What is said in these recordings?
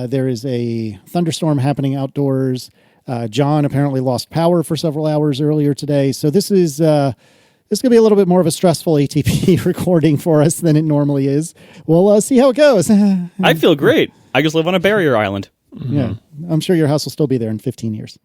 There is a thunderstorm happening outdoors. John apparently lost power for several hours earlier today. So this is going to be a little bit more of a stressful ATP recording for us than it normally is. We'll see how it goes. I feel great. I just live on a barrier island. Yeah, I'm sure your house will still be there in 15 years.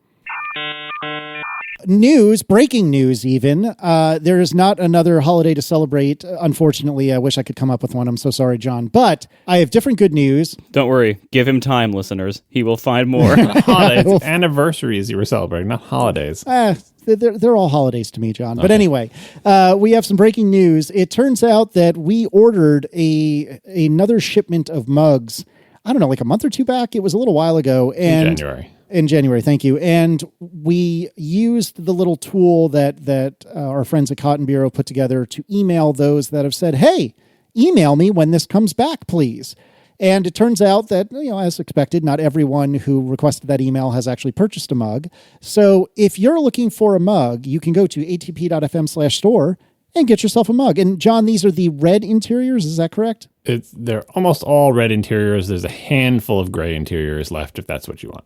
Breaking news even. There is not another holiday to celebrate. Unfortunately, I wish I could come up with one. I'm so sorry, John. But I have different good news. Don't worry. Give him time, listeners. He will find more. Holidays, anniversaries you were celebrating, not holidays. They're all holidays to me, John. But anyway, we have some breaking news. It turns out that we ordered another shipment of mugs, I don't know, like a month or two back. It was a little while ago. In January, thank you. And we used the little tool that our friends at Cotton Bureau put together to email those that have said, hey, email me when this comes back, please. And it turns out that, as expected, not everyone who requested that email has actually purchased a mug. So if you're looking for a mug, you can go to atp.fm/store and get yourself a mug. And John, these are the red interiors, is that correct? They're almost all red interiors. There's a handful of gray interiors left if that's what you want.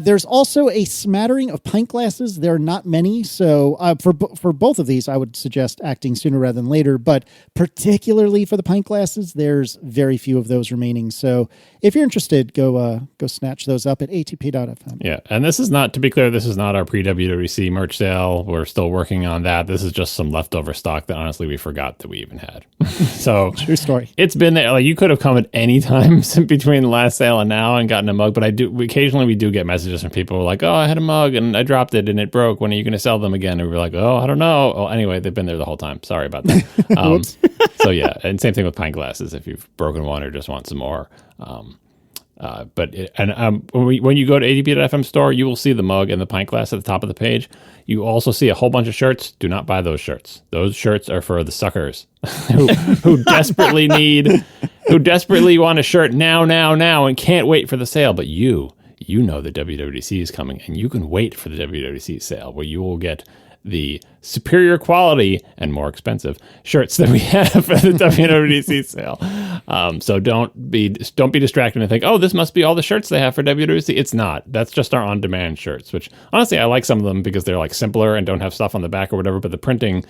There's also a smattering of pint glasses. There are not many, so for both of these, I would suggest acting sooner rather than later, but particularly for the pint glasses, there's very few of those remaining. So if you're interested, go snatch those up at atp.fm. Yeah, and this is not, to be clear, this is not our pre-WWDC merch sale. We're still working on that. This is just some leftover stock that honestly we forgot that we even had. So true story. It's been there. Like, you could have come at any time between the last sale and now and gotten a mug, but occasionally we do get messages from people who are like, oh, I had a mug and I dropped it and it broke. When are you going to sell them again? And we're like, oh, I don't know. Oh, anyway, they've been there the whole time. Sorry about that. So yeah, and same thing with pint glasses. If you've broken one or just want some more. When you go to ADP.FM store, you will see the mug and the pint glass at the top of the page. You also see a whole bunch of shirts. Do not buy those shirts. Those shirts are for the suckers who desperately want a shirt now, and can't wait for the sale. But you know the WWDC is coming, and you can wait for the WWDC sale where you will get the superior quality and more expensive shirts that we have for the WWDC sale. So don't be distracted and think, oh, this must be all the shirts they have for WWDC. It's not. That's just our on-demand shirts, which honestly I like some of them because they're like simpler and don't have stuff on the back or whatever, but the printing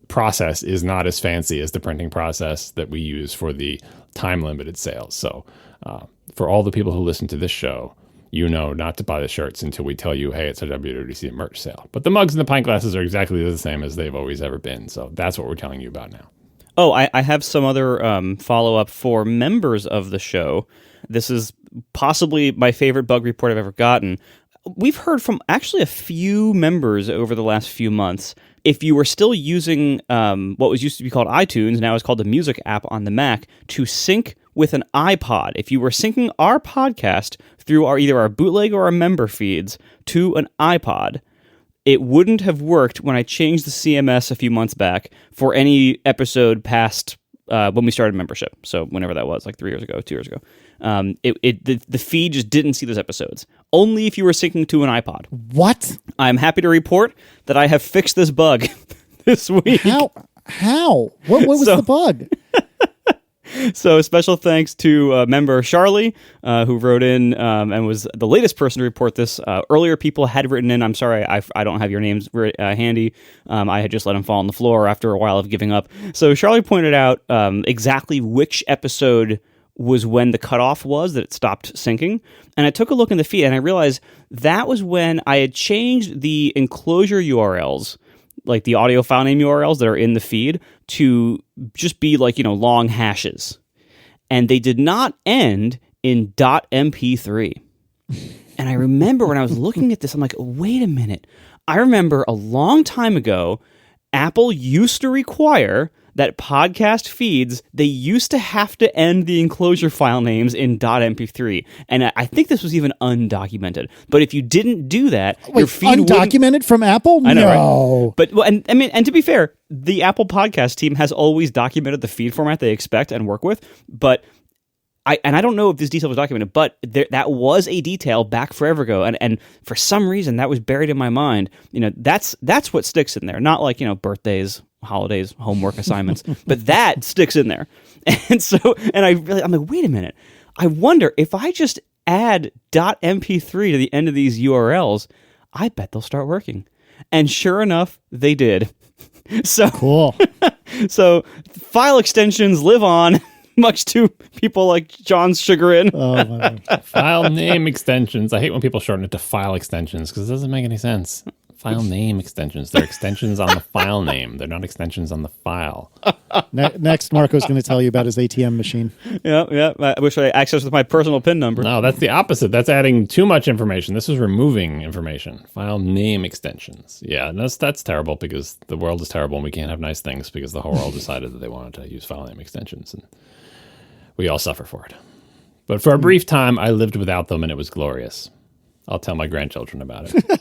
process is not as fancy as the printing process that we use for the time-limited sales. So for all the people who listen to this show, not to buy the shirts until we tell you, hey, it's a WWDC merch sale. But the mugs and the pint glasses are exactly the same as they've always ever been. So that's what we're telling you about now. Oh, I have some other follow-up for members of the show. This is possibly my favorite bug report I've ever gotten. We've heard from actually a few members over the last few months. If you were still using what was used to be called iTunes, now is called the Music app on the Mac, to sync with an iPod, if you were syncing our podcast through either our bootleg or our member feeds to an iPod, it wouldn't have worked when I changed the CMS a few months back for any episode past when we started membership. So whenever that was, like 2 years ago. The feed just didn't see those episodes. Only if you were syncing to an iPod. What? I'm happy to report that I have fixed this bug this week. How? What was the bug? So special thanks to member Charlie, who wrote in and was the latest person to report this. Earlier people had written in. I'm sorry, I don't have your names handy. I had just let them fall on the floor after a while of giving up. So Charlie pointed out exactly which episode was when the cutoff was that it stopped syncing. And I took a look in the feed and I realized that was when I had changed the enclosure URLs, like the audio file name URLs that are in the feed, to just be like, long hashes. And they did not end in .mp3. And I remember when I was looking at this, I'm like, wait a minute. I remember a long time ago, Apple used to require that podcast feeds, they used to have to end the enclosure file names in .mp3. And I think this was even undocumented. But if you didn't do that, your feed undocumented from Apple? I know, no. Right? But and to be fair, the Apple podcast team has always documented the feed format they expect and work with. But I don't know if this detail was documented, but that was a detail back forever ago, and for some reason that was buried in my mind. That's what sticks in there, not like birthdays, holidays, homework assignments, but that sticks in there. And I'm like, wait a minute. I wonder if I just add .mp3 to the end of these URLs, I bet they'll start working. And sure enough, they did. So Cool. So file extensions live on, much to people like John's chagrin. Oh, my God. File name extensions. I hate when people shorten it to file extensions because it doesn't make any sense. File name extensions. They're extensions on the file name. They're not extensions on the file. Next, Marco's going to tell you about his ATM machine. Yeah. I wish I accessed with my personal PIN number. No, that's the opposite. That's adding too much information. This is removing information. File name extensions. Yeah, and that's terrible because the world is terrible and we can't have nice things because the whole world decided that they wanted to use file name extensions. And we all suffer for it. But for a brief time, I lived without them and it was glorious. I'll tell my grandchildren about it.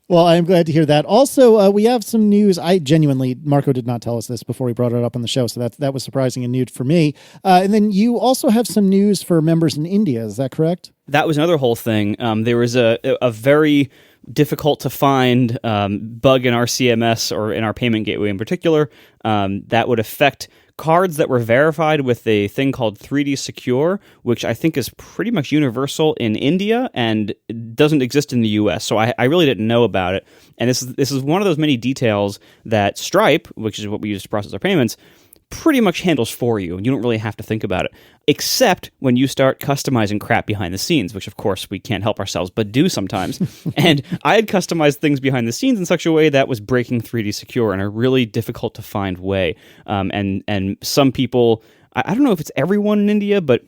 Well, I'm glad to hear that. Also, we have some news. Marco did not tell us this before we brought it up on the show, so that was surprising and new for me. And then you also have some news for members in India. Is that correct? That was another whole thing. There was a very difficult to find bug in our CMS or in our payment gateway in particular that would affect cards that were verified with a thing called 3D Secure, which I think is pretty much universal in India and doesn't exist in the US. So I really didn't know about it. And this is one of those many details that Stripe, which is what we use to process our payments, pretty much handles for you. You don't really have to think about it, except when you start customizing crap behind the scenes, which of course we can't help ourselves but do sometimes. And I had customized things behind the scenes in such a way that was breaking 3D Secure in a really difficult to find way. And some people, I don't know if it's everyone in India, but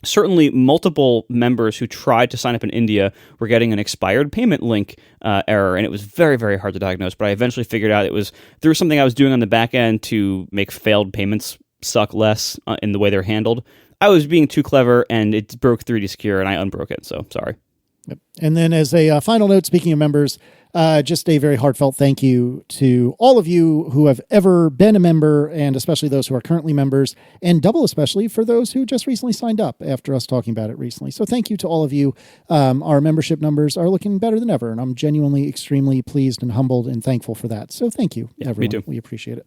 certainly multiple members who tried to sign up in India were getting an expired payment link error, and it was very, very hard to diagnose. But I eventually figured out it was through something I was doing on the back end to make failed payments suck less in the way they're handled. I was being too clever, and it broke 3D Secure, and I unbroke it, so sorry. Yep. And then as a final note, speaking of members, just a very heartfelt thank you to all of you who have ever been a member, and especially those who are currently members, and double especially for those who just recently signed up after us talking about it recently. So thank you to all of you. Our membership numbers are looking better than ever, and I'm genuinely extremely pleased and humbled and thankful for that. So thank you, everyone. Me too. We appreciate it.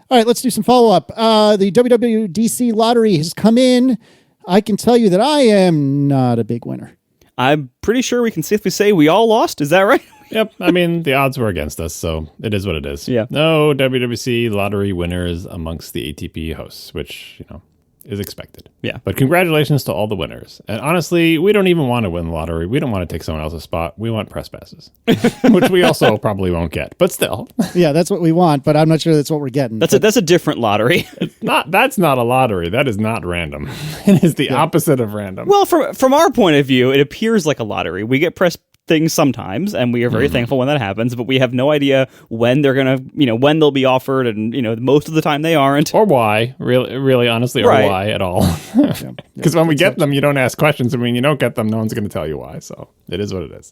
All right, let's do some follow-up. The WWDC lottery has come in. I can tell you that I am not a big winner. I'm pretty sure we can safely say we all lost. Is that right? Yep. I mean, the odds were against us, so it is what it is. Yeah. No WWDC lottery winners amongst the ATP hosts, which, is expected. Yeah. But congratulations to all the winners. And honestly, we don't even want to win the lottery. We don't want to take someone else's spot. We want press passes, which we also probably won't get. But still. Yeah, that's what we want, but I'm not sure that's what we're getting. That's a different lottery. That's not a lottery. That is not random. It is the opposite of random. Well, from our point of view, it appears like a lottery. We get press things sometimes, and we are very thankful when that happens, but we have no idea when they're gonna, when they'll be offered, and most of the time they aren't, or why, really honestly, or right. Why at all. Because when we get them, you don't ask questions, and when you don't get them, no one's going to tell you why. So it is what it is.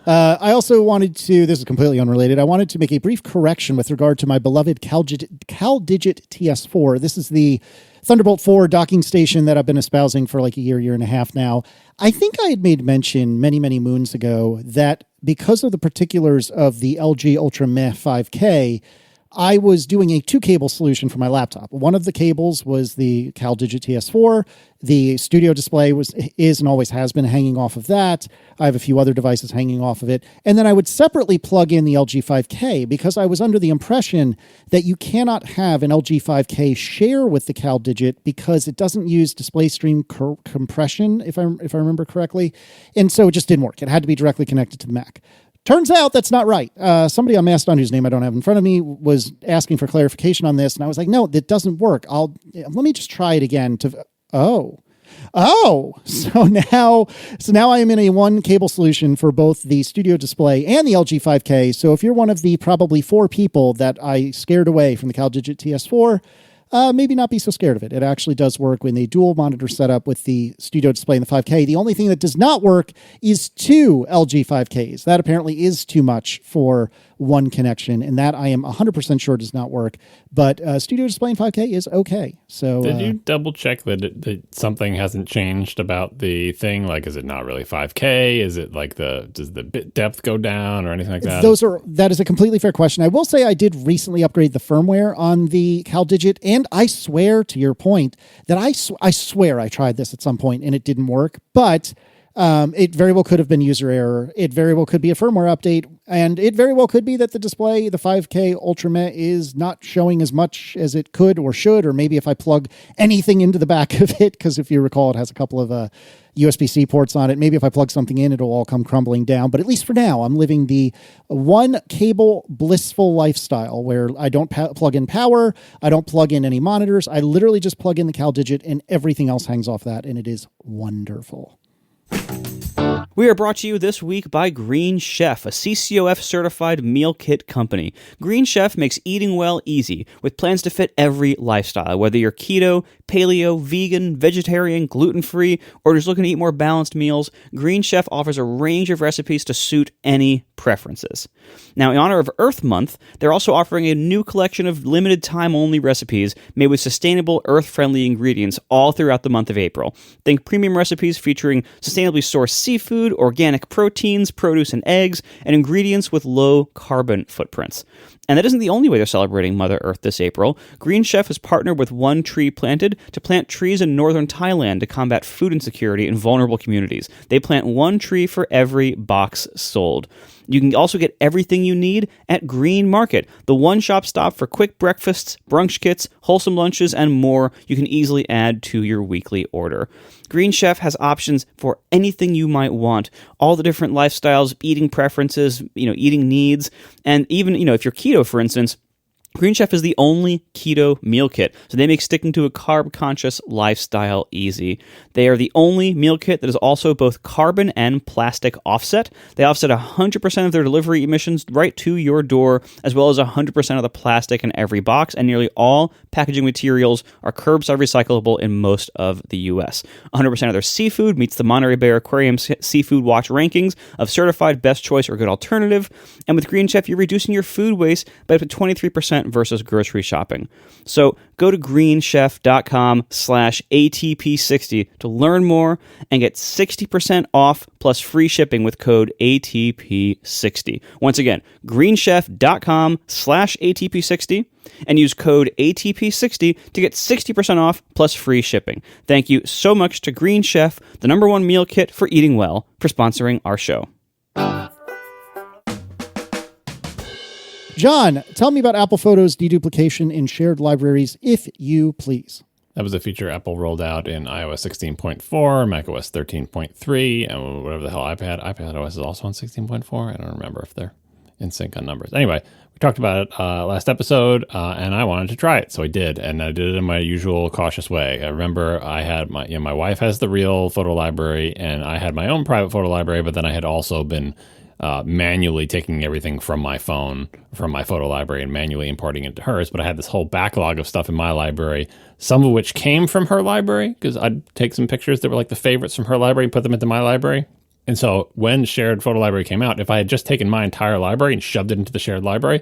I also wanted to, this is completely unrelated, I wanted to make a brief correction with regard to my beloved CalDigit TS4. This is the Thunderbolt 4 docking station that I've been espousing for like a year and a half now. I think I had made mention many, many moons ago that because of the particulars of the LG Ultra Meh 5K, I was doing a 2-cable solution for my laptop. One of the cables was the CalDigit TS4. The studio display is and always has been hanging off of that. I have a few other devices hanging off of it. And then I would separately plug in the LG 5K because I was under the impression that you cannot have an LG 5K share with the CalDigit because it doesn't use display stream compression, if I remember correctly. And so it just didn't work. It had to be directly connected to the Mac. Turns out that's not right. Somebody on Mastodon, whose name I don't have in front of me, was asking for clarification on this, and I was like, no, that doesn't work. Let me just try it again. So now I am in a 1-cable solution for both the studio display and the LG 5K. So if you're one of the probably 4 people that I scared away from the CalDigit TS4, maybe not be so scared of it. It actually does work when they dual monitor setup with the studio display and the 5K. The only thing that does not work is 2 LG 5Ks. That apparently is too much for one connection, and that I am 100% sure does not work. But Studio Display in 5K is okay. So did you double check that something hasn't changed about the thing? Like, is it not really 5K? Is it like does the bit depth go down or anything like that? That is a completely fair question. I will say I did recently upgrade the firmware on the CalDigit, and I swear, to your point, that I swear I tried this at some point and it didn't work, but it very well could have been user error. It very well could be a firmware update, and it very well could be that the display, the 5K Ultra Met, is not showing as much as it could or should, or maybe if I plug anything into the back of it, because if you recall, it has a couple of USB-C ports on it. Maybe if I plug something in, it'll all come crumbling down. But at least for now, I'm living the one cable blissful lifestyle where I don't plug in power. I don't plug in any monitors. I literally just plug in the CalDigit and everything else hangs off that. And it is wonderful. We are brought to you this week by Green Chef, a CCOF certified meal kit company. Green Chef makes eating well easy with plans to fit every lifestyle, whether you're keto, paleo, vegan, vegetarian, gluten-free, or just looking to eat more balanced meals. Green Chef offers a range of recipes to suit any preferences. Now, in honor of Earth Month, they're also offering a new collection of limited time only recipes made with sustainable, earth-friendly ingredients all throughout the month of April. Think premium recipes featuring sustainably sourced seafood, organic proteins, produce and eggs, and ingredients with low carbon footprints. And that isn't the only way they're celebrating Mother Earth this April. Green Chef has partnered with One Tree Planted to plant trees in northern Thailand to combat food insecurity in vulnerable communities. They plant one tree for every box sold. You can also get everything you need at Green Market, the one-shop stop for quick breakfasts, brunch kits, wholesome lunches, and more you can easily add to your weekly order. Green Chef has options for anything you might want, all the different lifestyles, eating preferences, eating needs, and even, if you're keto, for instance, Green Chef is the only keto meal kit, so they make sticking to a carb-conscious lifestyle easy. They are the only meal kit that is also both carbon and plastic offset. They offset 100% of their delivery emissions right to your door, as well as 100% of the plastic in every box, and nearly all packaging materials are curbside recyclable in most of the U.S. 100% of their seafood meets the Monterey Bay Aquarium Seafood Watch rankings of certified best choice or good alternative, and with Green Chef, you're reducing your food waste by up to 23% versus grocery shopping. So go to greenchef.com/ATP60 to learn more and get 60% off plus free shipping with code ATP60. Once again, greenchef.com/ATP60 and use code ATP60 to get 60% off plus free shipping. Thank you so much to Green Chef, the #1 meal kit for eating well, for sponsoring our show. John, tell me about Apple Photos de-duplication in shared libraries, if you please. That was a feature Apple rolled out in iOS 16.4, macOS 13.3, and whatever the hell iPad OS is also on 16.4. I don't remember if they're in sync on numbers. Anyway, we talked about it last episode, and I wanted to try it, so I did, and I did it in my usual cautious way. I remember I had my wife has the real photo library, and I had my own private photo library, but then I had also been manually taking everything from my phone, from my photo library, and manually importing it into hers. But I had this whole backlog of stuff in my library, some of which came from her library, because I'd take some pictures that were like the favorites from her library and put them into my library. And so when shared photo library came out, if I had just taken my entire library and shoved it into the shared library,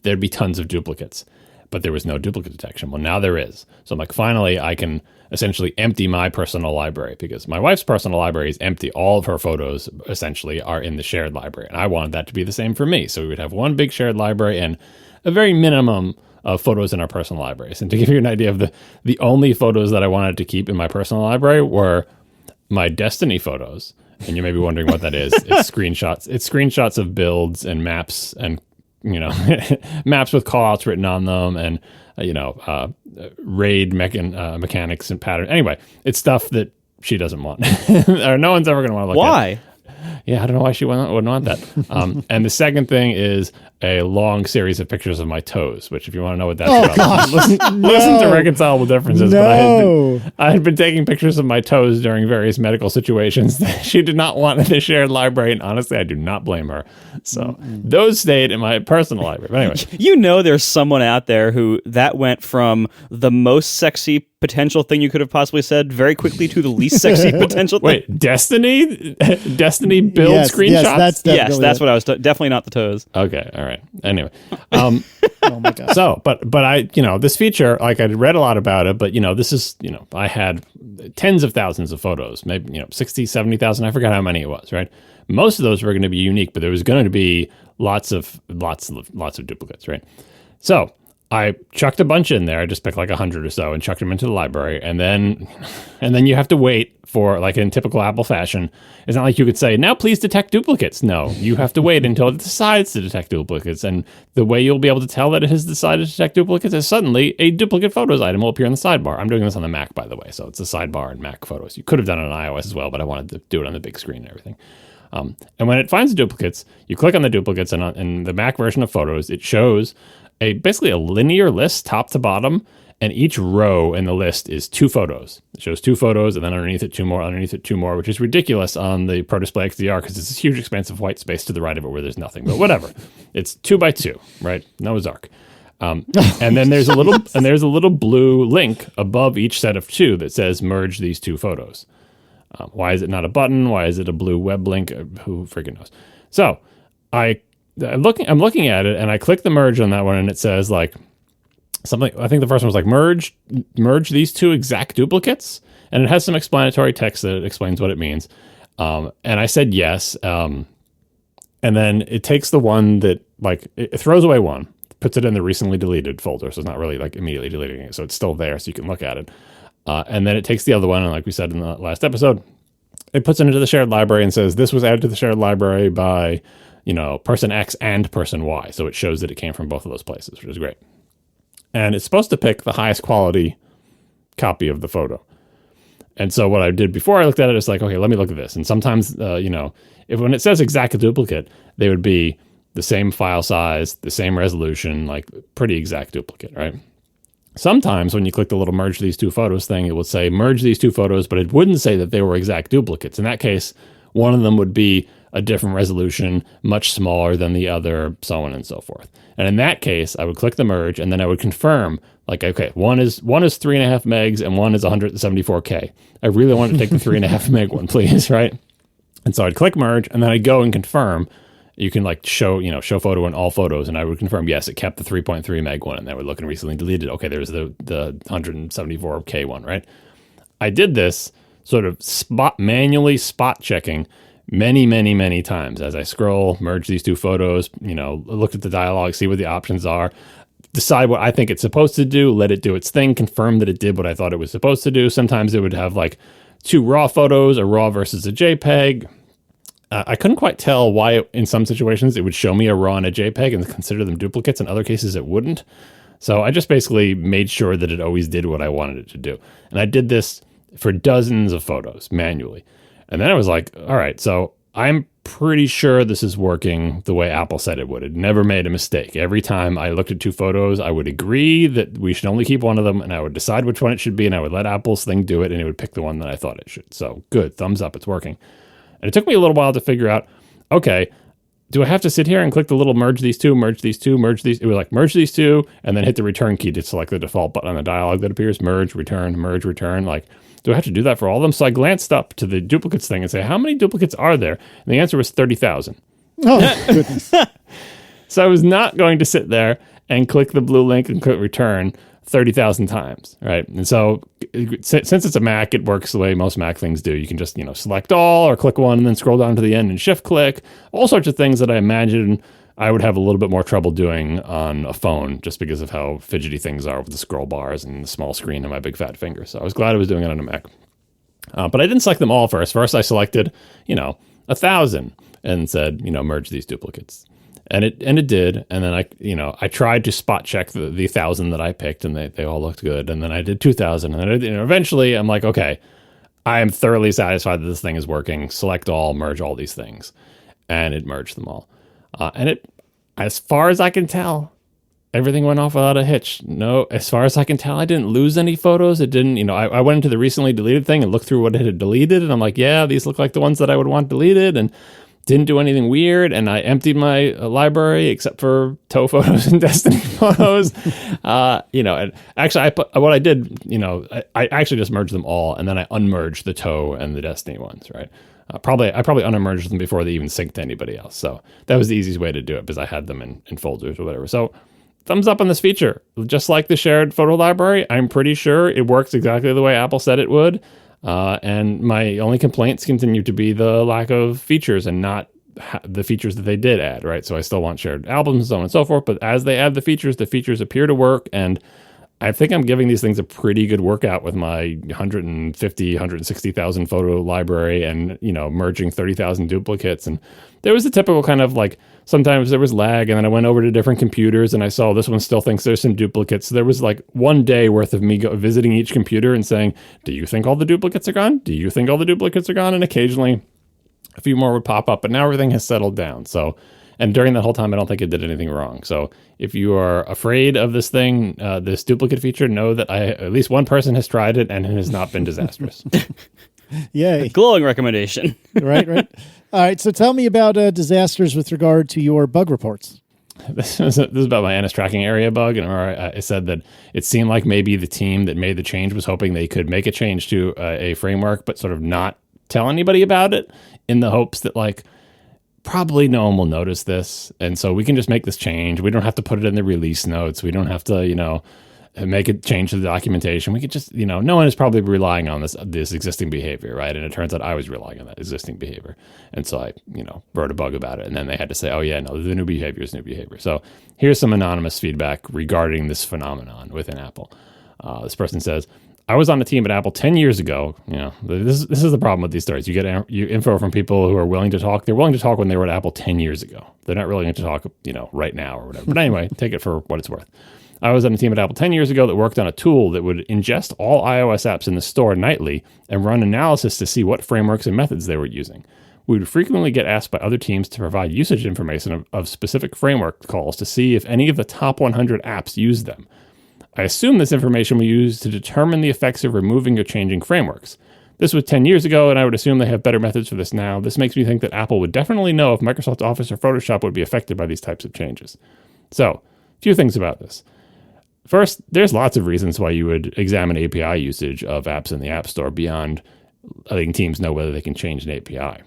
there'd be tons of duplicates. But there was no duplicate detection. Well, now there is. So I'm like, finally, I can essentially empty my personal library, because my wife's personal library is empty. All of her photos essentially are in the shared library. And I wanted that to be the same for me. So we would have one big shared library and a very minimum of photos in our personal libraries. And to give you an idea of the only photos that I wanted to keep in my personal library were my Destiny photos. And you may be wondering what that is. It's screenshots. It's screenshots of builds and maps and maps with callouts written on them, and raid mechanics and patterns. Anyway, it's stuff that she doesn't want, or no one's ever going to want to look at. Why? Yeah, I don't know why she wouldn't want that. And the second thing is a long series of pictures of my toes, which if you want to know what that's about, listen to Reconcilable Differences. No. But I had been taking pictures of my toes during various medical situations that she did not want in the shared library, and honestly, I do not blame her. So those stayed in my personal library. But anyway. There's someone out there who that went from the most sexy potential thing you could have possibly said very quickly to the least sexy potential thing? Wait, Destiny build screenshots? Yes, That's what I was definitely not the toes. Okay, all right. Anyway, oh my god. so but I this feature, like, I read a lot about it, but this is I had tens of thousands of photos, maybe 60, 70,000. I forgot how many it was. Right, most of those were going to be unique, but there was going to be lots of duplicates. Right, so I chucked a bunch in there. I just picked like 100 or so and chucked them into the library. And then you have to wait for, like in typical Apple fashion. It's not like you could say, now please detect duplicates. No, you have to wait until it decides to detect duplicates. And the way you'll be able to tell that it has decided to detect duplicates is suddenly a duplicate photos item will appear in the sidebar. I'm doing this on the Mac, by the way. So it's a sidebar in Mac Photos. You could have done it on iOS as well, but I wanted to do it on the big screen and everything. And when it finds the duplicates, you click on the duplicates, and in the Mac version of Photos, it shows basically a linear list top to bottom, and each row in the list is 2 photos. It shows 2 photos, and then underneath it 2 more, which is ridiculous on the Pro Display XDR because it's this huge expanse of white space to the right of it where there's nothing. But whatever, it's 2 by 2, right? Noah's Ark. And then there's a little blue link above each set of 2 that says merge these 2 photos. Why is it not a button? Why is it a blue web link? Who freaking knows? So I'm looking at it, and I click the merge on that one, and it says like something. I think the first one was like merge these 2 exact duplicates, and it has some explanatory text that explains what it means. And I said yes, and then it takes the one that like it throws away one, puts it in the recently deleted folder, so it's not really like immediately deleting it, so it's still there, so you can look at it. And then it takes the other one, and like we said in the last episode, it puts it into the shared library and says this was added to the shared library by person X and person Y. So it shows that it came from both of those places, which is great. And it's supposed to pick the highest quality copy of the photo. And so what I did before I looked at it is like, okay, let me look at this. And sometimes, if when it says exact duplicate, they would be the same file size, the same resolution, like pretty exact duplicate, right? Sometimes when you click the little merge these 2 photos thing, it would say merge these 2 photos, but it wouldn't say that they were exact duplicates. In that case, one of them would be a different resolution, much smaller than the other, so on and so forth. And in that case, I would click the merge, and then I would confirm, like, okay, one is 3.5 megs and one is 174K. I really want to take the 3.5 meg one, please, right? And so I'd click merge, and then I'd go and confirm. You can like show photo in all photos, and I would confirm, yes, it kept the 3.3 meg one, and then I would look and recently deleted. Okay, there's the 174K one, right? I did this sort of manually spot checking many times as I scroll, merge these 2 photos, look at the dialogue, see what the options are, decide what I think it's supposed to do, let it do its thing, confirm that it did what I thought it was supposed to do. Sometimes it would have like 2 raw photos, a raw versus a JPEG. I couldn't quite tell why in some situations it would show me a RAW and a JPEG and consider them duplicates. In other cases, it wouldn't. So I just basically made sure that it always did what I wanted it to do. And I did this for dozens of photos manually. And then I was like, all right, so I'm pretty sure this is working the way Apple said it would. It never made a mistake. Every time I looked at 2 photos, I would agree that we should only keep one of them, and I would decide which one it should be, and I would let Apple's thing do it, and it would pick the one that I thought it should. So good, thumbs up, it's working. And it took me a little while to figure out, okay, do I have to sit here and click the little merge these 2, merge these 2, merge these? It was like merge these 2, and then hit the return key to select the default button on the dialog that appears, merge, return. Like, do I have to do that for all of them? So I glanced up to the duplicates thing and say, how many duplicates are there? And the answer was 30,000. Oh, goodness. So I was not going to sit there and click the blue link and click return 30,000 times, right? And so since it's a Mac, it works the way most Mac things do. You can just, select all or click one and then scroll down to the end and shift click, all sorts of things that I imagine I would have a little bit more trouble doing on a phone just because of how fidgety things are with the scroll bars and the small screen and my big fat finger. So I was glad I was doing it on a Mac. But I didn't select them all first. First, I selected, 1,000 and said, merge these duplicates. And it did. And then I tried to spot check the 1,000 that I picked, and they all looked good. And then I did 2,000. And then eventually I'm like, okay, I am thoroughly satisfied that this thing is working. Select all, merge all these things. And it merged them all. And it, as far as I can tell, everything went off without a hitch. No, as far as I can tell, I didn't lose any photos. It didn't, I went into the recently deleted thing and looked through what it had deleted. And I'm like, yeah, these look like the ones that I would want deleted. And didn't do anything weird, and I emptied my library except for toe photos and Destiny photos. And actually, what I did, I actually just merged them all, and then I unmerged the toe and the Destiny ones, right? I probably unmerged them before they even synced to anybody else. So that was the easiest way to do it because I had them in folders or whatever. So thumbs up on this feature. Just like the shared photo library, I'm pretty sure it works exactly the way Apple said it would. And my only complaints continue to be the lack of features and not the features that they did add, right? So I still want shared albums and so on and so forth. But as they add the features appear to work. And I think I'm giving these things a pretty good workout with my 160,000 photo library and, merging 30,000 duplicates. And there was a typical kind of like, sometimes there was lag, and then I went over to different computers and I saw this one still thinks there's some duplicates. So there was like one day worth of me visiting each computer and saying, do you think all the duplicates are gone? Do you think all the duplicates are gone? And occasionally a few more would pop up, but now everything has settled down. So, and during that whole time, I don't think it did anything wrong. So if you are afraid of this thing, this duplicate feature, know that at least one person has tried it and it has not been disastrous. Yay. Glowing recommendation. Right. All right. So tell me about disasters with regard to your bug reports. This is about my NS tracking area bug. And I said that it seemed like maybe the team that made the change was hoping they could make a change to a framework, but sort of not tell anybody about it in the hopes that probably no one will notice this. And so we can just make this change. We don't have to put it in the release notes. We don't have to, make it change to the documentation. We could just, no one is probably relying on this existing behavior, right? And it turns out I was relying on that existing behavior. And so I, wrote a bug about it. And then they had to say, oh yeah, no, the new behavior is new behavior. So here's some anonymous feedback regarding this phenomenon within Apple. This person says, I was on a team at Apple 10 years ago. This is the problem with these stories. You get info from people who are willing to talk. They're willing to talk when they were at Apple 10 years ago. They're not willing to talk, right now or whatever. But anyway, take it for what it's worth. I was on a team at Apple 10 years ago that worked on a tool that would ingest all iOS apps in the store nightly and run analysis to see what frameworks and methods they were using. We would frequently get asked by other teams to provide usage information of specific framework calls to see if any of the top 100 apps used them. I assume this information we use to determine the effects of removing or changing frameworks. This was 10 years ago, and I would assume they have better methods for this now. This makes me think that Apple would definitely know if Microsoft Office or Photoshop would be affected by these types of changes. So, a few things about this. First, there's lots of reasons why you would examine API usage of apps in the App Store beyond letting teams know whether they can change an API.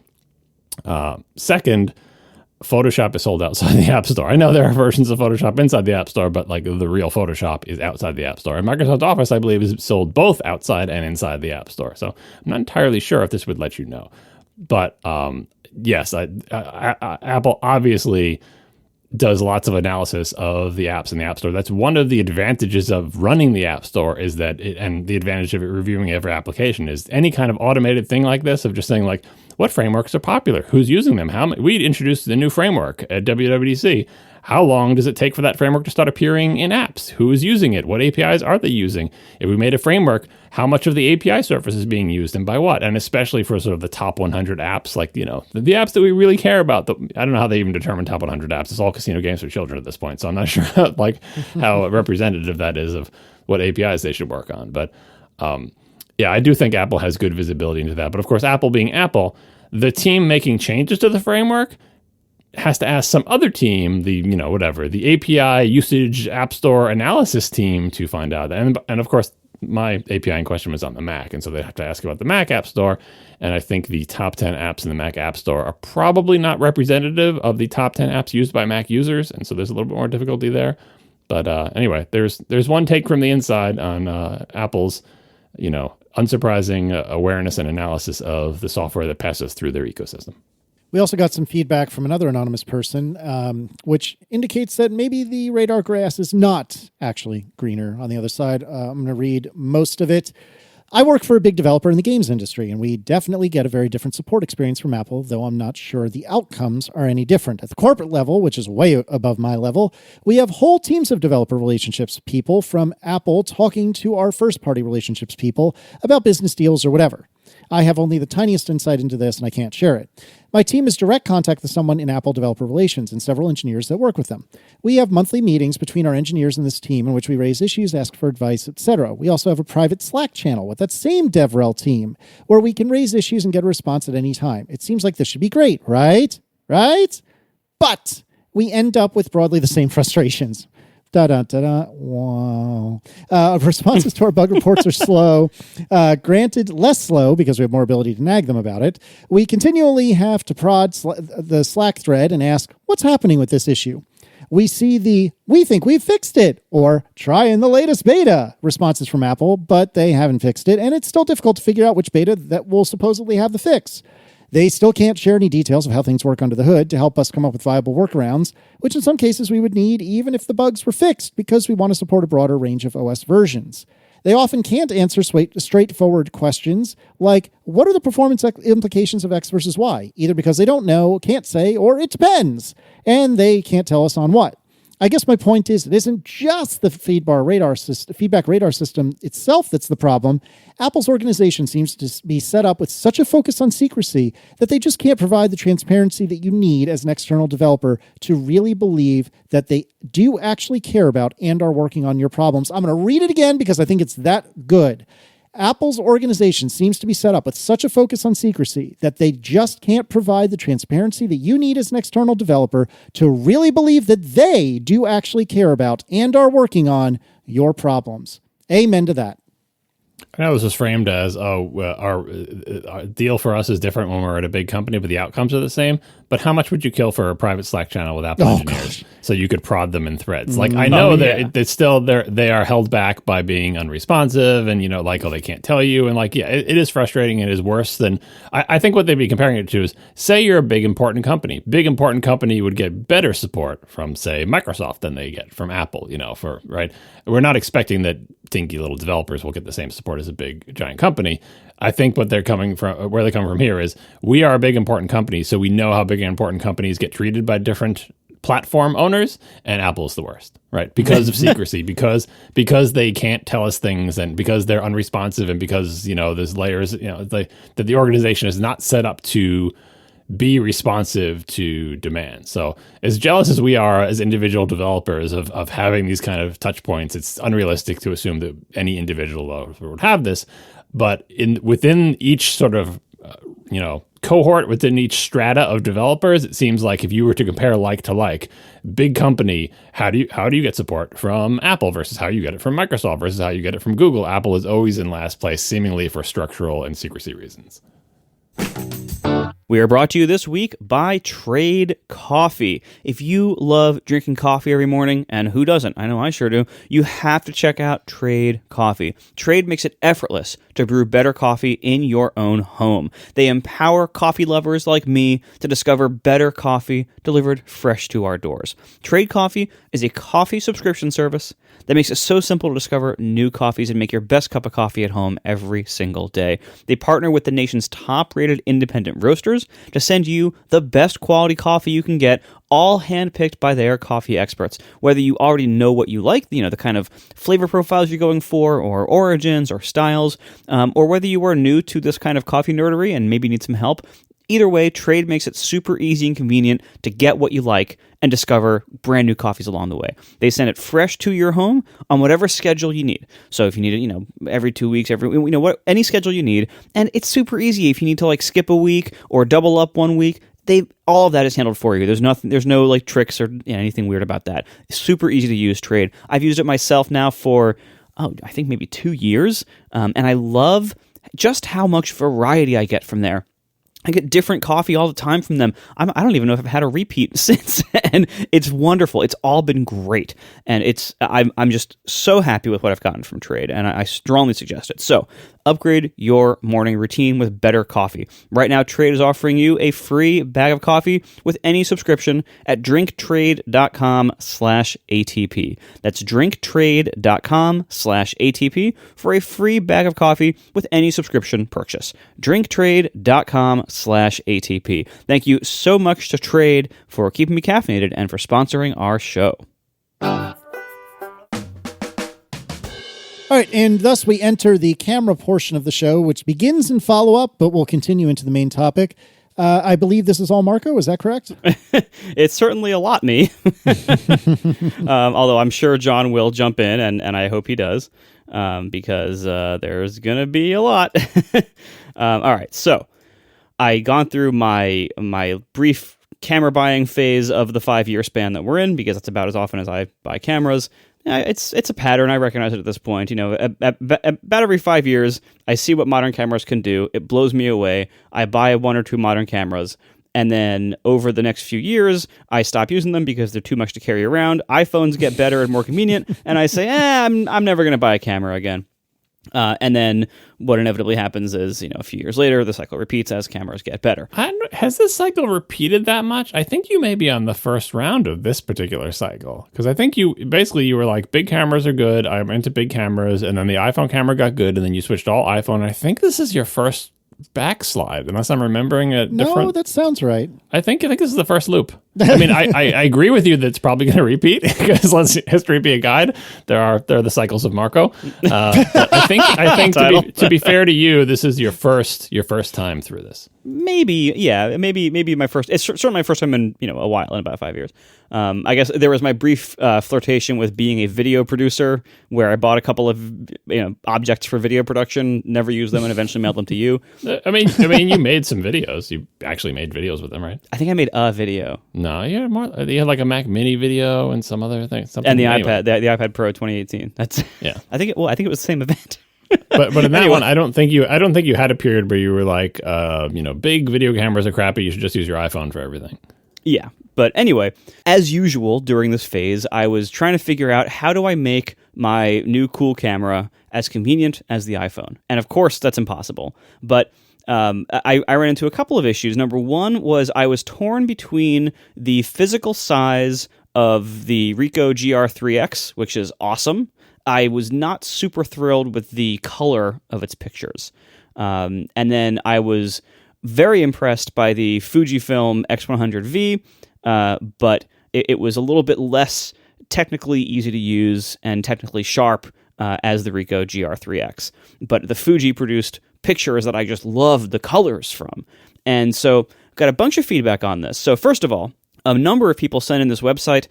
Second, Photoshop is sold outside the App Store. I know there are versions of Photoshop inside the App Store, but the real Photoshop is outside the App Store. And Microsoft Office, I believe, is sold both outside and inside the App Store. So I'm not entirely sure if this would let you know. But yes, Apple obviously does lots of analysis of the apps in the App Store. That's one of the advantages of running the App Store is that, and the advantage of it reviewing every application is any kind of automated thing like this of just saying what frameworks are popular? Who's using them? We introduced the new framework at WWDC. How long does it take for that framework to start appearing in apps? Who is using it? What APIs are they using? If we made a framework, how much of the API surface is being used and by what? And especially for sort of the top 100 apps, the apps that we really care about. I don't know how they even determine top 100 apps. It's all casino games for children at this point. So I'm not sure how representative that is of what APIs they should work on. But yeah, I do think Apple has good visibility into that. But of course, Apple being Apple, the team making changes to the framework has to ask some other team, the API usage App Store analysis team to find out. And of course, my API in question was on the Mac, and so they have to ask about the Mac App Store. And I think the top 10 apps in the Mac App Store are probably not representative of the top 10 apps used by Mac users, and so there's a little bit more difficulty there. But anyway, there's one take from the inside on Apple's, unsurprising awareness and analysis of the software that passes through their ecosystem. We also got some feedback from another anonymous person, which indicates that maybe the radar grass is not actually greener on the other side. I'm going to read most of it. I work for a big developer in the games industry, and we definitely get a very different support experience from Apple, though I'm not sure the outcomes are any different. At the corporate level, which is way above my level, we have whole teams of developer relationships people from Apple talking to our first-party relationships people about business deals or whatever. I have only the tiniest insight into this, and I can't share it. My team is direct contact with someone in Apple Developer Relations and several engineers that work with them. We have monthly meetings between our engineers and this team in which we raise issues, ask for advice, etc. We also have a private Slack channel with that same DevRel team where we can raise issues and get a response at any time. It seems like this should be great, right? right? But we end up with broadly the same frustrations. Wow. Responses to our bug reports are slow. Granted, less slow because we have more ability to nag them about it. We continually have to prod the Slack thread and ask, what's happening with this issue? We see we think we've fixed it, or try in the latest beta responses from Apple, but they haven't fixed it, and it's still difficult to figure out which beta that will supposedly have the fix. They still can't share any details of how things work under the hood to help us come up with viable workarounds, which in some cases we would need even if the bugs were fixed because we want to support a broader range of OS versions. They often can't answer straightforward questions like, what are the performance implications of X versus Y? Either because they don't know, can't say, or it depends, and they can't tell us on what. I guess my point is it isn't just the feedback radar system itself that's the problem. Apple's organization seems to be set up with such a focus on secrecy that they just can't provide the transparency that you need as an external developer to really believe that they do actually care about and are working on your problems. I'm going to read it again because I think it's that good. Apple's organization seems to be set up with such a focus on secrecy that they just can't provide the transparency that you need as an external developer to really believe that they do actually care about and are working on your problems. Amen to that. I know this was framed as, our deal for us is different when we're at a big company, but the outcomes are the same. But how much would you kill for a private Slack channel with Apple engineers so you could prod them in threads? Like, I know that it's still they are held back by being unresponsive and, they can't tell you. And it is frustrating. It is worse than, I think what they'd be comparing it to is, say you're a big, important company. Big, important company would get better support from, say, Microsoft than they get from Apple, right? We're not expecting that dinky little developers will get the same support as a big, giant company. I think where they come from here is, we are a big, important company, so we know how big and important companies get treated by different platform owners, and Apple's the worst, right? Because of secrecy, because they can't tell us things, and because they're unresponsive, and because, there's layers, that the organization is not set up to be responsive to demand. So as jealous as we are as individual developers of having these kind of touch points, it's unrealistic to assume that any individual developer would have this. But within each sort of, cohort, within each strata of developers, it seems like if you were to compare like to like, big company, how do you get support from Apple versus how you get it from Microsoft versus how you get it from Google? Apple is always in last place, seemingly for structural and secrecy reasons. We are brought to you this week by Trade Coffee. If you love drinking coffee every morning, and who doesn't? I know I sure do. You have to check out Trade Coffee. Trade makes it effortless to brew better coffee in your own home. They empower coffee lovers like me to discover better coffee delivered fresh to our doors. Trade Coffee is a coffee subscription service that makes it so simple to discover new coffees and make your best cup of coffee at home every single day. They partner with the nation's top-rated independent roasters to send you the best quality coffee you can get, all handpicked by their coffee experts. Whether you already know what you like, the kind of flavor profiles you're going for, or origins or styles, or whether you are new to this kind of coffee nerdery and maybe need some help, either way, Trade makes it super easy and convenient to get what you like and discover brand new coffees along the way. They send it fresh to your home on whatever schedule you need. So if you need it, every 2 weeks, any schedule you need, and it's super easy if you need to skip a week or double up 1 week. All of that is handled for you. There's no tricks or anything weird about that. It's super easy to use Trade. I've used it myself now for I think maybe 2 years, and I love just how much variety I get from there. I get different coffee all the time from them. I don't even know if I've had a repeat since, and it's wonderful. It's all been great, and I'm just so happy with what I've gotten from Trade, and I strongly suggest it. So upgrade your morning routine with better coffee. Right now, Trade is offering you a free bag of coffee with any subscription at drinktrade.com/ATP. That's drinktrade.com/ATP for a free bag of coffee with any subscription purchase. drinktrade.com/ATP. Thank you so much to Trade for keeping me caffeinated and for sponsoring our show. All right, and thus we enter the camera portion of the show, which begins in follow-up, but will continue into the main topic. I believe this is all Marco, is that correct? It's certainly a lot me. Although I'm sure John will jump in, and I hope he does, because there's going to be a lot. All right, so I gone through my brief camera buying phase of the 5-year span that we're in, because that's about as often as I buy cameras. It's a pattern. I recognize it at this point. About every 5 years, I see what modern cameras can do. It blows me away. I buy 1 or 2 modern cameras. And then over the next few years, I stop using them because they're too much to carry around. iPhones get better and more convenient. And I say, I'm never going to buy a camera again. And then what inevitably happens is, a few years later, the cycle repeats as cameras get better. Has this cycle repeated that much? I think you may be on the first round of this particular cycle, because I think you were like, big cameras are good. I'm into big cameras. And then the iPhone camera got good. And then you switched all iPhone. I think this is your first backslide, unless I'm remembering a different... No, that sounds right. I think this is the first loop. I mean, I agree with you that it's probably going to repeat, because let's history be a guide. There are the cycles of Marco. But I think to be fair to you, this is your first time through this. Maybe my first. It's certainly my first time in a while, in about 5 years. I guess there was my brief flirtation with being a video producer, where I bought a couple of objects for video production, never used them, and eventually mailed them to you. I mean, you made some videos. You actually made videos with them, right? I think I made a video. No, you had like a Mac Mini video and some other thing. And the iPad, the iPad Pro 2018. That's yeah. I think it was the same event. but in that one, I don't think you had a period where you were like, big video cameras are crappy. You should just use your iPhone for everything. Yeah. But anyway, as usual during this phase, I was trying to figure out, how do I make my new cool camera as convenient as the iPhone? And of course, that's impossible. But I ran into a couple of issues. Number one was I was torn between the physical size of the Ricoh GR3X, which is awesome. I was not super thrilled with the color of its pictures. And then I was very impressed by the Fujifilm X100V, but it was a little bit less technically easy to use and technically sharp as the Ricoh GR3X. But the Fuji produced pictures that I just loved the colors from. And so got a bunch of feedback on this. So first of all, a number of people sent in this website.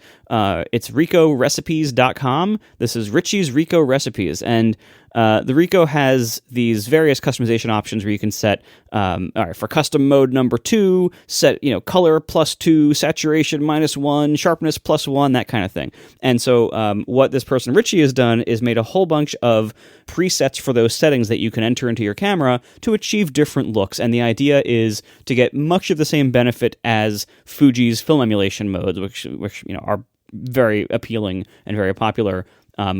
It's RicohRecipes.com. This is Richie's Ricoh Recipes. And the Ricoh has these various customization options where you can set, for custom mode number 2, set, color +2, saturation -1, sharpness +1, that kind of thing. And so what this person, Richie, has done is made a whole bunch of presets for those settings that you can enter into your camera to achieve different looks. And the idea is to get much of the same benefit as Fuji's film emulation modes, which are very appealing and very popular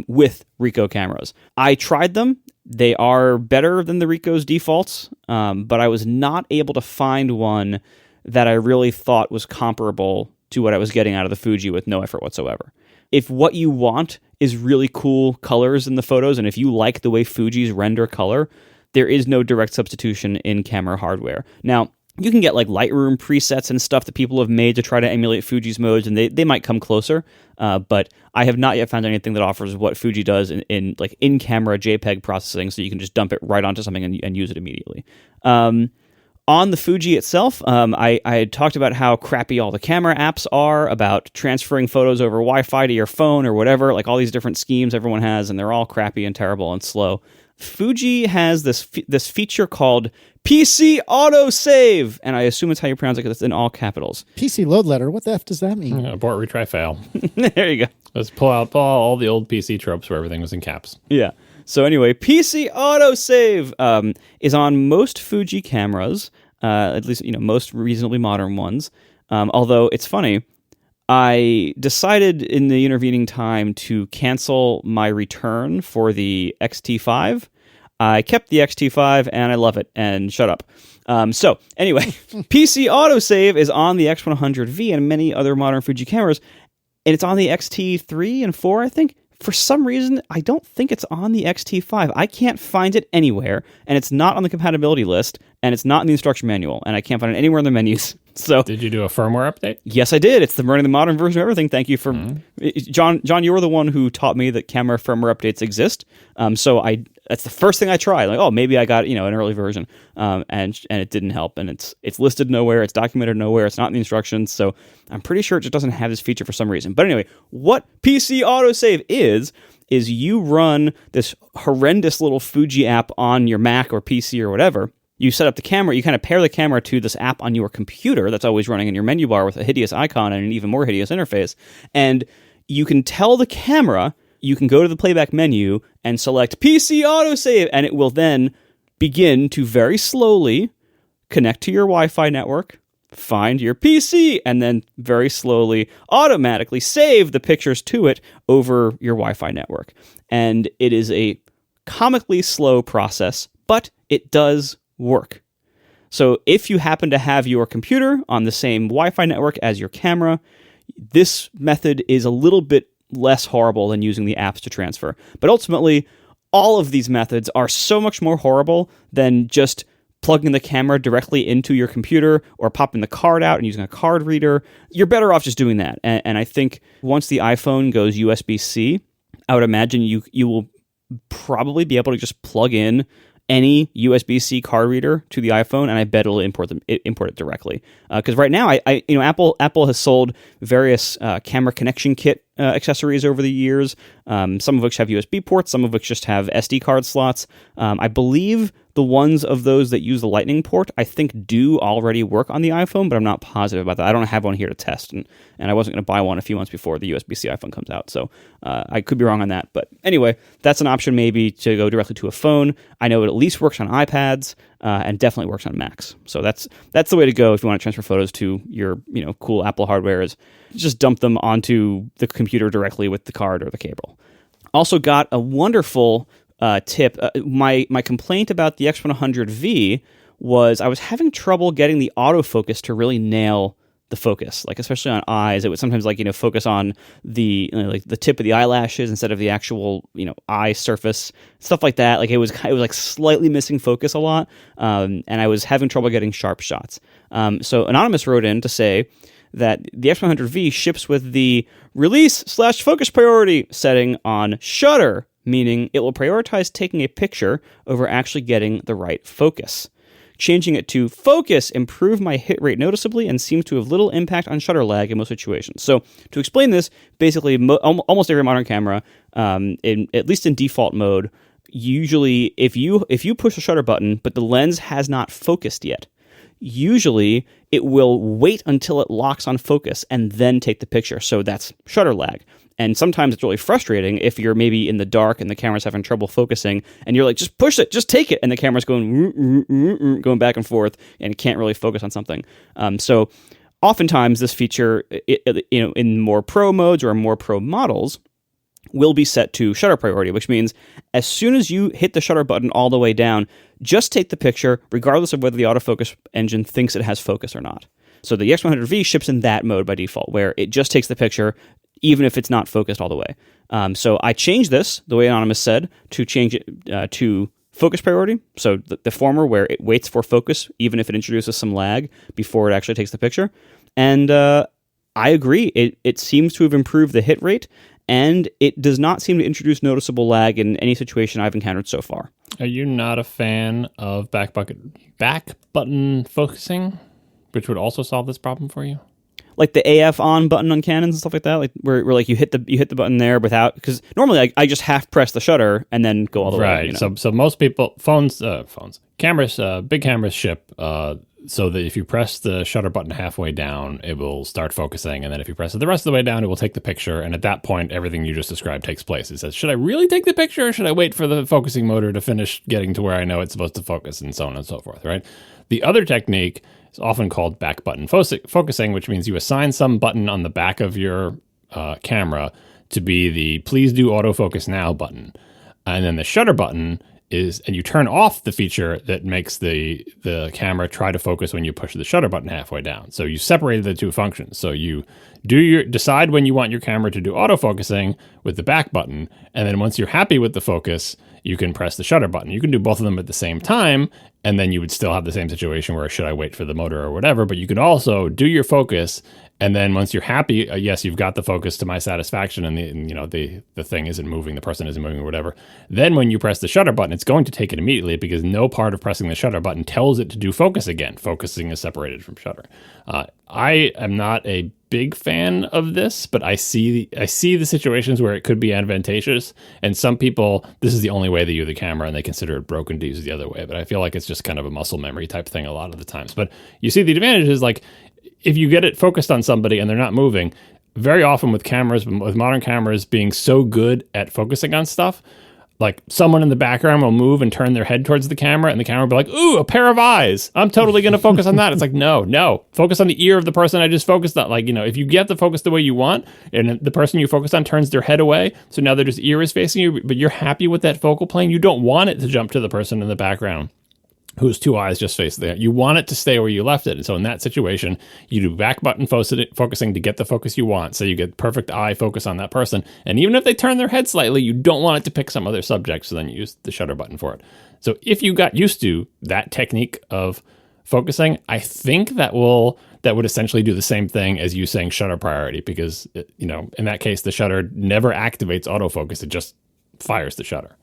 with Ricoh cameras. I tried them. They are better than the Ricoh's defaults, but I was not able to find one that I really thought was comparable to what I was getting out of the Fuji with no effort whatsoever. If what you want is really cool colors in the photos, and if you like the way Fuji's render color, there is no direct substitution in camera hardware. Now, you can get like Lightroom presets and stuff that people have made to try to emulate Fuji's modes, and they might come closer, but I have not yet found anything that offers what Fuji does in in-camera JPEG processing, so you can just dump it right onto something and use it immediately. On the Fuji itself, I had talked about how crappy all the camera apps are, about transferring photos over Wi-Fi to your phone or whatever, like all these different schemes everyone has, and they're all crappy and terrible and slow. Fuji has this feature called PC Autosave, and I assume it's how you pronounce it because it's in all capitals. PC load letter, what the F does that mean? Abort, retry, fail. There you go. Let's pull out all the old PC tropes where everything was in caps. Yeah. So anyway, PC Autosave is on most Fuji cameras, at least most reasonably modern ones. Although it's funny, I decided in the intervening time to cancel my return for the XT5. I kept the XT5 and I love it, and shut up. So anyway, PC Autosave is on the X100V and many other modern Fuji cameras, and it's on the XT3 and 4, I think. For some reason, I don't think it's on the XT5. I can't find it anywhere, and it's not on the compatibility list, and it's not in the instruction manual, and I can't find it anywhere in the menus. So, did you do a firmware update? Yes, I did. It's running the modern version of everything. Thank you for John. You were the one who taught me that camera firmware updates exist. So that's the first thing I tried. Like, oh, maybe I got an early version, and it didn't help. And it's listed nowhere. It's documented nowhere. It's not in the instructions. So I'm pretty sure it just doesn't have this feature for some reason. But anyway, what PC Autosave is you run this horrendous little Fuji app on your Mac or PC or whatever, you set up the camera, you kind of pair the camera to this app on your computer that's always running in your menu bar with a hideous icon and an even more hideous interface. And you can tell the camera, you can go to the playback menu and select PC autosave, and it will then begin to very slowly connect to your Wi-Fi network, find your PC, and then very slowly automatically save the pictures to it over your Wi-Fi network. And it is a comically slow process, but it does work. So if you happen to have your computer on the same Wi-Fi network as your camera, this method is a little bit less horrible than using the apps to transfer. But ultimately, all of these methods are so much more horrible than just plugging the camera directly into your computer or popping the card out and using a card reader. You're better off just doing that. And I think once the iPhone goes USB-C, I would imagine you will probably be able to just plug in any USB-C card reader to the iPhone, and I bet it'll import it directly. Because right now, Apple has sold various camera connection kit accessories over the years. Some of which have USB ports, some of which just have SD card slots. I believe the ones of those that use the Lightning port, I think, do already work on the iPhone, but I'm not positive about that. I don't have one here to test, and I wasn't going to buy one a few months before the USB-C iPhone comes out, so I could be wrong on that. But anyway, that's an option maybe to go directly to a phone. I know it at least works on iPads, and definitely works on Macs. So that's the way to go if you want to transfer photos to your cool Apple hardware, is just dump them onto the computer directly with the card or the cable. Also got a wonderful tip. My complaint about the X100V was I was having trouble getting the autofocus to really nail the focus, like especially on eyes. It would sometimes focus on the the tip of the eyelashes instead of the actual eye surface, stuff like that. Like it was like slightly missing focus a lot, and I was having trouble getting sharp shots. So Anonymous wrote in to say that the X100V ships with the release/focus priority setting on shutter, meaning it will prioritize taking a picture over actually getting the right focus. Changing it to focus improved my hit rate noticeably and seems to have little impact on shutter lag in most situations. So to explain this, basically almost every modern camera, at least in default mode, usually if you push the shutter button but the lens has not focused yet, usually it will wait until it locks on focus and then take the picture. So that's shutter lag. And sometimes it's really frustrating if you're maybe in the dark and the camera's having trouble focusing and you're like, just push it, just take it. And the camera's going back and forth and can't really focus on something. So oftentimes this feature, in more pro modes or more pro models, will be set to shutter priority, which means as soon as you hit the shutter button all the way down, just take the picture, regardless of whether the autofocus engine thinks it has focus or not. So the X100V ships in that mode by default, where it just takes the picture, even if it's not focused all the way. So I changed this, the way Anonymous said, to change it to focus priority. So the former, where it waits for focus, even if it introduces some lag before it actually takes the picture. And I agree. It seems to have improved the hit rate, and it does not seem to introduce noticeable lag in any situation I've encountered so far. Are you not a fan of back button focusing, which would also solve this problem for you? Like the AF on button on Canons and stuff like that, like where like you hit the button there without, because normally I just half press the shutter and then go all the way. Right. So most people cameras, big cameras ship so that if you press the shutter button halfway down, it will start focusing, and then if you press it the rest of the way down, it will take the picture. And at that point, everything you just described takes place. It says, should I really take the picture, or should I wait for the focusing motor to finish getting to where I know it's supposed to focus, and so on and so forth. Right. The other technique is often called back button focusing, which means you assign some button on the back of your camera to be the please do autofocus now button. And then the shutter button is, and you turn off the feature that makes the camera try to focus when you push the shutter button halfway down. So you separated the two functions. So you decide when you want your camera to do autofocusing with the back button, and then once you're happy with the focus, you can press the shutter button. You can do both of them at the same time, and then you would still have the same situation where should I wait for the motor or whatever, but you could also do your focus, and then once you're happy, yes, you've got the focus to my satisfaction, and the thing isn't moving, the person isn't moving or whatever. Then when you press the shutter button, it's going to take it immediately because no part of pressing the shutter button tells it to do focus again. Focusing is separated from shutter. I am not a big fan of this, but I see the situations where it could be advantageous. And some people, this is the only way they use the camera and they consider it broken to use it the other way. But I feel like it's just kind of a muscle memory type thing a lot of the times. But you see the advantages, like if you get it focused on somebody and they're not moving, very often with cameras, with modern cameras being so good at focusing on stuff, like someone in the background will move and turn their head towards the camera and the camera will be like, ooh, a pair of eyes. I'm totally going to focus on that. It's like, no, focus on the ear of the person I just focused on. Like, if you get the focus the way you want and the person you focus on turns their head away, so now their just ear is facing you, but you're happy with that focal plane, you don't want it to jump to the person in the background whose two eyes just face there. You want it to stay where you left it. And so in that situation, you do back button focusing to get the focus you want. So you get perfect eye focus on that person. And even if they turn their head slightly, you don't want it to pick some other subject. So then you use the shutter button for it. So if you got used to that technique of focusing, I think that would essentially do the same thing as you saying shutter priority, because, in that case, the shutter never activates autofocus. It just fires the shutter.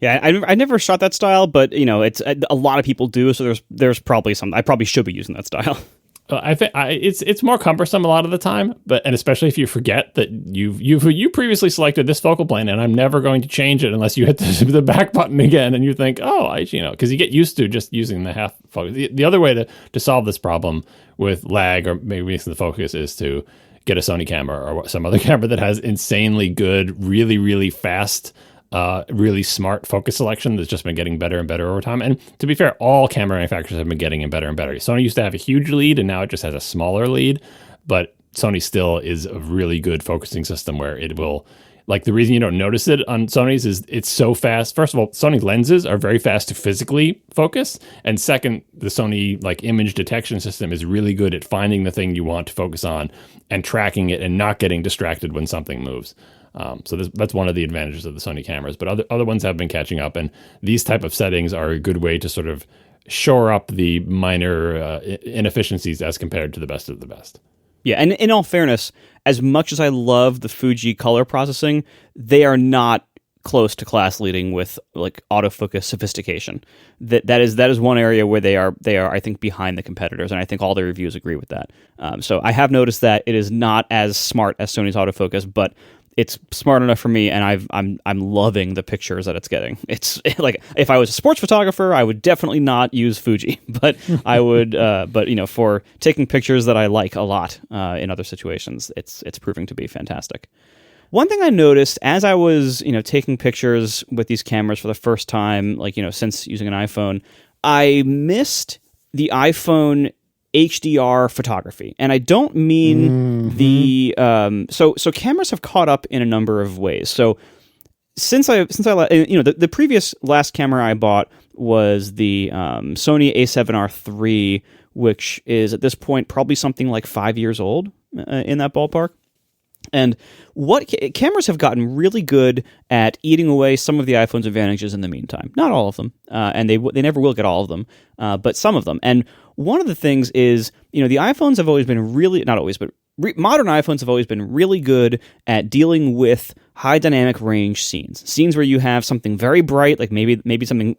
Yeah, I never shot that style, but it's a lot of people do. So there's probably some. I probably should be using that style. I think it's more cumbersome a lot of the time, and especially if you forget that you previously selected this focal plane, and I'm never going to change it unless you hit the back button again, and you think, because you get used to just using the half focus. The other way to solve this problem with lag or maybe missing the focus is to get a Sony camera or some other camera that has insanely good, really, really fast, really smart focus selection that's just been getting better and better over time. And to be fair, all camera manufacturers have been getting better and better. Sony used to have a huge lead, and now it just has a smaller lead. But Sony still is a really good focusing system where it will, like, the reason you don't notice it on Sony's is it's so fast. First of all, Sony lenses are very fast to physically focus. And second, the Sony image detection system is really good at finding the thing you want to focus on and tracking it and not getting distracted when something moves. So that's one of the advantages of the Sony cameras, but other ones have been catching up, and these type of settings are a good way to sort of shore up the minor inefficiencies as compared to the best of the best. Yeah, and in all fairness, as much as I love the Fuji color processing, they are not close to class leading with autofocus sophistication. That is one area where they are I think behind the competitors, and I think all the reviews agree with that. So I have noticed that it is not as smart as Sony's autofocus, but it's smart enough for me, and I'm loving the pictures that it's getting. It's like, if I was a sports photographer, I would definitely not use Fuji, but I would. But for taking pictures that I like a lot in other situations, it's proving to be fantastic. One thing I noticed as I was taking pictures with these cameras for the first time, since using an iPhone, I missed the iPhone HDR photography, and I don't mean the so cameras have caught up in a number of ways. So since I the previous last camera I bought was the Sony A7R III, which is at this point probably something like 5 years old, in that ballpark. And cameras have gotten really good at eating away some of the iPhone's advantages in the meantime. Not all of them, and they never will get all of them, but some of them. And one of the things is, the iPhones have always been really, not always, but modern iPhones have always been really good at dealing with high dynamic range scenes where you have something very bright, like maybe something,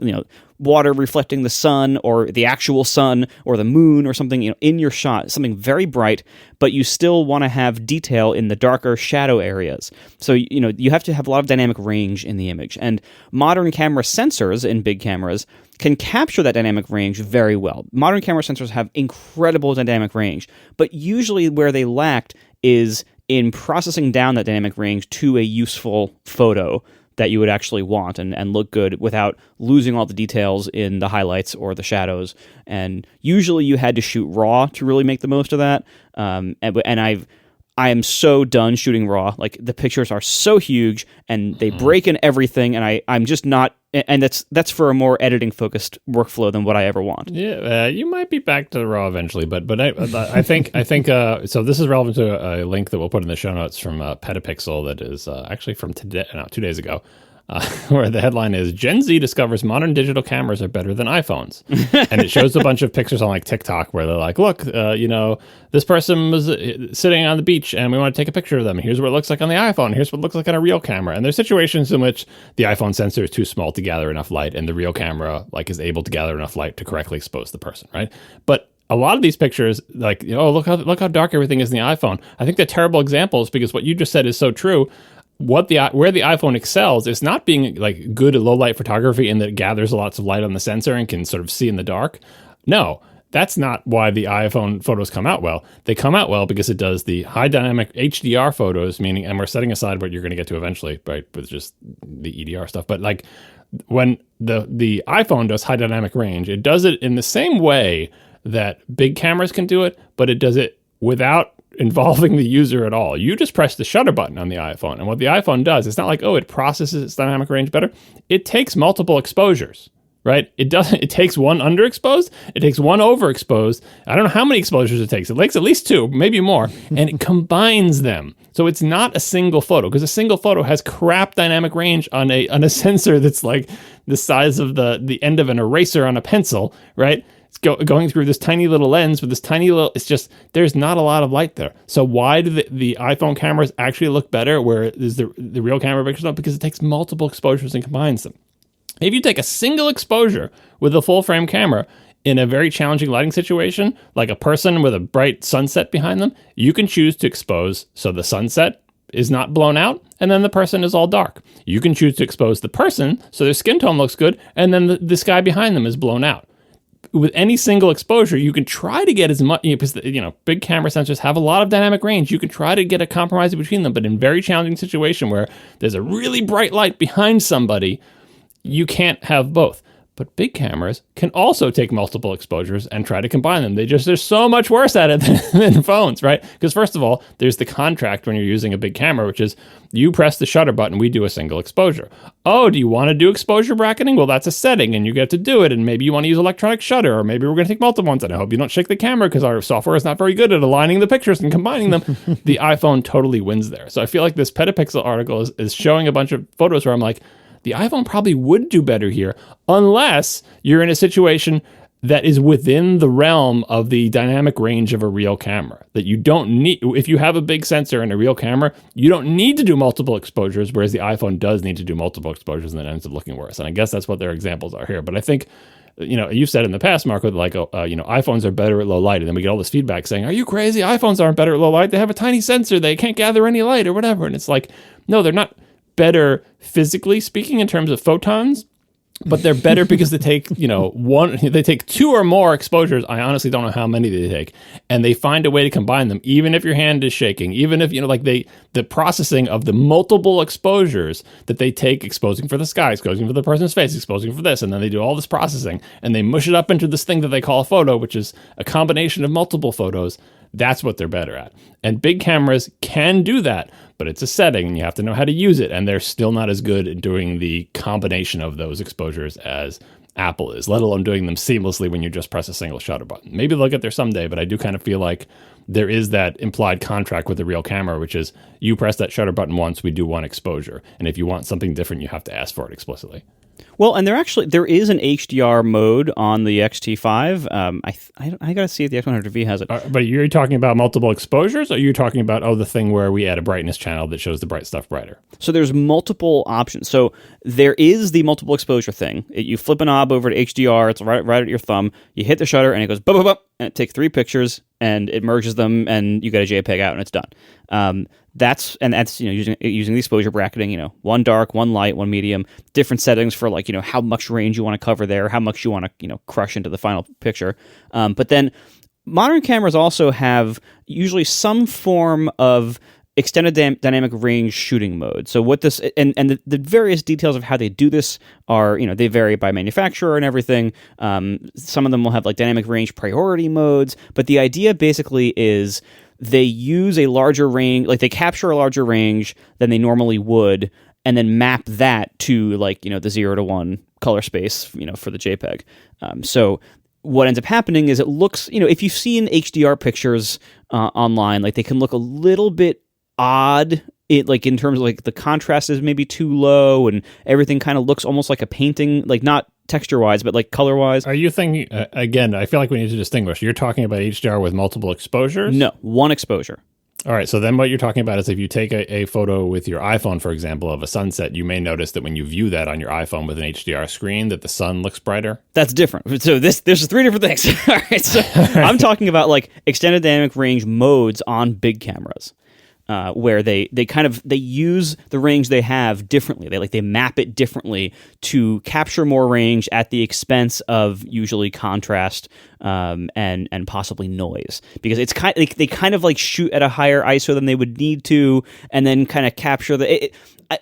water reflecting the sun or the actual sun or the moon or something, in your shot, something very bright, but you still want to have detail in the darker shadow areas. So, you have to have a lot of dynamic range in the image, and modern camera sensors in big cameras can capture that dynamic range very well. Modern camera sensors have incredible dynamic range, but usually where they lacked is in processing down that dynamic range to a useful photo that you would actually want and look good without losing all the details in the highlights or the shadows. And usually you had to shoot RAW to really make the most of that. I am so done shooting RAW. Like, the pictures are so huge and they break in everything, and I'm just not. And that's for a more editing focused workflow than what I ever want. Yeah, you might be back to the RAW eventually, but I think so. This is relevant to a link that we'll put in the show notes from Petapixel that is actually from 2 days ago. Where the headline is, Gen Z discovers modern digital cameras are better than iPhones. And it shows a bunch of pictures on TikTok where they're like, look, this person was sitting on the beach and we want to take a picture of them. Here's what it looks like on the iPhone. Here's what it looks like on a real camera. And there's situations in which the iPhone sensor is too small to gather enough light and the real camera is able to gather enough light to correctly expose the person, right? But a lot of these pictures, like, look how dark everything is in the iPhone. I think they're terrible examples because what you just said is so true. Where the iPhone excels is not being like good at low light photography and that it gathers lots of light on the sensor and can sort of see in the dark. No, that's not why the iPhone photos come out well. They come out well because it does the high dynamic HDR photos, meaning, and we're setting aside what you're going to get to eventually, right, with just the EDR stuff. But like when the iPhone does high dynamic range, it does it in the same way that big cameras can do it, but it does it without involving the user at all. You just press the shutter button on the iPhone. And what the iPhone does, it's not like, it processes its dynamic range better. It takes multiple exposures, right? It takes one underexposed, it takes one overexposed. I don't know how many exposures it takes. It takes at least 2, maybe more, and it combines them. So it's not a single photo, because a single photo has crap dynamic range on a sensor that's like the size of the end of an eraser on a pencil, right? Going through this tiny little lens with this tiny little, it's just, there's not a lot of light there. So why do the iPhone cameras actually look better where is the real camera pictures don't? Because it takes multiple exposures and combines them. If you take a single exposure with a full frame camera in a very challenging lighting situation, like a person with a bright sunset behind them, you can choose to expose so the sunset is not blown out, and then the person is all dark. You can choose to expose the person so their skin tone looks good, and then the sky behind them is blown out. With any single exposure, you can try to get as much, because big camera sensors have a lot of dynamic range. You can try to get a compromise between them, but in very challenging situation where there's a really bright light behind somebody, you can't have both. But big cameras can also take multiple exposures and try to combine them. They're so much worse at it than phones, right? Because first of all, there's the contract when you're using a big camera, which is you press the shutter button, we do a single exposure. Oh, do you want to do exposure bracketing? Well, that's a setting and you get to do it. And maybe you want to use electronic shutter, or maybe we're going to take multiple ones. And I hope you don't shake the camera because our software is not very good at aligning the pictures and combining them. The iPhone totally wins there. So I feel like this Petapixel article is showing a bunch of photos where I'm like, the iPhone probably would do better here, unless you're in a situation that is within the realm of the dynamic range of a real camera. That you don't need, if you have a big sensor and a real camera, you don't need to do multiple exposures, whereas the iPhone does need to do multiple exposures and then ends up looking worse. And I guess that's what their examples are here. But I think, you've said in the past, Marco, like, iPhones are better at low light. And then we get all this feedback saying, are you crazy? iPhones aren't better at low light. They have a tiny sensor. They can't gather any light or whatever. And it's like, no, they're not better physically speaking in terms of photons, but they're better because they take, they take 2 or more exposures. I honestly don't know how many they take, and they find a way to combine them, even if your hand is shaking, even if, the processing of the multiple exposures that they take, exposing for the sky, exposing for the person's face, exposing for this, and then they do all this processing, and they mush it up into this thing that they call a photo, which is a combination of multiple photos. That's what they're better at. And big cameras can do that, but it's a setting and you have to know how to use it. And they're still not as good at doing the combination of those exposures as Apple is, let alone doing them seamlessly when you just press a single shutter button. Maybe they'll get there someday, but I do kind of feel like there is that implied contract with the real camera, which is you press that shutter button once, we do one exposure. And if you want something different, you have to ask for it explicitly. Well, and there is an HDR mode on the XT5. I got to see if the X100V has it. But you're talking about multiple exposures, or you're talking about, the thing where we add a brightness channel that shows the bright stuff brighter? So there's multiple options. So there is the multiple exposure thing. You flip a knob over to HDR, it's right at your thumb, you hit the shutter, and it goes bup, bup, bup, and it takes 3 pictures, and it merges them, and you get a JPEG out, and it's done. That's using the exposure bracketing, one dark, one light, one medium, different settings for how much range you want to cover there, how much you want to crush into the final picture. But then modern cameras also have usually some form of extended dynamic range shooting mode. So what this and the various details of how they do this are, they vary by manufacturer and everything. Some of them will have dynamic range priority modes, but the idea basically is they use a larger range, they capture a larger range than they normally would, and then map that to the 0 to 1 color space, for the JPEG. So what ends up happening is it looks, if you've seen HDR pictures online, they can look a little bit odd. It in terms of the contrast is maybe too low, and everything kind of looks almost like a painting, not texture-wise, but color-wise. Are you thinking, again, I feel like we need to distinguish. You're talking about HDR with multiple exposures? No, one exposure. All right, so then what you're talking about is if you take a photo with your iPhone, for example, of a sunset, you may notice that when you view that on your iPhone with an HDR screen, that the sun looks brighter. That's different. So there's 3 different things. All right, so I'm talking about like extended dynamic range modes on big cameras. Where they use the range they have differently. They map it differently to capture more range at the expense of usually contrast and possibly noise, because it's they kind of like shoot at a higher ISO than they would need to, and then kind of capture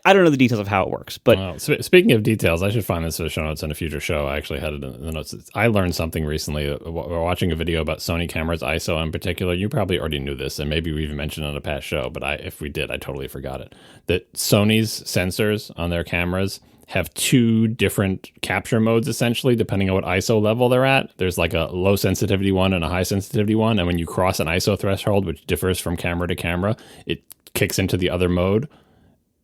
I don't know the details of how it works, but speaking of details, I should find this in the show notes in a future show. I actually had it in the notes. I learned something recently. We're watching a video about Sony cameras, ISO in particular. You probably already knew this, and maybe we even mentioned it on a past show, but if we did, I totally forgot it. That Sony's sensors on their cameras have 2 different capture modes, essentially, depending on what ISO level they're at. There's like a low sensitivity one and a high sensitivity one, and when you cross an ISO threshold, which differs from camera to camera, it kicks into the other mode,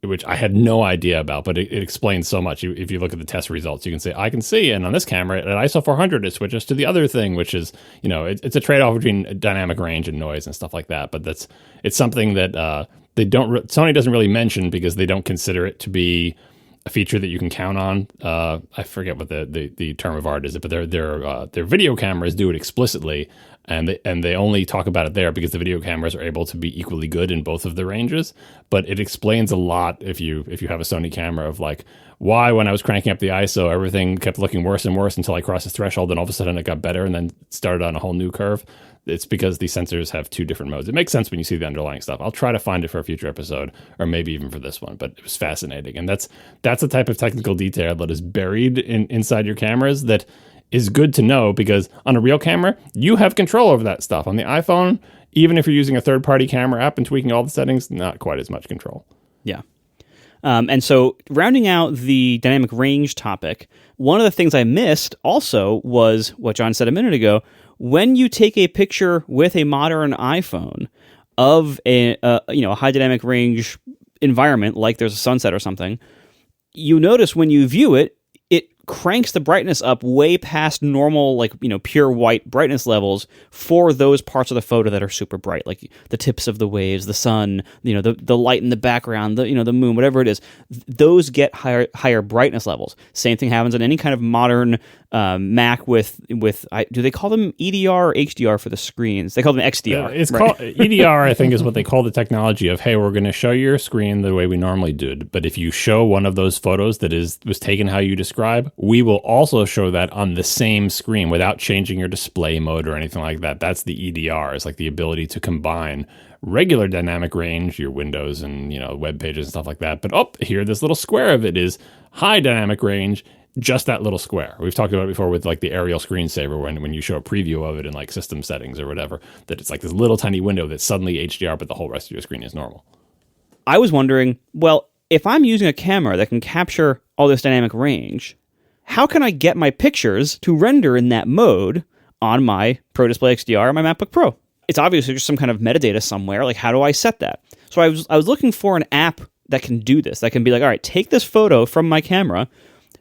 which I had no idea about, but it explains so much. If you look at the test results, you can say, I can see, and on this camera, at ISO 400, it switches to the other thing, which is, it's a trade-off between dynamic range and noise and stuff like that. But it's something that Sony doesn't really mention because they don't consider it to be a feature that you can count on. I forget what the term of art is, but their video cameras do it explicitly, and they only talk about it there because the video cameras are able to be equally good in both of the ranges. But it explains a lot if you have a Sony camera of like why when I was cranking up the ISO, everything kept looking worse and worse until I crossed the threshold, and all of a sudden it got better and then started on a whole new curve. It's because these sensors have 2 different modes. It makes sense when you see the underlying stuff. I'll try to find it for a future episode, or maybe even for this one, but it was fascinating. And that's the type of technical detail that is buried inside your cameras that is good to know, because on a real camera, you have control over that stuff. On the iPhone, even if you're using a third-party camera app and tweaking all the settings, not quite as much control. Yeah. And so rounding out the dynamic range topic, one of the things I missed also was what John said a minute ago. When you take a picture with a modern iPhone of a high dynamic range environment, like there's a sunset or something, you notice when you view it, it cranks the brightness up way past normal, pure white brightness levels for those parts of the photo that are super bright, like the tips of the waves, the sun, the light in the background, the moon, whatever it is. Those get higher brightness levels. Same thing happens on any kind of modern Mac with do they call them EDR or HDR for the screens? They call them XDR. It's right? Called EDR, I think, is what they call the technology of, hey, we're going to show your screen the way we normally do. But if you show one of those photos that was taken how you describe, we will also show that on the same screen without changing your display mode or anything like that. That's the EDR. It's like the ability to combine regular dynamic range, your windows and web pages and stuff like that. But here, this little square of it is high dynamic range. Just that little square. We've talked about it before with like the aerial screensaver when you show a preview of it in like system settings or whatever, that it's like this little tiny window that's suddenly HDR, but the whole rest of your screen is normal. I was wondering, well, if I'm using a camera that can capture all this dynamic range, how can I get my pictures to render in that mode on my Pro Display XDR or my MacBook Pro? It's obviously just some kind of metadata somewhere. Like, how do I set that? So I was looking for an app that can do this, that can be like, all right, take this photo from my camera,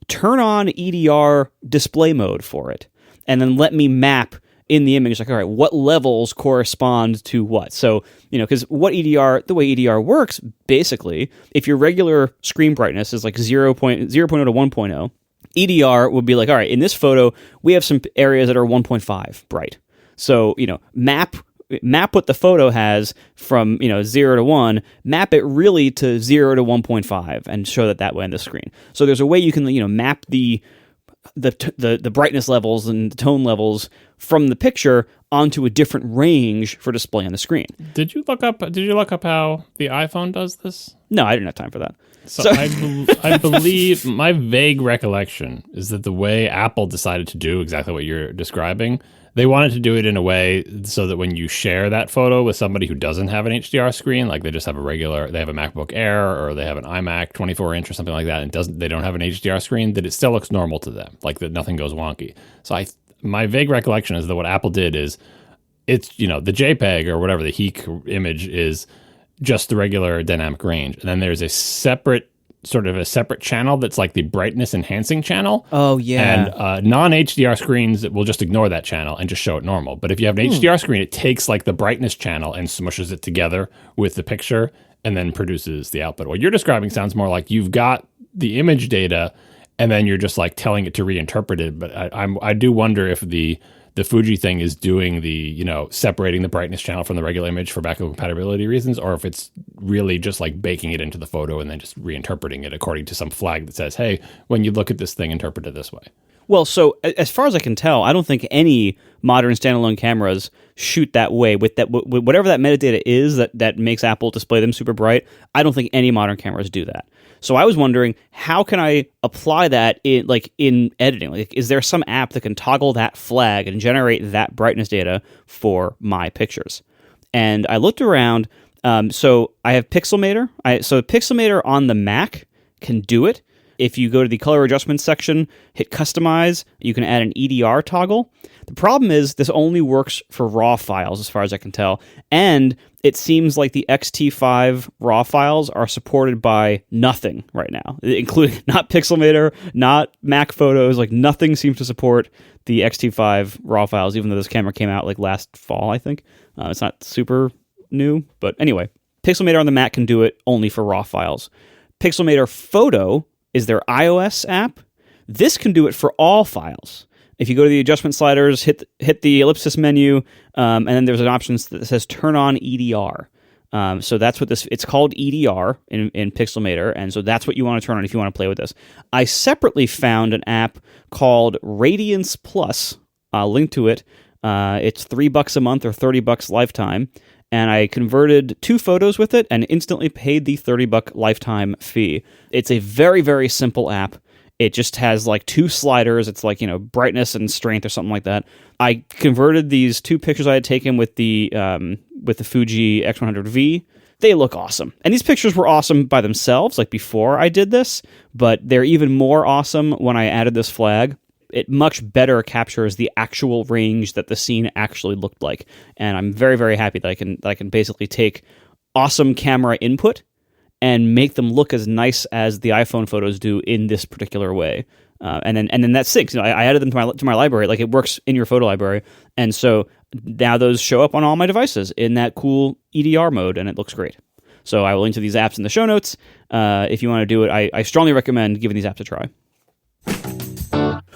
turn on EDR display mode for it, and then let me map in the image, like, all right, what levels correspond to what? So, because the way EDR works, basically, if your regular screen brightness is like 0.0 to 1.0, EDR would be like, all right, in this photo, we have some areas that are 1.5 bright. So, map what the photo has from 0 to 1, map it really to 0 to 1.5 and show that way on the screen. So there's a way you can map the brightness levels and the tone levels from the picture onto a different range for display on the screen. Did you look up how the iPhone does this? No, I didn't have time for that. So I believe my vague recollection is that the way Apple decided to do exactly what you're describing, they wanted to do it in a way so that when you share that photo with somebody who doesn't have an HDR screen, like they just have they have a MacBook Air or they have an iMac 24-inch or something like that, and they don't have an HDR screen, that it still looks normal to them, like that nothing goes wonky. So my vague recollection is that what Apple did is it's, the JPEG or whatever, the HEIC image is just the regular dynamic range. And then there's a separate sort of a separate channel that's like the brightness enhancing channel. Oh, yeah. And non-HDR screens will just ignore that channel and just show it normal. But if you have an HDR screen, it takes like the brightness channel and smushes it together with the picture and then produces the output. What you're describing sounds more like you've got the image data and then you're just like telling it to reinterpret it. But I do wonder if the Fuji thing is doing the, separating the brightness channel from the regular image for backward compatibility reasons, or if it's really just like baking it into the photo and then just reinterpreting it according to some flag that says, hey, when you look at this thing, interpret it this way. Well, so as far as I can tell, I don't think any modern standalone cameras shoot that way with whatever that metadata is that makes Apple display them super bright. I don't think any modern cameras do that. So I was wondering, how can I apply that in editing? Like, is there some app that can toggle that flag and generate that brightness data for my pictures? And I looked around. So I have Pixelmator. So Pixelmator on the Mac can do it. If you go to the color adjustment section, hit customize, you can add an EDR toggle. The problem is this only works for RAW files as far as I can tell. And it seems like the XT5 RAW files are supported by nothing right now, including not Pixelmator, not Mac Photos. Like nothing seems to support the XT5 RAW files, even though this camera came out like last fall, I think. It's not super new, but anyway, Pixelmator on the Mac can do it only for RAW files. Pixelmator Photo is their iOS app. This can do it for all files. If you go to the adjustment sliders, hit the ellipsis menu, and then there's an option that says turn on EDR. So that's what it's called, EDR in Pixelmator, and so that's what you want to turn on if you want to play with this. I separately found an app called Radiance Plus. I'll link to it. It's $3 a month or $30 lifetime. And I converted 2 photos with it and instantly paid the $30 lifetime fee. It's a very, very simple app. It just has like 2 sliders. It's like, brightness and strength or something like that. I converted these 2 pictures I had taken with the Fuji X100V. They look awesome. And these pictures were awesome by themselves, like before I did this, but they're even more awesome when I added this flag. It much better captures the actual range that the scene actually looked like. And I'm very, very happy that I can basically take awesome camera input and make them look as nice as the iPhone photos do in this particular way. And then that syncs. I added them to my library. Like, it works in your photo library. And so now those show up on all my devices in that cool EDR mode, and it looks great. So I will link to these apps in the show notes. If you want to do it, I strongly recommend giving these apps a try.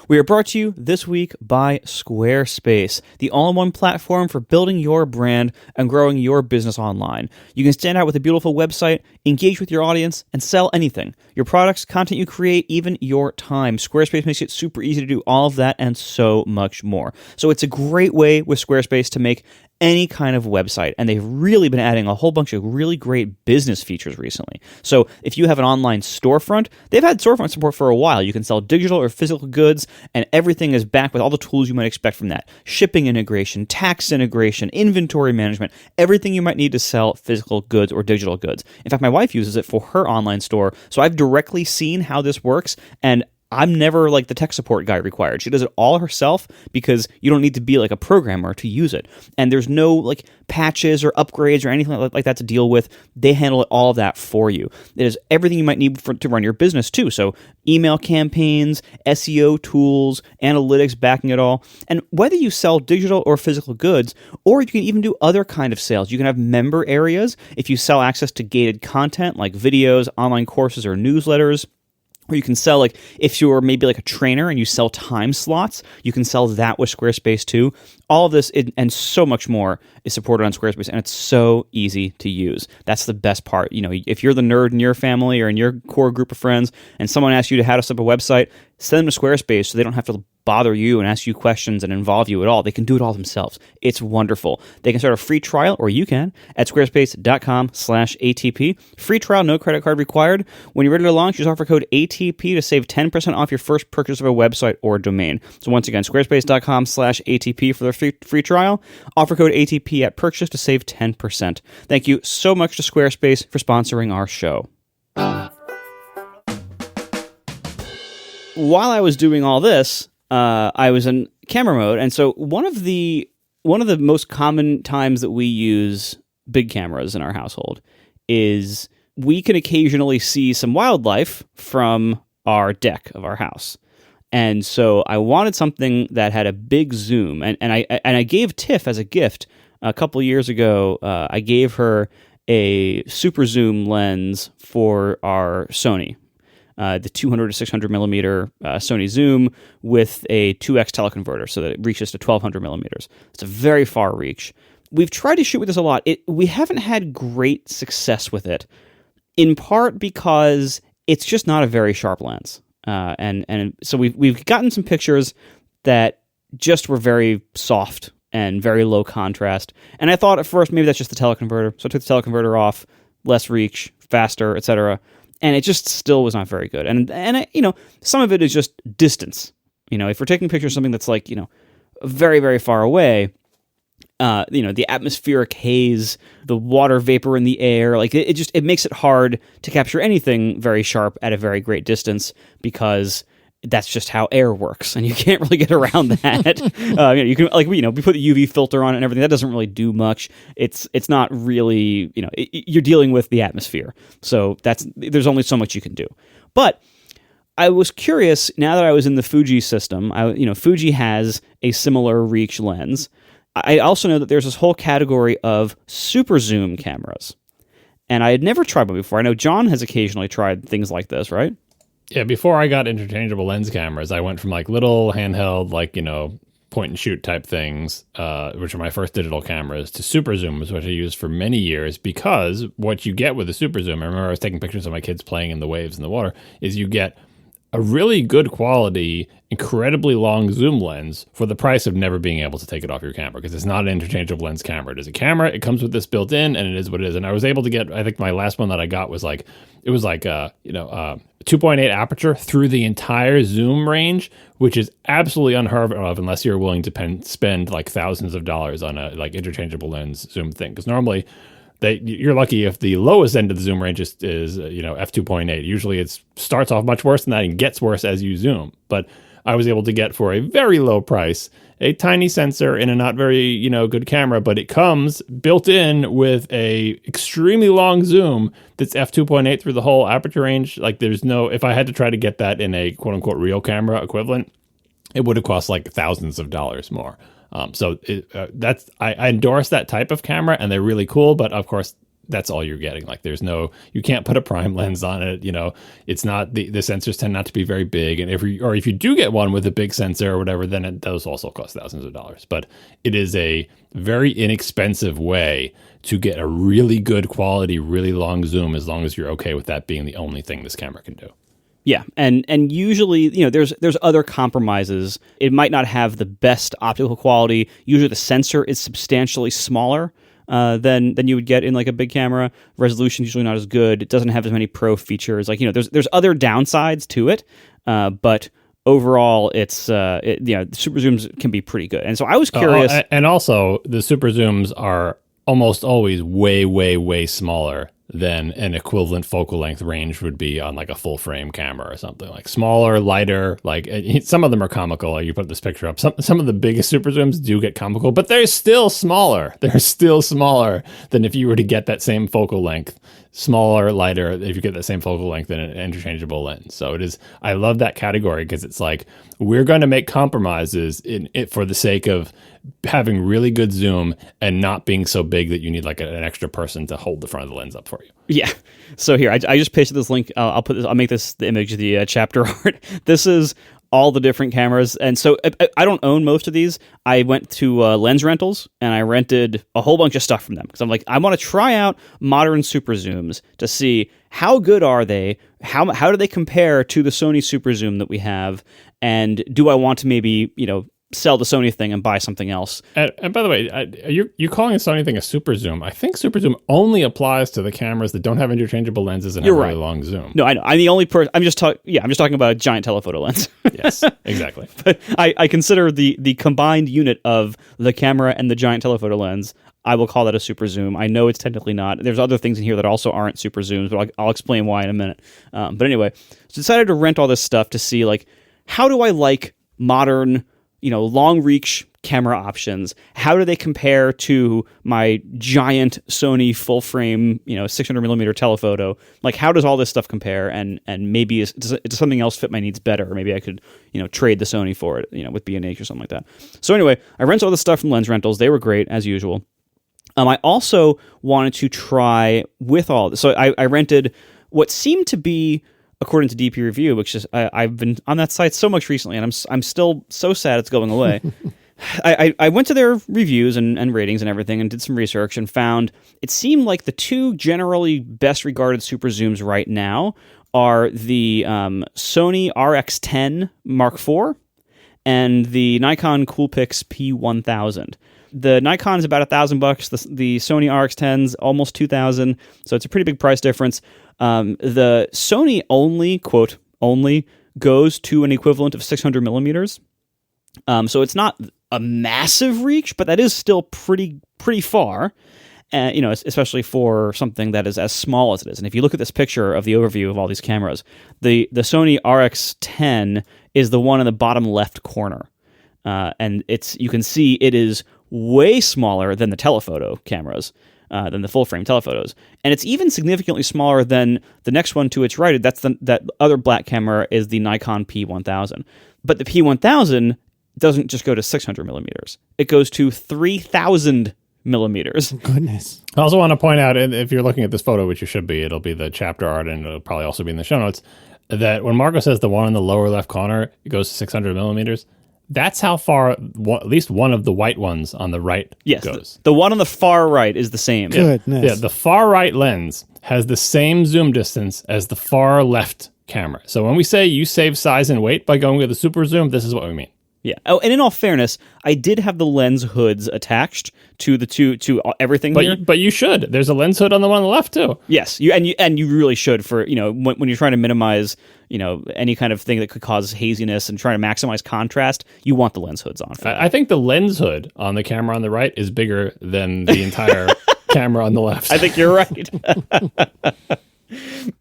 We are brought to you this week by Squarespace, the all-in-one platform for building your brand and growing your business online. You can stand out with a beautiful website, engage with your audience, and sell anything. Your products, content you create, even your time. Squarespace makes it super easy to do all of that and so much more. So it's a great way with Squarespace to make any kind of website, and they've really been adding a whole bunch of really great business features recently. So if you have an online storefront, they've had storefront support for a while. You can sell digital or physical goods, and everything is backed with all the tools you might expect from that. Shipping integration, tax integration, inventory management, everything you might need to sell physical goods or digital goods. In fact, my wife uses it for her online store, so I've directly seen how this works, and I'm never like the tech support guy required. She does it all herself because you don't need to be like a programmer to use it. And there's no like patches or upgrades or anything like that to deal with. They handle all of that for you. It is everything you might need to run your business too. So email campaigns, SEO tools, analytics backing it all. And whether you sell digital or physical goods, or you can even do other kind of sales. You can have member areas if you sell access to gated content like videos, online courses, or newsletters. Or you can sell, like, if you're maybe like a trainer and you sell time slots, you can sell that with Squarespace too. All of this and so much more is supported on Squarespace, and it's so easy to use. That's the best part. If you're the nerd in your family or in your core group of friends and someone asks you to how to set up a website, send them to Squarespace so they don't have to bother you and ask you questions and involve you at all. They can do it all themselves. It's wonderful. They can start a free trial, or you can, at squarespace.com/ATP. Free trial, no credit card required. When you're ready to launch, use offer code ATP to save 10% off your first purchase of a website or domain. So once again, squarespace.com/ATP for their free trial. Offer code ATP at purchase to save 10%. Thank you so much to Squarespace for sponsoring our show. While I was doing all this, I was in camera mode, and so one of the most common times that we use big cameras in our household is we can occasionally see some wildlife from our deck of our house. And so I wanted something that had a big zoom. And I gave Tiff as a gift a couple of years ago. I gave her a super zoom lens for our Sony, the 200 to 600 millimeter Sony zoom with a 2x teleconverter so that it reaches to 1200 millimeters. It's a very far reach. We've tried to shoot with this a lot. We haven't had great success with it, in part because it's just not a very sharp lens. And so we've gotten some pictures that just were very soft and very low contrast. And I thought at first maybe that's just the teleconverter. So I took the teleconverter off, less reach, faster, etc. And it just still was not very good. And I, some of it is just distance. If we're taking pictures of something that's like, very, very far away, the atmospheric haze, the water vapor in the air, like it makes it hard to capture anything very sharp at a very great distance because that's just how air works, and you can't really get around that. You can we put the UV filter on it and everything. That doesn't really do much. It's not really you're dealing with the atmosphere, so there's only so much you can do. But I was curious now that I was in the Fuji system. Fuji has a similar reach lens. I also know that there's this whole category of super zoom cameras, and I had never tried one before. I know John has occasionally tried things like this, right? Yeah, before I got interchangeable lens cameras, I went from like little handheld, point and shoot type things, which are my first digital cameras, to super zooms, which I used for many years, because what you get with a super zoom, I remember I was taking pictures of my kids playing in the waves in the water, is you get a really good quality, incredibly long zoom lens for the price of never being able to take it off your camera, because it's not an interchangeable lens camera. It is a camera. It comes with this built in, and it is what it is. And I was able to get, I think my last one that I got was 2.8 aperture through the entire zoom range, which is absolutely unheard of unless you're willing to spend like thousands of dollars on a interchangeable lens zoom thing. Because normally you're lucky if the lowest end of the zoom range is f2.8. Usually it starts off much worse than that and gets worse as you zoom. But I was able to get, for a very low price, a tiny sensor in a not very good camera, but it comes built in with a extremely long zoom that's f2.8 through the whole aperture range. Like if I had to try to get that in a quote unquote real camera equivalent, it would have cost like thousands of dollars more. I endorse that type of camera, and they're really cool, but of course that's all you're getting. Like you can't put a prime lens on it. It's not the sensors tend not to be very big. And if you do get one with a big sensor or whatever, then those also cost thousands of dollars. But it is a very inexpensive way to get a really good quality, really long zoom, as long as you're okay with that being the only thing this camera can do. Yeah, and usually, there's other compromises. It might not have the best optical quality. Usually the sensor is substantially smaller than you would get in like a big camera. Resolution usually not as good. It doesn't have as many pro features. There's other downsides to it, but overall, it's super zooms can be pretty good. And so I was curious. And also, the super zooms are almost always way, way, way smaller than an equivalent focal length range would be on like a full frame camera or something. Like smaller, lighter, like some of them are comical. Like you put this picture up. Some of the biggest super zooms do get comical, but they're still smaller. They're still smaller than if you were to get that same focal length. Smaller, lighter, if you get the same focal length in an interchangeable lens. So it is, I love that category because it's like, we're going to make compromises in it for the sake of having really good zoom and not being so big that you need like an extra person to hold the front of the lens up for you. Yeah. So here, I just pasted this link. I'll make this the image of the chapter art. This is all the different cameras. And so I don't own most of these. I went to lens rentals and I rented a whole bunch of stuff from them because I'm like, I want to try out modern super zooms to see how good are they, how do they compare to the Sony super zoom that we have, and do I want to maybe sell the Sony thing and buy something else. And by the way, you're calling a Sony thing a super zoom. I think super zoom only applies to the cameras that don't have interchangeable lenses and have a really long zoom. No, I know. I'm the only person. I'm just talking about a giant telephoto lens. Yes, exactly. But I consider the combined unit of the camera and the giant telephoto lens, I will call that a super zoom. I know it's technically not. There's other things in here that also aren't super zooms, but I'll explain why in a minute. But anyway, so decided to rent all this stuff to see, like, how do I like modern long reach camera options. How do they compare to my giant Sony full frame, 600 millimeter telephoto? Like, how does all this stuff compare? And maybe does something else fit my needs better? Or maybe I could, trade the Sony for it, with B&H or something like that. So anyway, I rented all this stuff from Lens Rentals. They were great as usual. I also wanted to try with all this. So I rented what seemed to be, according to DP Review, which is I've been on that site so much recently, and I'm still so sad it's going away. I went to their reviews and ratings and everything and did some research and found it seemed like the two generally best regarded super zooms right now are the Sony RX10 Mark IV and the Nikon Coolpix P1000. The Nikon is about $1,000. The Sony RX10's almost $2,000. So it's a pretty big price difference. The Sony only, quote, only goes to an equivalent of 600 millimeters. So it's not a massive reach, but that is still pretty far, especially for something that is as small as it is. And if you look at this picture of the overview of all these cameras, the Sony RX10 is the one in the bottom left corner. And you can see it is way smaller than the telephoto cameras, than the full-frame telephotos. And it's even significantly smaller than the next one to its right. That other black camera is the Nikon P1000. But the P1000 doesn't just go to 600 millimeters. It goes to 3,000 millimeters. Goodness. I also want to point out, if you're looking at this photo, which you should be, it'll be the chapter art and it'll probably also be in the show notes, that when Marco says the one in the lower left corner, it goes to 600 millimeters, that's how far at least one of the white ones on the right goes. The one on the far right is the same. Goodness. Yeah, the far right lens has the same zoom distance as the far left camera. So when we say you save size and weight by going with a super zoom, this is what we mean. Yeah. Oh, and in all fairness, I did have the lens hoods attached to to everything here. But you should. There's a lens hood on the one on the left too. Yes, you really should for when you're trying to minimize any kind of thing that could cause haziness and trying to maximize contrast. You want the lens hoods on. I think the lens hood on the camera on the right is bigger than the entire camera on the left. I think you're right.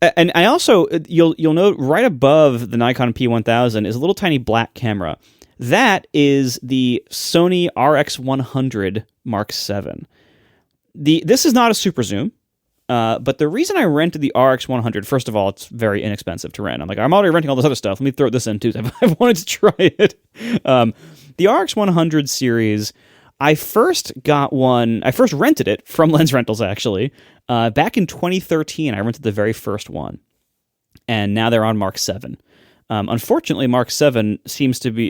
And I also you'll note right above the Nikon P1000 is a little tiny black camera. That is the Sony RX100 Mark VII. This is not a super zoom, but the reason I rented the RX100, first of all, it's very inexpensive to rent. I'm like, I'm already renting all this other stuff. Let me throw this in too. I've wanted to try it. The RX100 series, I first rented it from Lens Rentals actually, back in 2013. I rented the very first one, and now they're on Mark VII. Unfortunately, Mark VII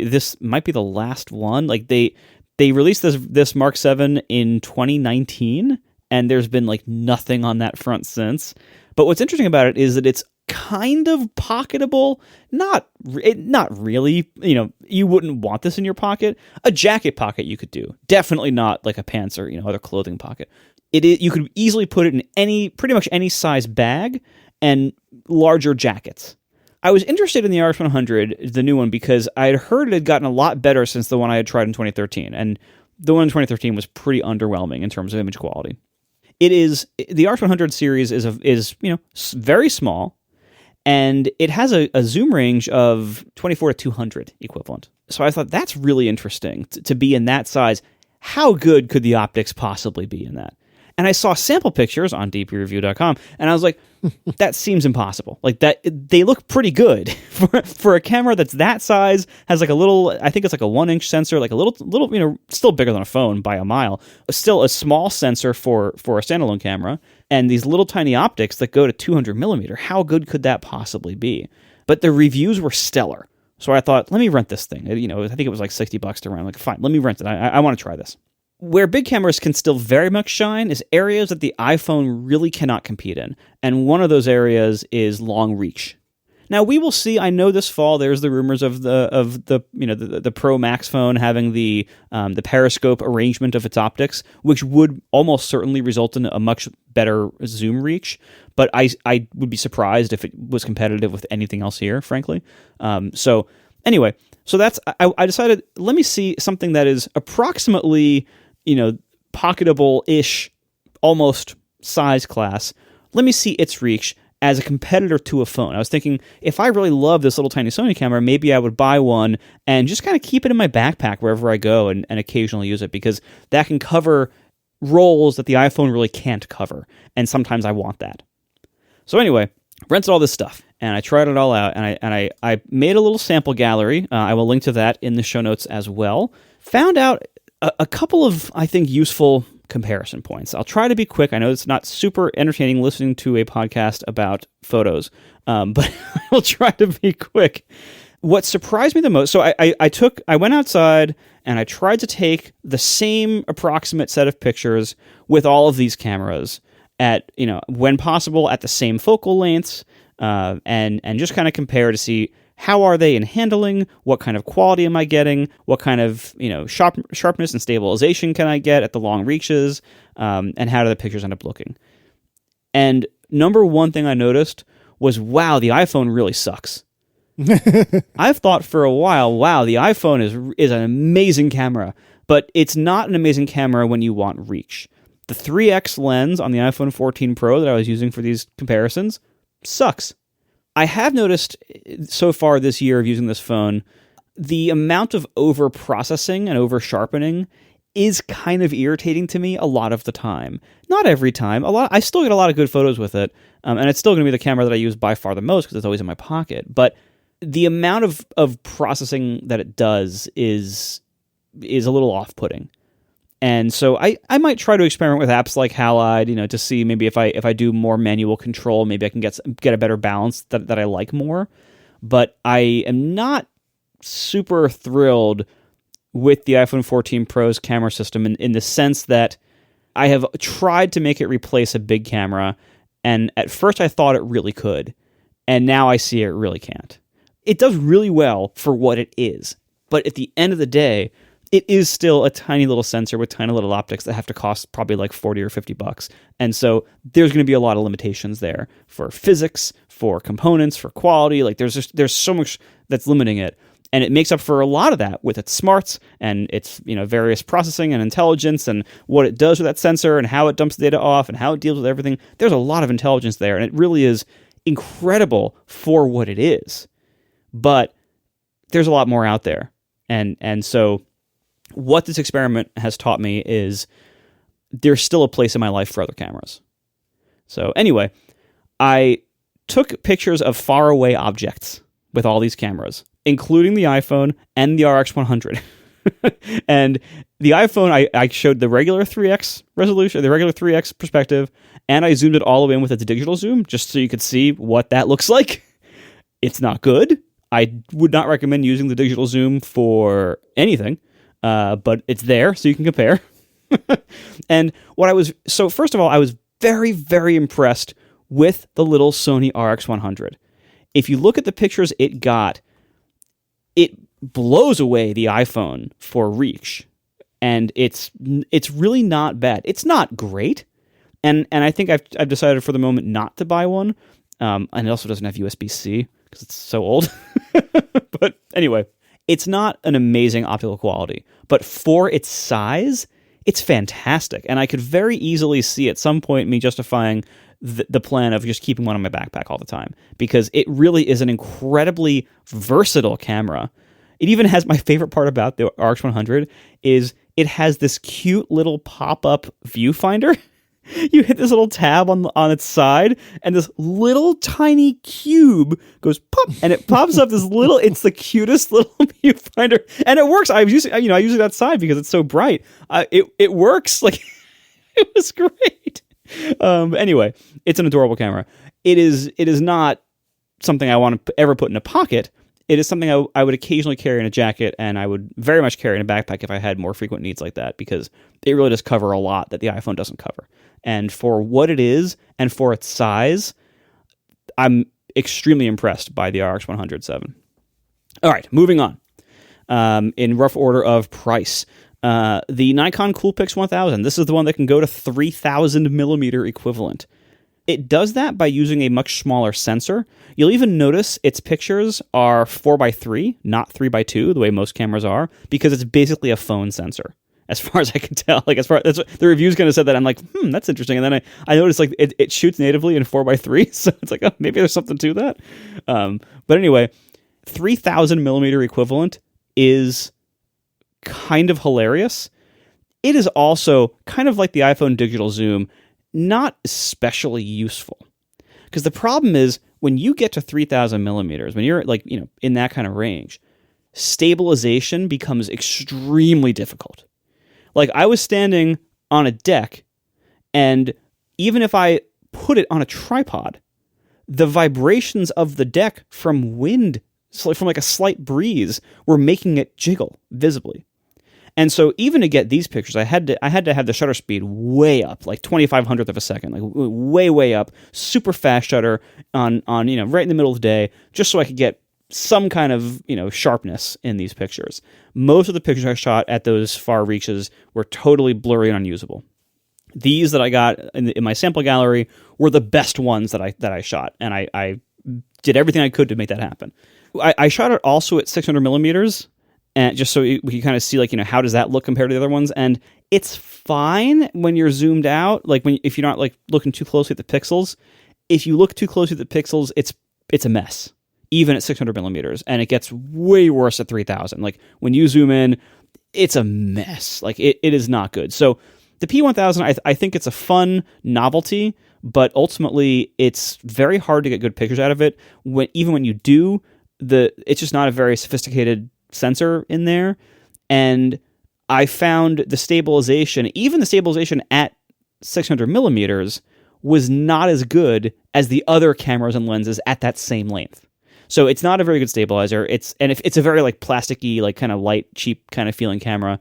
this might be the last one. Like they released this Mark VII in 2019, and there's been like nothing on that front since. But what's interesting about it is that it's kind of pocketable. Not really. You wouldn't want this in your pocket. A jacket pocket you could do. Definitely not like a pants or other clothing pocket. You could easily put it in pretty much any size bag and larger jackets. I was interested in the RX100, the new one, because I had heard it had gotten a lot better since the one I had tried in 2013, and the one in 2013 was pretty underwhelming in terms of image quality. The RX100 series is very small, and it has a zoom range of 24 to 200 equivalent. So I thought that's really interesting to be in that size. How good could the optics possibly be in that? And I saw sample pictures on dpreview.com, and I was like, that seems impossible. Like that, they look pretty good for a camera that's that size, has like a little, I think it's like a 1-inch sensor, like a little, still bigger than a phone by a mile, still a small sensor for a standalone camera, and these little tiny optics that go to 200 millimeter. How good could that possibly be? But the reviews were stellar. So I thought, let me rent this thing. I think it was like $60 to rent. I'm like, fine, let me rent it. I want to try this. Where big cameras can still very much shine is areas that the iPhone really cannot compete in. And one of those areas is long reach. Now we will see. I know this fall there's the rumors of the Pro Max phone having the periscope arrangement of its optics, which would almost certainly result in a much better zoom reach. But I would be surprised if it was competitive with anything else here, frankly. So that's I decided, let me see something that is approximately pocketable-ish, almost size class. Let me see its reach, as a competitor to a phone. I was thinking, if I really love this little tiny Sony camera, maybe I would buy one and just kind of keep it in my backpack wherever I go and occasionally use it, because that can cover roles that the iPhone really can't cover. And sometimes I want that. So anyway, rented all this stuff and I tried it all out, and I made a little sample gallery. I will link to that in the show notes as well. Found out a couple of, I think, useful comparison points. I'll try to be quick. I know it's not super entertaining listening to a podcast about photos, but I'll try to be quick. What surprised me the most, so I went outside and I tried to take the same approximate set of pictures with all of these cameras at, when possible, at the same focal lengths, and just kind of compare to see how are they in handling, what kind of quality am I getting, what kind of sharpness and stabilization can I get at the long reaches, and how do the pictures end up looking. And number one thing I noticed was, wow, the iPhone really sucks. I've thought for a while, wow, the iPhone is an amazing camera, but it's not an amazing camera when you want reach. The 3x lens on the iPhone 14 Pro that I was using for these comparisons sucks. I have noticed so far this year of using this phone, the amount of over-processing and over-sharpening is kind of irritating to me a lot of the time. Not every time. I still get a lot of good photos with it, and it's still going to be the camera that I use by far the most because it's always in my pocket. But the amount of processing that it does is a little off-putting. And so I might try to experiment with apps like Halide, to see maybe if I do more manual control, maybe I can get a better balance that I like more. But I am not super thrilled with the iPhone 14 Pro's camera system in the sense that I have tried to make it replace a big camera, and at first I thought it really could, and now I see it really can't. It does really well for what it is, but at the end of the day, it is still a tiny little sensor with tiny little optics that have to cost probably like $40 or $50. And so there's going to be a lot of limitations there for physics, for components, for quality. Like there's so much that's limiting it. And it makes up for a lot of that with its smarts and its various processing and intelligence and what it does with that sensor and how it dumps data off and how it deals with everything. There's a lot of intelligence there, and it really is incredible for what it is. But there's a lot more out there. And so what this experiment has taught me is there's still a place in my life for other cameras. So anyway, I took pictures of faraway objects with all these cameras, including the iPhone and the RX 100. And the iPhone, I showed the regular 3x resolution, the regular 3x perspective, and I zoomed it all the way in with its digital zoom, just so you could see what that looks like. It's not good. I would not recommend using the digital zoom for anything. But it's there, so you can compare. And first of all, I was very, very impressed with the little Sony RX 100. If you look at the pictures it got, it blows away the iPhone for reach. And it's really not bad. It's not great. And I think I've decided for the moment not to buy one. And it also doesn't have USB-C because it's so old. But anyway, it's not an amazing optical quality, but for its size, it's fantastic. And I could very easily see at some point me justifying the plan of just keeping one in my backpack all the time, because it really is an incredibly versatile camera. It even has, my favorite part about the RX 100 is it has this cute little pop-up viewfinder. You hit this little tab on its side, and this little tiny cube goes pop, and it pops up this little. It's the cutest little viewfinder, and it works. I use it outside because it's so bright. It works. Like it was great. Anyway, it's an adorable camera. It is not something I want to ever put in a pocket. It is something I would occasionally carry in a jacket, and I would very much carry in a backpack if I had more frequent needs like that, because it really does cover a lot that the iPhone doesn't cover. And for what it is and for its size, I'm extremely impressed by the RX 107. All right, moving on. In rough order of price, the Nikon Coolpix 1000. This is the one that can go to 3,000 millimeter equivalent. It does that by using a much smaller sensor. You'll even notice its pictures are 4x3, not 3x2, the way most cameras are, because it's basically a phone sensor. as far as I can tell. Like, that's what the reviews kind of said that. I'm like, that's interesting. And then I noticed like it shoots natively in 4:3, so it's like, oh, maybe there's something to that. But anyway, 3,000 millimeter equivalent is kind of hilarious. It is also kind of like the iPhone digital zoom, not especially useful. Because the problem is when you get to 3,000 millimeters, when you're like, in that kind of range, stabilization becomes extremely difficult. Like, I was standing on a deck, and even if I put it on a tripod, the vibrations of the deck from wind, from like a slight breeze, were making it jiggle visibly. And so even to get these pictures, I had to have the shutter speed way up, like 2500th of a second, like way up, super fast shutter on right in the middle of the day, just so I could get some kind of sharpness in these pictures. Most of the pictures I shot at those far reaches were totally blurry and unusable. These that I got in my sample gallery were the best ones that I shot, and I did everything I could to make that happen. I shot it also at 600 millimeters. And just so we can kind of see, like, how does that look compared to the other ones? And it's fine when you're zoomed out, like if you're not like looking too closely at the pixels. If you look too closely at the pixels, it's a mess, even at 600 millimeters. And it gets way worse at 3,000. Like, when you zoom in, it's a mess. Like, it is not good. So the P1000, I think it's a fun novelty, but ultimately it's very hard to get good pictures out of it. Even when you do, it's just not a very sophisticated sensor in there. And I found the stabilization, even the stabilization at 600 millimeters, was not as good as the other cameras and lenses at that same length. So it's not a very good stabilizer. It's a very like plasticky, like kind of light, cheap kind of feeling camera.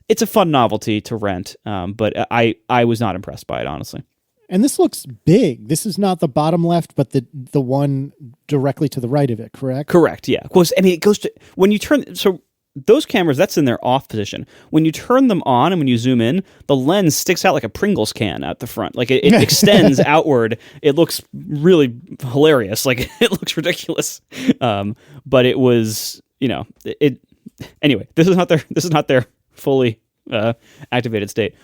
It's a fun novelty to rent, but I was not impressed by it, honestly. And this looks big. This is not the bottom left, but the one directly to the right of it, correct? Correct, yeah. Of course, I mean, it goes to, when you turn, so those cameras, that's in their off position. When you turn them on and when you zoom in, the lens sticks out like a Pringles can out the front. Like, it extends outward. It looks really hilarious. Like, it looks ridiculous. But it was, anyway, this is not their fully activated state.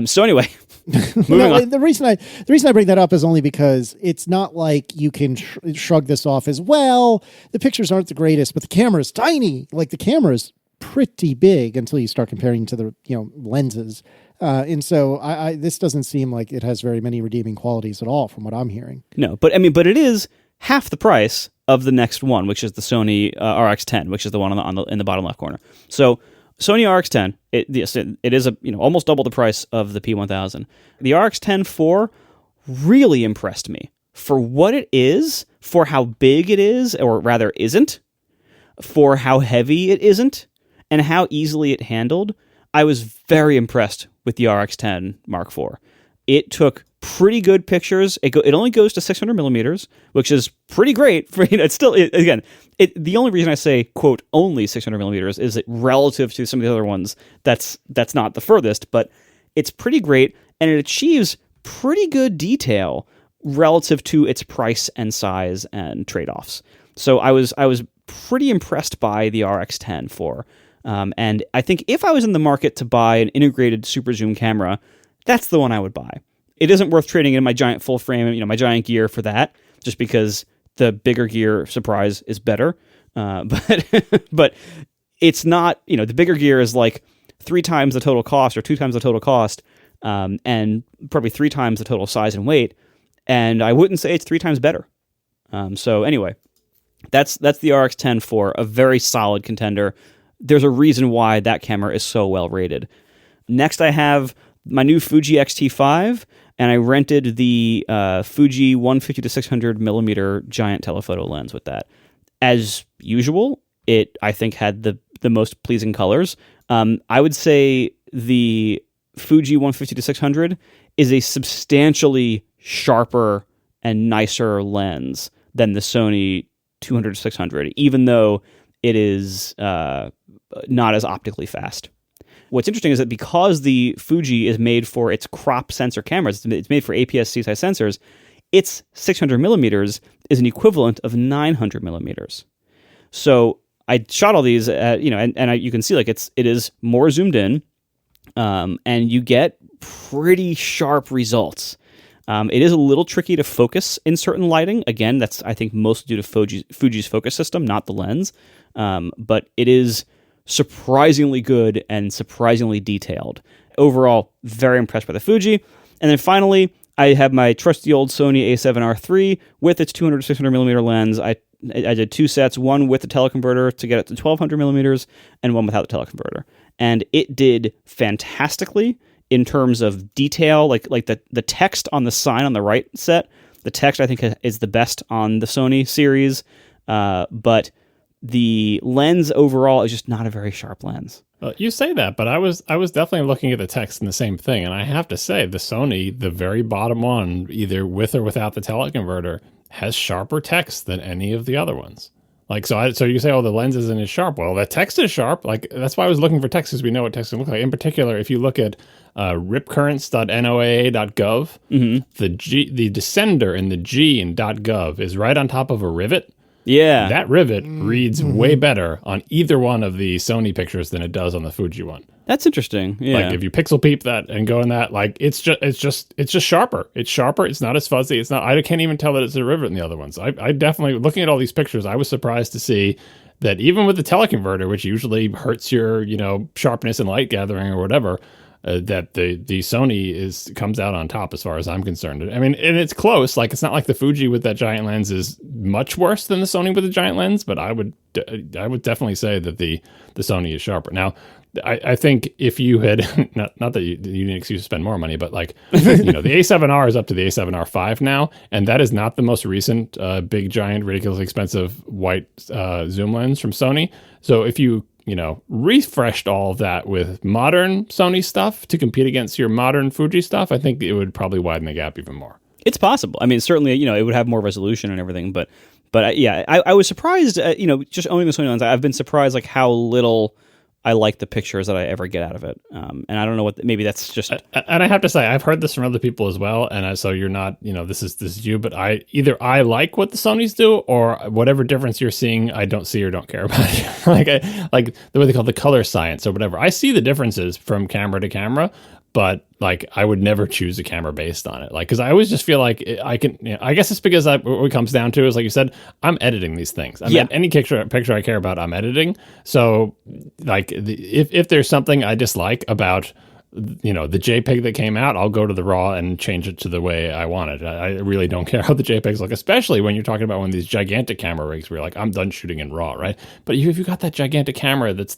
So anyway, moving on. The reason I bring that up is only because it's not like you can shrug this off as, well, the pictures aren't the greatest, but the camera's tiny. Like, the camera's pretty big until you start comparing to the lenses. And so this doesn't seem like it has very many redeeming qualities at all from what I'm hearing. No, but it is half the price of the next one, which is the Sony RX10, which is the one in the bottom left corner. So Sony RX10, it is almost double the price of the P1000. The RX10 IV really impressed me for what it is, for how big it is, or rather isn't, for how heavy it isn't, and how easily it handled. I was very impressed with the RX10 Mark IV. It took pretty good pictures. It only goes to 600 millimeters, which is pretty great. It's still, the only reason I say, quote, only 600 millimeters is that relative to some of the other ones, that's not the furthest, but it's pretty great, and it achieves pretty good detail relative to its price and size and trade-offs. So I was pretty impressed by the RX10 IV. And I think if I was in the market to buy an integrated super zoom camera, that's the one I would buy. It isn't worth trading in my giant full frame, my giant gear for that, just because the bigger gear, surprise, is better. But it's not, the bigger gear is like 3 times the total cost or 2 times the total cost, and probably 3 times the total size and weight. And I wouldn't say it's 3 times better. So anyway, that's the RX10 IV, a very solid contender. There's a reason why that camera is so well rated. Next, I have my new Fuji X-T5, and I rented the Fuji 150 to 600 millimeter giant telephoto lens with that. As usual, it, I think, had the most pleasing colors. I would say the Fuji 150 to 600 is a substantially sharper and nicer lens than the Sony 200 to 600, even though it is not as optically fast. What's interesting is that because the Fuji is made for its crop sensor cameras, it's made for APS-C size sensors, its 600 millimeters is an equivalent of 900 millimeters. So I shot all these, and you can see like it is more zoomed in. and you get pretty sharp results. It is a little tricky to focus in certain lighting. Again, that's, I think, mostly due to Fuji's focus system, not the lens. But it is surprisingly good and surprisingly detailed. Overall, very impressed by the Fuji. And then finally, I have my trusty old Sony a7R III with its 200-600 millimeter lens. I did 2 sets, one with the teleconverter to get it to 1200 millimeters, and one without the teleconverter. And it did fantastically in terms of detail, like the text on the sign on the right set. The text, I think, is the best on the Sony series, but the lens overall is just not a very sharp lens. Well, you say that, but I was definitely looking at the text and the same thing, and I have to say, the Sony, the very bottom one, either with or without the teleconverter, has sharper text than any of the other ones. Like, so you say, oh, the lens isn't as sharp. Well, the text is sharp. Like, that's why I was looking for text, because we know what text can look like. In particular, if you look at ripcurrents.noaa.gov, the descender in the G in .gov is right on top of a rivet. Yeah. That rivet reads way better on either one of the Sony pictures than it does on the Fuji one. That's interesting. Yeah. Like, if you pixel peep that and go in that, like, it's just sharper. It's sharper. It's not as fuzzy. It's not. I can't even tell that it's a rivet in the other ones. I definitely, looking at all these pictures, I was surprised to see that even with the teleconverter, which usually hurts your, sharpness and light gathering or whatever, that the Sony comes out on top as far as I'm concerned. I mean, and it's close. Like, it's not like the Fuji with that giant lens is much worse than the Sony with the giant lens, but I would definitely say that the Sony is sharper. Now, I think if you had not that you need an excuse to spend more money, but like the A7R is up to the A7R V now, and that is not the most recent big giant ridiculously expensive white zoom lens from Sony. So if you refreshed all of that with modern Sony stuff to compete against your modern Fuji stuff, I think it would probably widen the gap even more. It's possible. I mean, certainly, it would have more resolution and everything, but yeah, I was surprised, just owning the Sony lens, I've been surprised like how little I like the pictures that I ever get out of it. And I don't know maybe that's just... And I have to say, I've heard this from other people as well. And so you're not, this is you, but I like what the Sonys do, or whatever difference you're seeing, I don't see or don't care about it. like the way they call the color science or whatever. I see the differences from camera to camera, but like I would never choose a camera based on it. Like, because I always just feel like I can. I guess it's because what it comes down to is, like you said, I'm editing these things. I mean, any picture I care about, I'm editing. So, like, if there's something I dislike about the JPEG that came out, I'll go to the RAW and change it to the way I want it. I really don't care how the JPEGs look, especially when you're talking about one of these gigantic camera rigs where you're like, I'm done shooting in RAW, right? But if you got that gigantic camera that's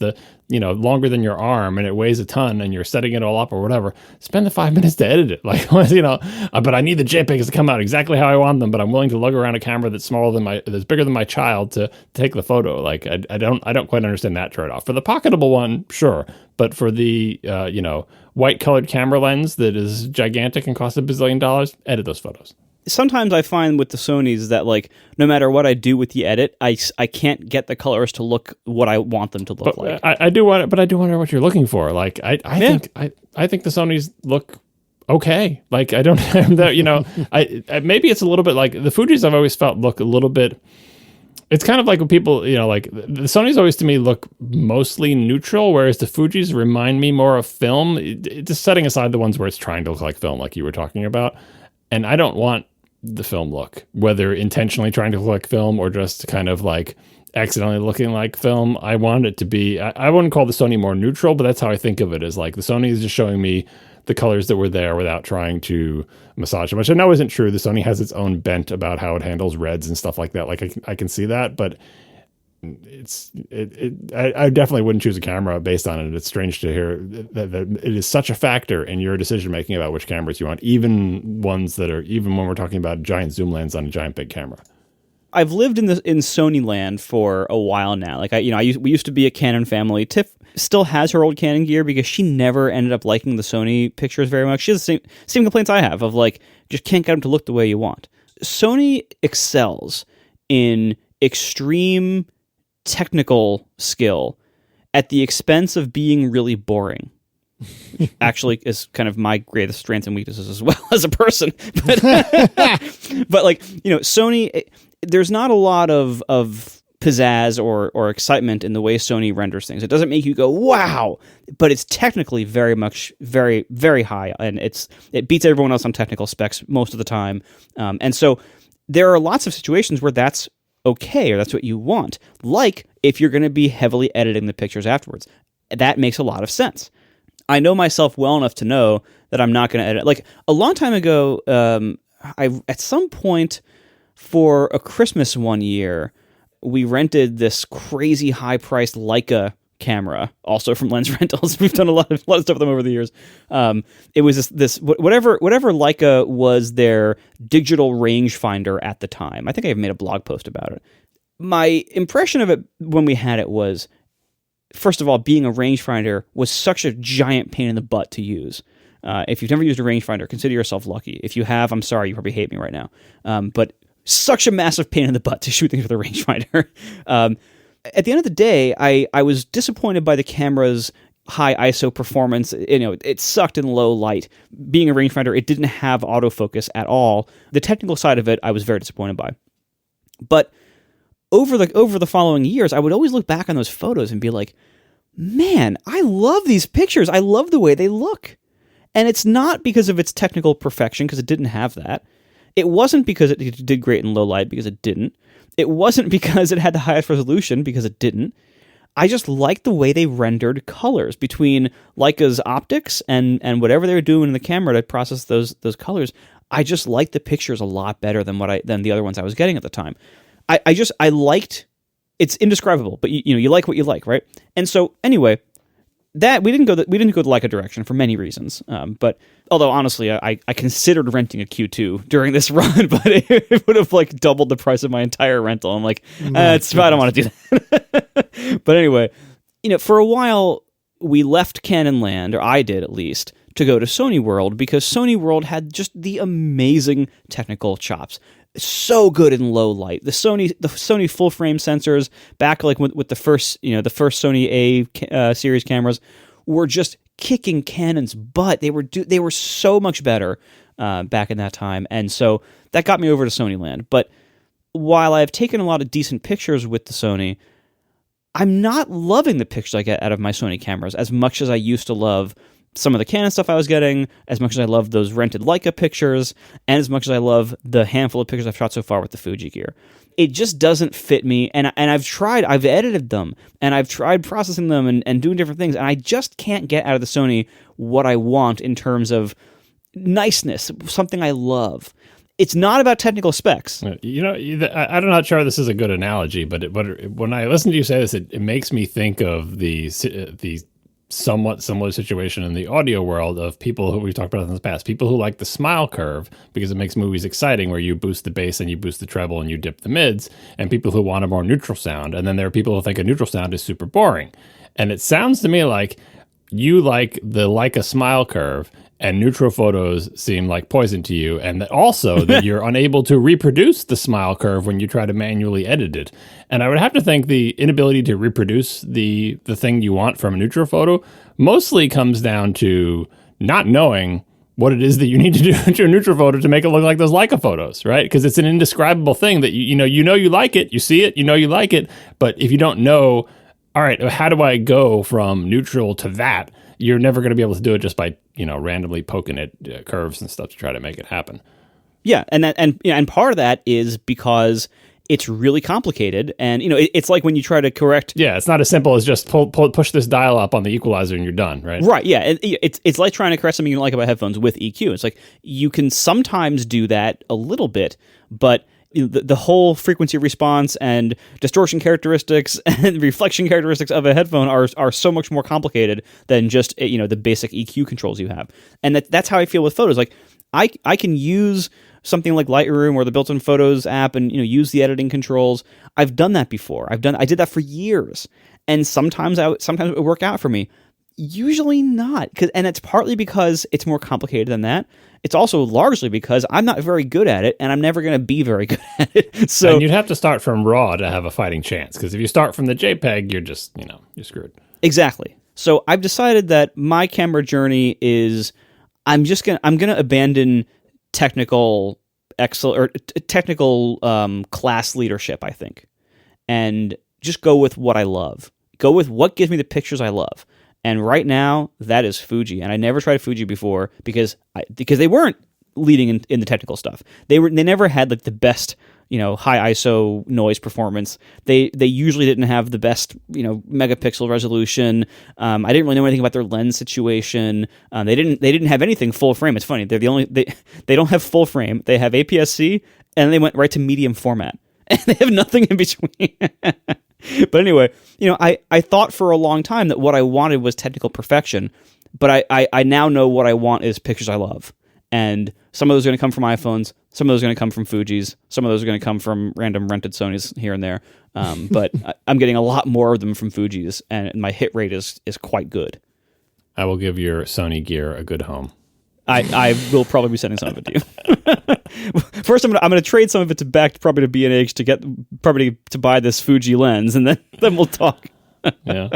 longer than your arm and it weighs a ton and you're setting it all up or whatever, spend the 5 minutes to edit it. Like, but I need the JPEGs to come out exactly how I want them, but I'm willing to lug around a camera that's that's bigger than my child to take the photo. Like, I don't quite understand that trade-off. For the pocketable one, sure. But for the, white colored camera lens that is gigantic and costs $1 bazillion, edit those photos. Sometimes I find with the Sonys that, like, no matter what I do with the edit, I can't get the colors to look what I want them to look like. I do wonder what you're looking for. Like, I think the Sonys look okay. Like, I don't have that, maybe it's a little bit like the Fujis I've always felt look a little bit. It's kind of like when people, like the Sonys always to me look mostly neutral, whereas the Fujis remind me more of film, just setting aside the ones where it's trying to look like film, like you were talking about. And I don't want the film look, whether intentionally trying to look like film or just kind of like accidentally looking like film. I want it to be, I wouldn't call the Sony more neutral, but that's how I think of it, as like the Sony is just showing me the colors that were there without trying to massage them, which I know isn't true. The Sony has its own bent about how it handles reds and stuff like that. Like I can see that, but I definitely wouldn't choose a camera based on it. It's strange to hear that it is such a factor in your decision making about which cameras you want, even when we're talking about giant zoom lens on a giant big camera. I've lived in Sony land for a while now. Like we used to be a Canon family. Tiff still has her old Canon gear because she never ended up liking the Sony pictures very much. She has the same complaints I have of like, just can't get them to look the way you want. Sony excels in extreme technical skill at the expense of being really boring. Actually is kind of my greatest strengths and weaknesses as well as a person. But like, Sony, there's not a lot of pizzazz or excitement in the way Sony renders things. It doesn't make you go, wow, but it's technically very much, very, very high. And it beats everyone else on technical specs most of the time. And so there are lots of situations where that's okay, or that's what you want. Like if you're going to be heavily editing the pictures afterwards. That makes a lot of sense. I know myself well enough to know that I'm not going to edit. Like a long time ago, at some point for a Christmas one year, we rented this crazy high-priced Leica camera, also from Lens Rentals. We've done a lot of stuff with them over the years. It was this whatever Leica was their digital rangefinder at the time. I think I made a blog post about it. My impression of it when we had it was, first of all, being a rangefinder was such a giant pain in the butt to use. If you've never used a rangefinder, consider yourself lucky. If you have, I'm sorry, you probably hate me right now. But such a massive pain in the butt to shoot things with a rangefinder. At the end of the day, I was disappointed by the camera's high ISO performance. It sucked in low light. Being a rangefinder, it didn't have autofocus at all. The technical side of it, I was very disappointed by. But over the following years, I would always look back on those photos and be like, man, I love these pictures. I love the way they look. And it's not because of its technical perfection, because it didn't have that. It wasn't because it did great in low light, because it didn't. It wasn't because it had the highest resolution, because it didn't. I just liked the way they rendered colors between Leica's optics and whatever they were doing in the camera to process those colors. I just liked the pictures a lot better than the other ones I was getting at the time. I liked. It's indescribable, but you like what you like, right? And so anyway, that we didn't go the Leica direction for many reasons. But although honestly, I considered renting a Q2 during this run, but it would have like doubled the price of my entire rental. I'm like, I don't want to do that. But anyway, for a while we left Canon land, or I did at least, to go to Sony World because Sony World had just the amazing technical chops. So good in low light. The Sony full frame sensors back like with the first Sony A series cameras were just kicking Canon's butt. They were so much better back in that time, and so that got me over to Sony land. But while I've taken a lot of decent pictures with the Sony, I'm not loving the pictures I get out of my Sony cameras as much as I used to love some of the Canon stuff I was getting, as much as I love those rented Leica pictures, and as much as I love the handful of pictures I've shot so far with the Fuji gear. It just doesn't fit me, and I've edited them, and I've tried processing them and doing different things, and I just can't get out of the Sony what I want in terms of niceness, something I love. It's not about technical specs. I'm not sure this is a good analogy, but when I listen to you say this, it makes me think of the somewhat similar situation in the audio world of people who we've talked about in the past, people who like the smile curve because it makes movies exciting, where you boost the bass and you boost the treble and you dip the mids, and people who want a more neutral sound. And then there are people who think a neutral sound is super boring. And it sounds to me like you like the Leica smile curve and neutral photos seem like poison to you, and that you're unable to reproduce the smile curve when you try to manually edit it. And I would have to think the inability to reproduce the thing you want from a neutral photo mostly comes down to not knowing what it is that you need to do to a neutral photo to make it look like those Leica photos, right? Because it's an indescribable thing that you like it, you see it, you like it, but if you don't know, all right, how do I go from neutral to that? You're never going to be able to do it just by randomly poking at curves and stuff to try to make it happen. Yeah, and part of that is because it's really complicated, and it's like when you try to correct. Yeah, it's not as simple as just push this dial up on the equalizer and you're done, right? Right. Yeah, it's like trying to correct something you don't like about headphones with EQ. It's like you can sometimes do that a little bit, but the whole frequency response and distortion characteristics and reflection characteristics of a headphone are so much more complicated than just the basic EQ controls you have. And that's how I feel with photos. Like I can use something like Lightroom or the built-in Photos app and use the editing controls. I've done that before. I did that for years, and sometimes it would work out for me. Usually not, and it's partly because it's more complicated than that. It's also largely because I'm not very good at it, and I'm never going to be very good at it. So, and you'd have to start from RAW to have a fighting chance, because if you start from the JPEG, you're just, you're screwed. Exactly. So I've decided that my camera journey is I'm going to abandon technical class leadership, I think. and just go with what I love. Go with what gives me the pictures I love. And right now, that is Fuji. And I never tried Fuji before because they weren't leading in the technical stuff. They never had like the best, high ISO noise performance. They usually didn't have the best, megapixel resolution. I didn't really know anything about their lens situation. They didn't have anything full frame. It's funny. They're the only they don't have full frame. They have APS-C, and they went right to medium format. And they have nothing in between. But anyway, I thought for a long time that what I wanted was technical perfection, but I now know what I want is pictures I love. And some of those are going to come from iPhones, some of those are going to come from Fujis, some of those are going to come from random rented Sonys here and there. But I'm getting a lot more of them from Fujis, and my hit rate is quite good. I will give your Sony gear a good home. I will probably be sending some of it to you. First, I'm gonna trade some of it back probably to B&H to get probably to buy this Fuji lens, and then we'll talk. Yeah.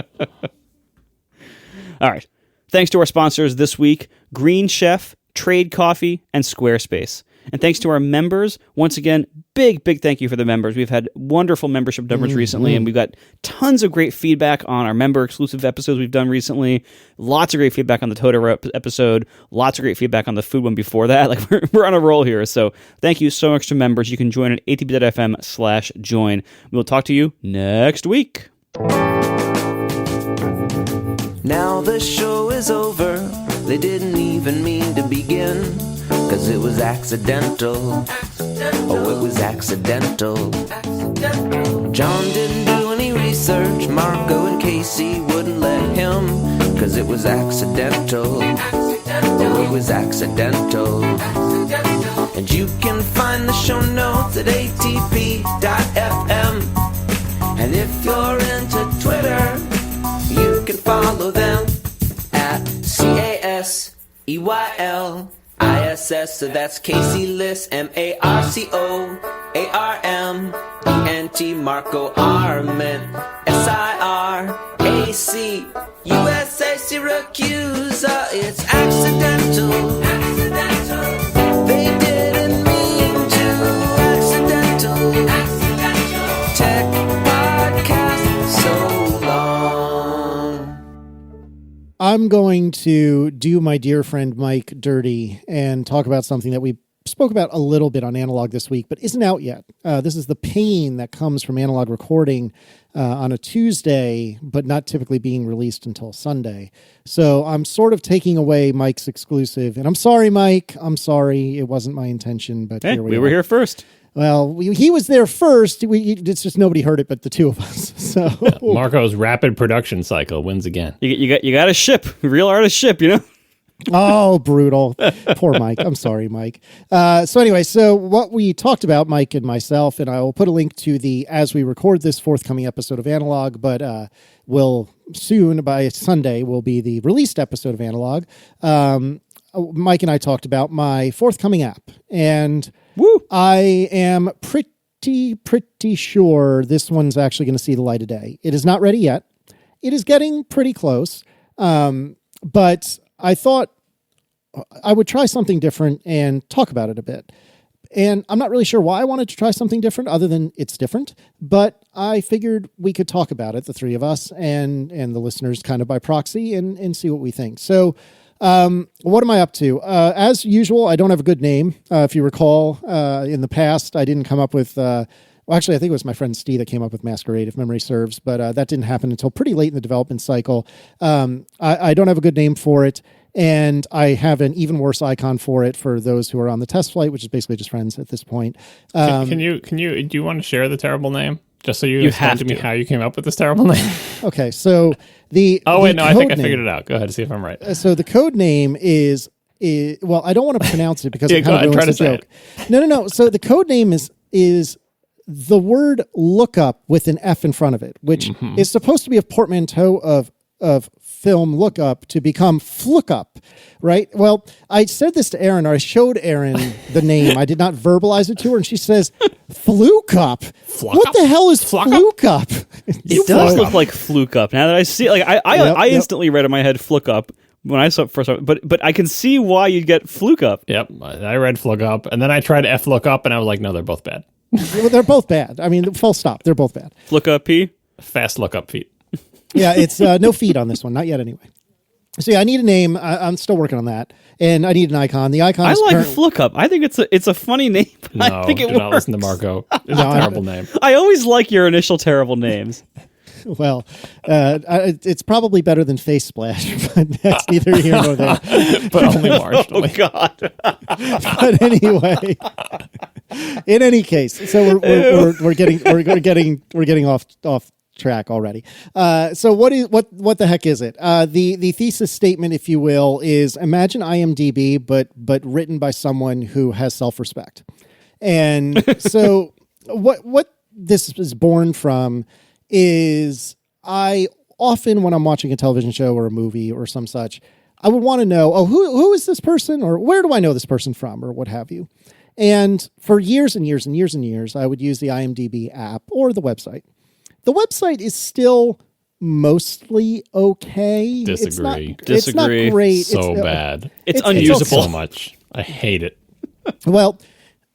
All right. Thanks to our sponsors this week: Green Chef, Trade Coffee, and Squarespace. And thanks to our members, once again, big thank you for the members. We've had wonderful membership numbers recently, and we've got tons of great feedback on our member-exclusive episodes we've done recently. Lots of great feedback on the Totoro episode. Lots of great feedback on the food one before that. Like we're on a roll here. So thank you so much to members. You can join at atb.fm/join. We'll talk to you next week. Now the show is over. They didn't even mean to begin, 'cause it was accidental. Oh, it was accidental. John didn't do any research. Marco and Casey wouldn't let him, 'cause it was accidental. Oh, it was accidental. And you can find the show notes at atp.fm. And if you're into Twitter, you can follow them at CASEYLISS. So that's Casey Liss, MARCOARMENT, Marco Arment, SIRAC, USA Syracuse. It's accidental. They didn't mean to. Accidental. Tech podcast so long. I'm going to do my dear friend Mike dirty and talk about something that we spoke about a little bit on Analog this week, but isn't out yet. This is the pain that comes from analog recording on a Tuesday, but not typically being released until Sunday. So I'm sort of taking away Mike's exclusive. And I'm sorry, Mike. I'm sorry. It wasn't my intention, but hey, here we were are. here first. Well, he was there first. It's just nobody heard it but the two of us. So Marco's rapid production cycle wins again. You got to ship. Real artist ship, Oh, brutal. Poor Mike. I'm sorry, Mike. So anyway, what we talked about, Mike and myself, and I will put a link to as we record this forthcoming episode of Analog, but will soon, by Sunday, will be the released episode of Analog. Mike and I talked about my forthcoming app, and woo! I am pretty sure this one's actually going to see the light of day. It is not ready yet. It is getting pretty close, but I thought I would try something different and talk about it a bit. And I'm not really sure why I wanted to try something different other than it's different, but I figured we could talk about it, the three of us and the listeners kind of by proxy and see what we think. So what am I up to? As usual, I don't have a good name. If you recall, in the past, I didn't come up with, actually, I think it was my friend Steve that came up with Masquerade, if memory serves, but that didn't happen until pretty late in the development cycle. I don't have a good name for it, and I have an even worse icon for it for those who are on the test flight, which is basically just friends at this point. Do you want to share the terrible name? Just so you explain to me how you came up with this terrible name. Okay, so I think I figured it out. Go ahead, see if I'm right. So the code name is well, I don't want to pronounce it because it kind of ruins the joke. No. So the code name is the word lookup with an F in front of it, which is supposed to be a portmanteau of film lookup to become flookup, right? Well, I said this to Erin, or I showed Erin the name. I did not verbalize it to her, and she says, flookup? What the hell is flookup? It does look like flookup. Now that I see, I instantly read in my head flookup when I saw it first, but I can see why you'd get flookup. Yep, I read flookup, and then I tried F lookup, and I was like, no, they're both bad. Well, they're both bad. I mean, full stop. They're both bad. Lookup P. Fast lookup feed. Yeah, it's no feed on this one. Not yet, anyway. So yeah, I need a name. I'm still working on that, and I need an icon. The icon. I is like current- Lookup. I think it's a funny name. No, I think it do works. not listen to Marco. It's a terrible name. I always like your initial terrible names. Well, it's probably better than Face Splash, but that's neither here nor there. But only Oh marginally. God. But anyway, in any case, so we're getting off track already. So what the heck is it? The thesis statement, if you will, is imagine IMDb, but written by someone who has self-respect. And so what this is born from is I often, when I'm watching a television show or a movie or some such, I would want to know, who is this person, or where do I know this person from, or what have you. And for years and years and years and years, I would use the IMDb app or the website. The website is still mostly okay. Disagree. It's not great. So bad. It's okay. unusable. So much. I hate it. Well,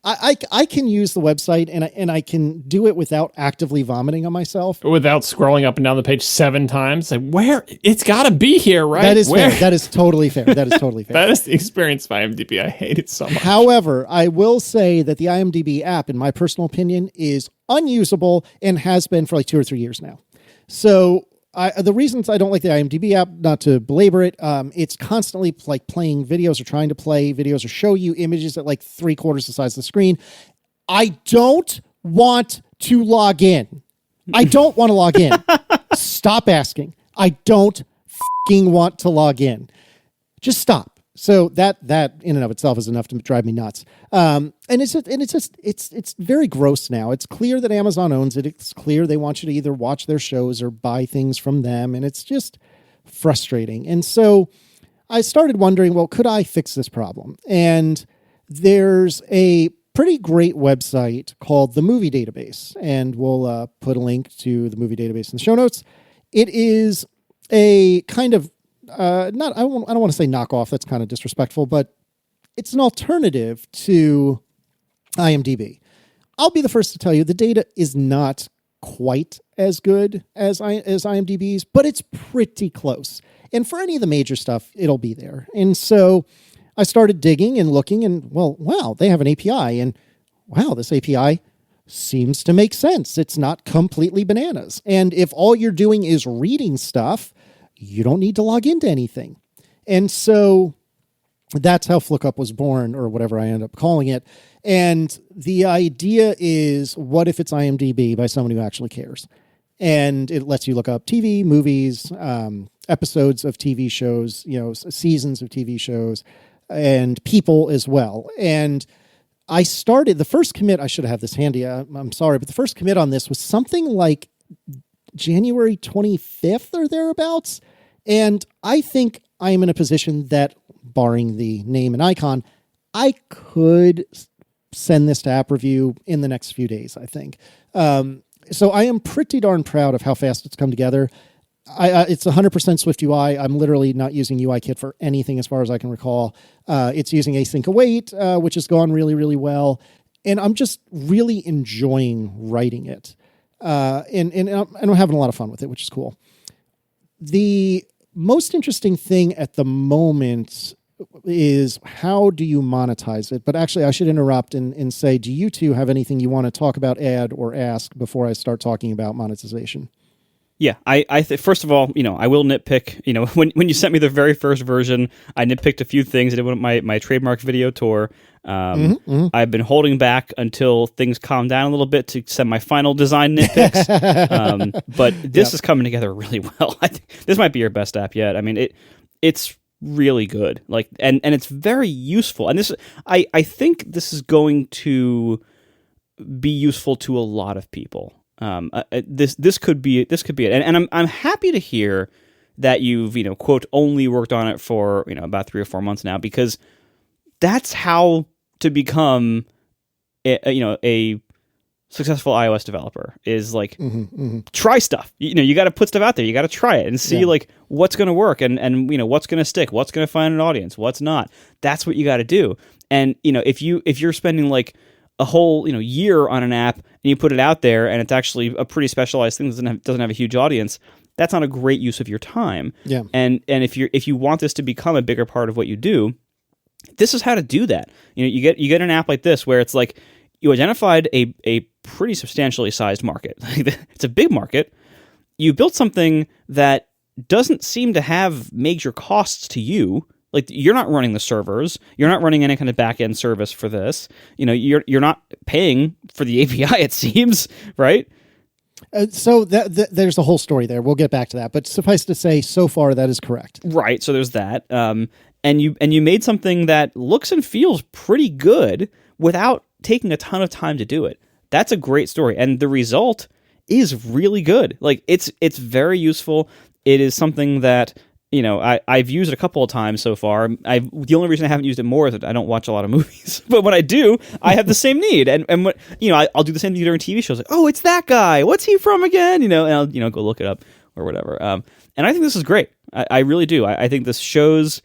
I can use the website and I can do it without actively vomiting on myself. Without scrolling up and down the page 7 times. Like, where? It's got to be here, right? That is where? fair. That is totally fair. That is totally fair. That is the experience by IMDb. I hate it so much. However, I will say that the IMDb app, in my personal opinion, is unusable and has been for like 2 or 3 years now. So the reasons I don't like the IMDb app, not to belabor it, it's constantly like playing videos or trying to play videos or show you images at like 3/4 the size of the screen. I don't want to log in. I don't want to log in. Stop asking. I don't fucking want to log in. Just stop. So that in and of itself is enough to drive me nuts. And it's very gross now. It's clear that Amazon owns it. It's clear they want you to either watch their shows or buy things from them. And it's just frustrating. And so I started wondering, well, could I fix this problem? And there's a pretty great website called the Movie Database. And we'll put a link to the Movie Database in the show notes. It is a kind of I don't want to say knockoff. That's kind of disrespectful, but it's an alternative to IMDb. I'll be the first to tell you the data is not quite as good as IMDb's, but it's pretty close. And for any of the major stuff, it'll be there. And so I started digging and looking, and well, wow, they have an API, and wow, this API seems to make sense. It's not completely bananas. And if all you're doing is reading stuff, you don't need to log into anything. And so that's how Lookup was born, or whatever I end up calling it. And the idea is, what if it's IMDb by someone who actually cares? And it lets you look up TV, movies, episodes of TV shows, seasons of TV shows, and people as well. And I started, the first commit, I should have this handy, I'm sorry, but the first commit on this was something like January 25th or thereabouts. And I think I am in a position that, barring the name and icon, I could send this to app review in the next few days, I think. So I am pretty darn proud of how fast it's come together. It's 100% Swift UI. I'm literally not using UIKit for anything as far as I can recall. It's using async await, which has gone really, really well. And I'm just really enjoying writing it. And I'm having a lot of fun with it, which is cool. The most interesting thing at the moment is, how do you monetize it? But actually, I should interrupt and say, do you two have anything you want to talk about, add, or ask before I start talking about monetization? Yeah, first of all, I will nitpick. When you sent me the very first version, I nitpicked a few things. I did my trademark video tour. I've been holding back until things calm down a little bit to send my final design nitpicks. But this is coming together really well. I think this might be your best app yet. I mean, it's really good. And it's very useful. And I think this is going to be useful to a lot of people. This could be it, and I'm happy to hear that you've quote only worked on it for about 3 or 4 months now, because that's how to become a successful iOS developer, is try stuff. You got to put stuff out there. You got to try it and see what's going to work and what's going to stick, what's going to find an audience, what's not. That's what you got to do. And if you're spending a whole year on an app and you put it out there and it's actually a pretty specialized thing that doesn't have a huge audience, that's not a great use of your time. Yeah. And if you want this to become a bigger part of what you do, this is how to do that. You get an app like this where it's like you identified a pretty substantially sized market. It's a big market. You built something that doesn't seem to have major costs to you. Like, you're not running the servers. You're not running any kind of back-end service for this. You're not paying for the API, it seems, right? So there's a whole story there. We'll get back to that. But suffice to say, so far, that is correct. Right, so there's that. And you made something that looks and feels pretty good without taking a ton of time to do it. That's a great story. And the result is really good. Like, it's very useful. It is something that... I've used it a couple of times so far. The only reason I haven't used it more is that I don't watch a lot of movies. But when I do, I have the same need. And when, I'll do the same thing during TV shows. Like, oh, it's that guy. What's he from again? And I'll, go look it up or whatever. And I think this is great. I really do. I think this shows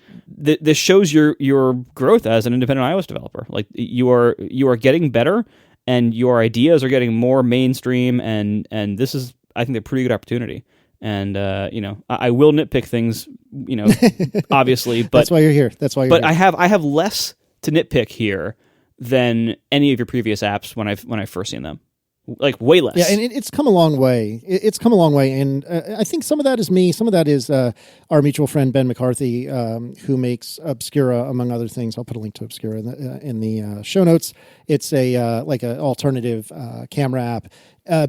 your growth as an independent iOS developer. Like, you are getting better, and your ideas are getting more mainstream. And this is, I think, a pretty good opportunity. And I will nitpick things, obviously, but that's why you're here. But I have less to nitpick here than any of your previous apps when I first seen them, like way less. Yeah, and it's come a long way. It's come a long way, and I think some of that is me. Some of that is our mutual friend Ben McCarthy, who makes Obscura, among other things. I'll put a link to Obscura in the show notes. It's a like an alternative camera app.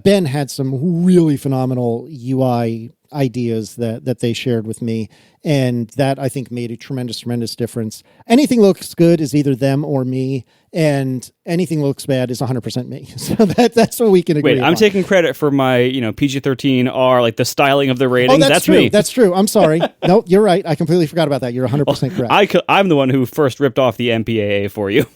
Ben had some really phenomenal UI ideas that they shared with me, and that I think made a tremendous difference. Anything looks good is either them or me, and anything looks bad is 100% me. So that's what we can agree. Wait, I'm taking credit for my PG-13R, like the styling of the ratings. Oh, that's true. Me. That's true. I'm sorry. No, you're right. I completely forgot about that. You're 100% correct. I'm the one who first ripped off the MPAA for you.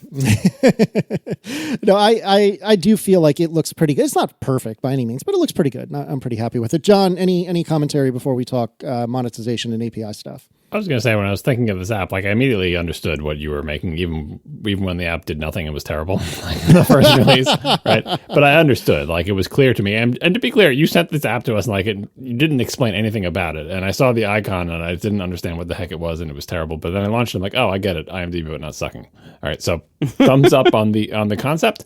No, I do feel like it looks pretty good. It's not perfect by any means, but it looks pretty good. I'm pretty happy with it. John, any commentary before we talk monetization and API stuff? I was going to say, when I was thinking of this app, like, I immediately understood what you were making, even when the app did nothing and was terrible, like the first release, right? But I understood, like, it was clear to me. And to be clear, you sent this app to us, and like, you didn't explain anything about it. And I saw the icon, and I didn't understand what the heck it was, and it was terrible. But then I launched it, I'm like, oh, I get it. IMDb, but not sucking. All right, so thumbs up on the concept.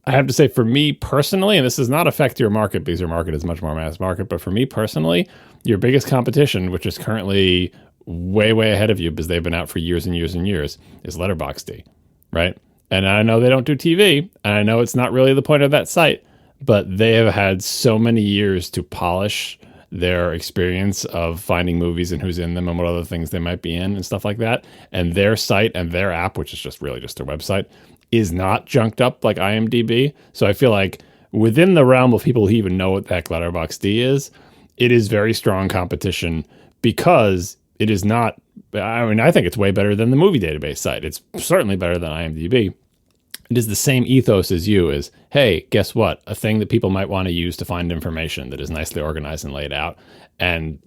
I have to say, for me personally, and this does not affect your market because your market is much more mass market, but for me personally, your biggest competition, which is currently way ahead of you because they've been out for years and years and years, is Letterboxd, right? And I know they don't do TV, and I know it's not really the point of that site, but they have had so many years to polish their experience of finding movies and who's in them and what other things they might be in and stuff like that. And their site and their app, which is just really just their website, is not junked up like IMDb. So I feel like within the realm of people who even know what the heck Letterboxd is, it is very strong competition because it is not, I mean, I think it's way better than the movie database site. It's certainly better than IMDb. It is the same ethos as you is, hey, guess what? A thing that people might want to use to find information that is nicely organized and laid out. And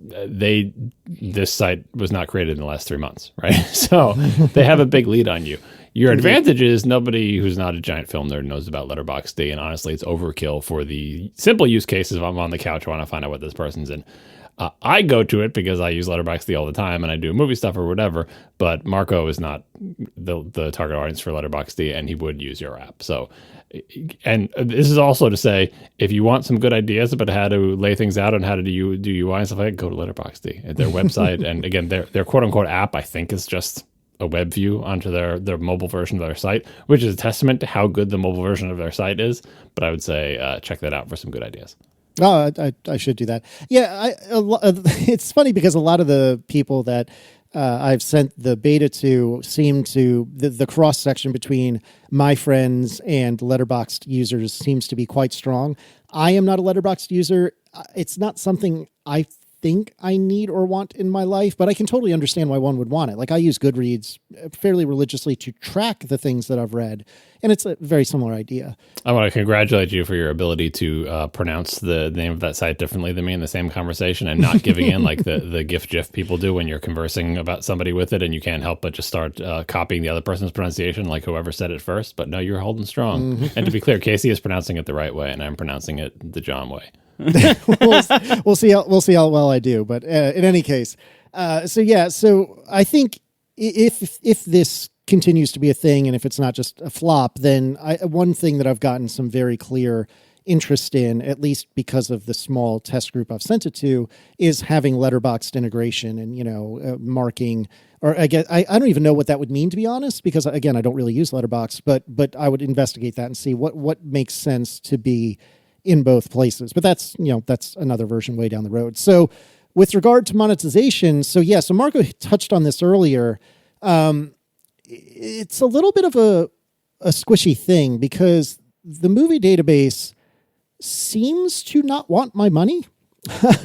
this site was not created in the last 3 months, right? So they have a big lead on you. Your advantage is nobody who's not a giant film nerd knows about Letterboxd, and honestly, it's overkill for the simple use cases if I'm on the couch, I want to find out what this person's in. I go to it because I use Letterboxd all the time, and I do movie stuff or whatever, but Marco is not the target audience for Letterboxd, and he would use your app. So, and this is also to say, if you want some good ideas about how to lay things out and how to do UI and stuff like that, go to Letterboxd. Their website, and again, their quote-unquote app, I think, is just a web view onto their mobile version of their site, which is a testament to how good the mobile version of their site is. But I would say check that out for some good ideas. Oh, I should do that. Yeah, it's funny because a lot of the people that I've sent the beta to seem to, the cross section between my friends and Letterboxd users seems to be quite strong. I am not a Letterboxd user. It's not something I think I need or want in my life, but I can totally understand why one would want it. Like I use Goodreads fairly religiously to track the things that I've read, and it's a very similar idea. I want to congratulate you for your ability to pronounce the name of that site differently than me in the same conversation and not giving in like the GIF people do when you're conversing about somebody with it and you can't help but just start copying the other person's pronunciation like whoever said it first. But no, you're holding strong. Mm-hmm. And to be clear, Casey is pronouncing it the right way and I'm pronouncing it the John way. we'll see how well I do, but in any case, so I think if this continues to be a thing and if it's not just a flop, then one thing that I've gotten some very clear interest in, at least because of the small test group I've sent it to, is having letterboxed integration and marking. Or I guess I don't even know what that would mean, to be honest, because again I don't really use Letterboxd, but I would investigate that and see what makes sense to be in both places. But that's another version way down the road. So with regard to monetization, so Marco touched on this earlier. It's a little bit of a squishy thing because the movie database seems to not want my money.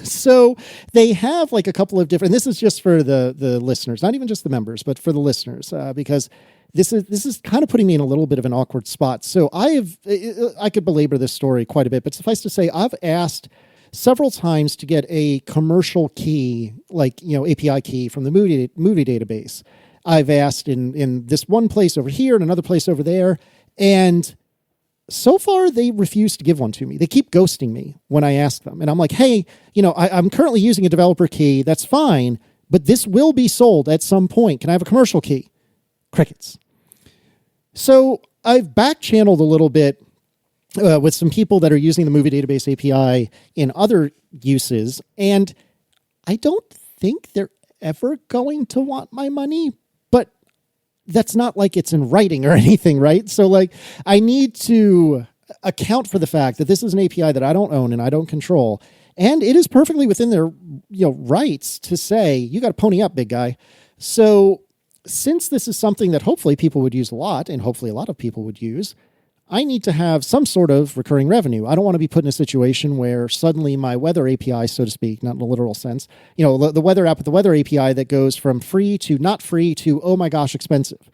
So they have like a couple of different, and this is just for the listeners, not even just the members, but for the listeners, because this is kind of putting me in a little bit of an awkward spot. So I could belabor this story quite a bit, but suffice to say, I've asked several times to get a commercial key, like, API key from the movie database. I've asked in this one place over here and another place over there. And so far they refuse to give one to me. They keep ghosting me when I ask them. And I'm like, hey, I'm currently using a developer key. That's fine, but this will be sold at some point. Can I have a commercial key? Crickets. So I've back-channeled a little bit with some people that are using the movie database API in other uses, and I don't think they're ever going to want my money, but that's not like it's in writing or anything, right? So like I need to account for the fact that this is an API that I don't own and I don't control, and it is perfectly within their rights to say, you got to pony up, big guy. So since this is something that hopefully people would use a lot, and hopefully a lot of people would use, I need to have some sort of recurring revenue. I don't want to be put in a situation where suddenly my weather API, so to speak, not in a literal sense, the weather app with the weather API that goes from free to not free to, oh my gosh, expensive.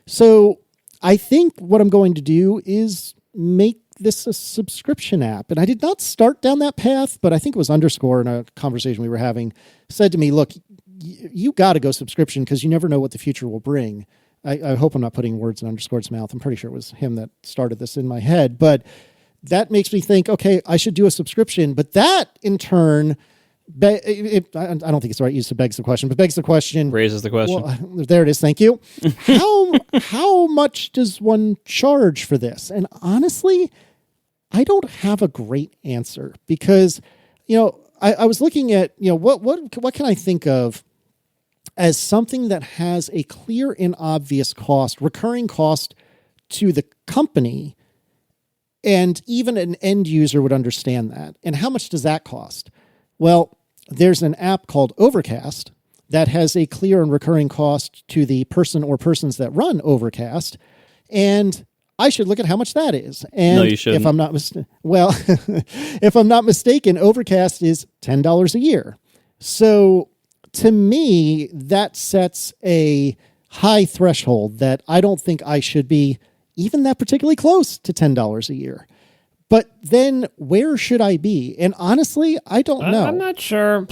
So I think what I'm going to do is make this a subscription app. And I did not start down that path, but I think it was Underscore in a conversation we were having said to me, look, you got to go subscription because you never know what the future will bring. I hope I'm not putting words in Underscore's mouth. I'm pretty sure it was him that started this in my head, but that makes me think, okay, I should do a subscription. But that in turn, I don't think it's the right use to begs the question, but begs the question. Raises the question. Well, there it is. Thank you. How much does one charge for this? And honestly, I don't have a great answer because, I was looking at, what can I think of as something that has a clear and obvious cost, recurring cost to the company, and even an end user would understand that. And how much does that cost? Well, there's an app called Overcast that has a clear and recurring cost to the person or persons that run Overcast, and I should look at how much that is. And no, you shouldn't. If I'm not if I'm not mistaken, Overcast is $10 a year. So to me, that sets a high threshold that I don't think I should be even that particularly close to $10 a year. But then where should I be? And honestly, I don't know. I'm not sure.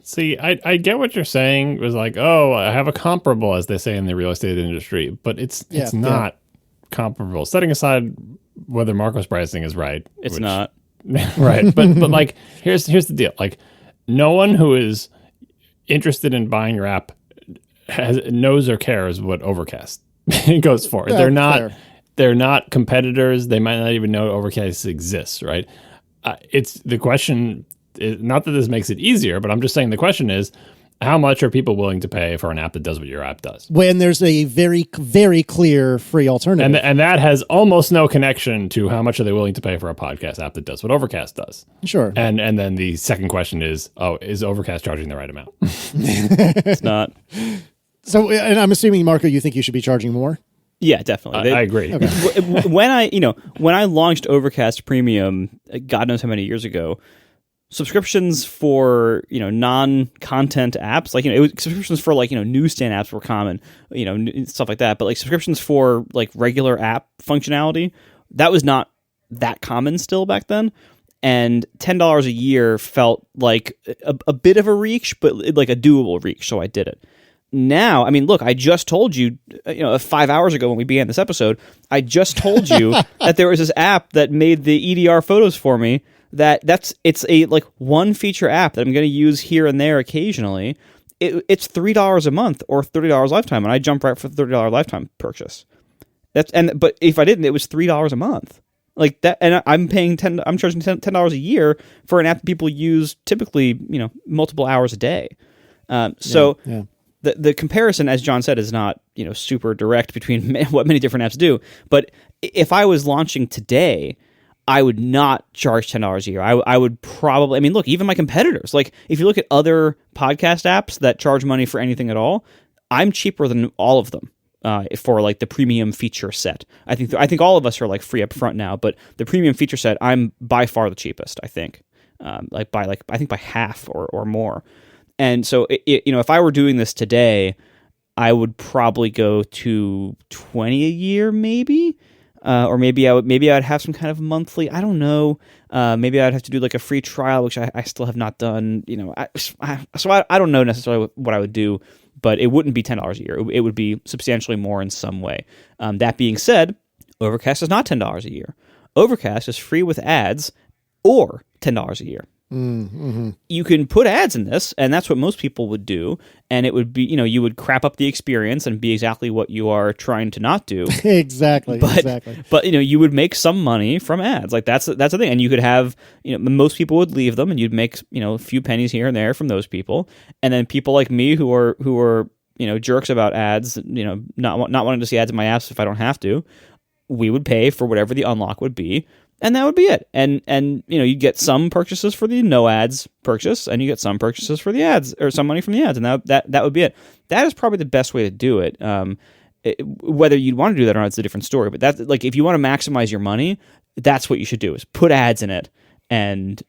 See, I get what you're saying. It was like, oh, I have a comparable, as they say in the real estate industry, but it's not comparable. Setting aside whether Marco's pricing is right. It's not. Right. But like, here's the deal. Like, no one who is interested in buying your app knows or cares what Overcast goes for. Yeah, they're not competitors. They might not even know Overcast exists, right? It's the question. Not that this makes it easier, but I'm just saying the question is, how much are people willing to pay for an app that does what your app does? When there's a very, very clear free alternative. And that has almost no connection to how much are they willing to pay for a podcast app that does what Overcast does. Sure. And then the second question is Overcast charging the right amount? It's not. So, and I'm assuming, Marco, you think you should be charging more? Yeah, definitely. I agree. Okay. When I launched Overcast Premium, God knows how many years ago, subscriptions for, non-content apps, like, subscriptions for like, newsstand apps were common, stuff like that. But like subscriptions for like regular app functionality, that was not that common still back then. And $10 a year felt like a bit of a reach, but like a doable reach. So I did it. Now, I mean, look, I just told you, 5 hours ago when we began this episode, I just told you that there was this app that made the EDR photos for me. It's a like one feature app that I'm going to use here and there occasionally. It's $3 a month or $30 lifetime, and I jumped right for the $30 lifetime purchase. But if I didn't, it was $3 a month. Like that, and I'm charging $10 a year for an app that people use typically, multiple hours a day. The comparison, as John said, is not, super direct between what many different apps do. But if I was launching today, I would not charge $10 a year. I would probably, I mean, look, even my competitors, like if you look at other podcast apps that charge money for anything at all, I'm cheaper than all of them. For like the premium feature set, I think all of us are like free up front now, but the premium feature set, I'm by far the cheapest. I think, I think by half or more. And so, if I were doing this today, I would probably go to 20 a year, maybe, or maybe I'd have some kind of monthly. I don't know. Maybe I'd have to do like a free trial, which I still have not done. So I don't know necessarily what I would do. But it wouldn't be $10 a year. It would be substantially more in some way. That being said, Overcast is not $10 a year. Overcast is free with ads or $10 a year. Mm-hmm. You can put ads in this, and that's what most people would do. And it would be, you would crap up the experience and be exactly what you are trying to not do. Exactly. But you would make some money from ads. Like that's the thing. And you could have, most people would leave them, and you'd make, a few pennies here and there from those people. And then people like me who are jerks about ads, not wanting to see ads in my apps if I don't have to, we would pay for whatever the unlock would be. And that would be it. And you get some purchases for the no ads purchase, and you get some purchases for the ads, or some money from the ads, and that would be it. That is probably the best way to do it. Whether you'd want to do that or not, it's a different story. But that's like, if you want to maximize your money, that's what you should do: is put ads in it, and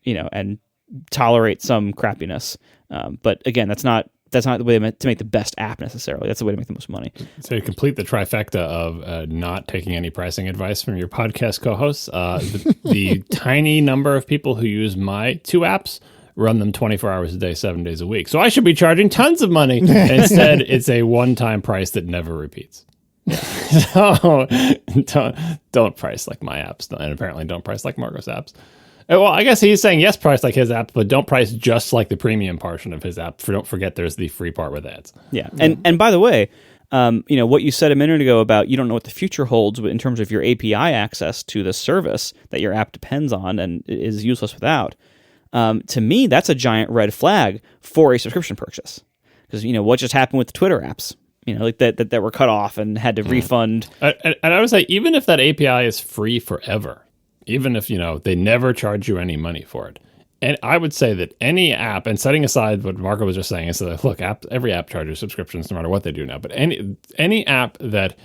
tolerate some crappiness. But again, that's not the way to make the best app necessarily. That's the way to make the most money. So you complete the trifecta of not taking any pricing advice from your podcast co-hosts. The tiny number of people who use my two apps run them 24 hours a day, 7 days a week. So I should be charging tons of money. Instead, it's a one-time price that never repeats. So don't price like my apps, and apparently don't price like Marco's apps. Well, I guess he's saying yes, price like his app, but don't price just like the premium portion of his app. Don't forget there's the free part with ads. Yeah. And by the way, what you said a minute ago about you don't know what the future holds in terms of your API access to the service that your app depends on and is useless without. To me, that's a giant red flag for a subscription purchase. Because, what just happened with the Twitter apps? Like that were cut off and had to refund. And I would say, even if that API is free forever, even if, they never charge you any money for it. And I would say that any app, and setting aside what Marco was just saying, is that, look, every app charges subscriptions no matter what they do now. But any app that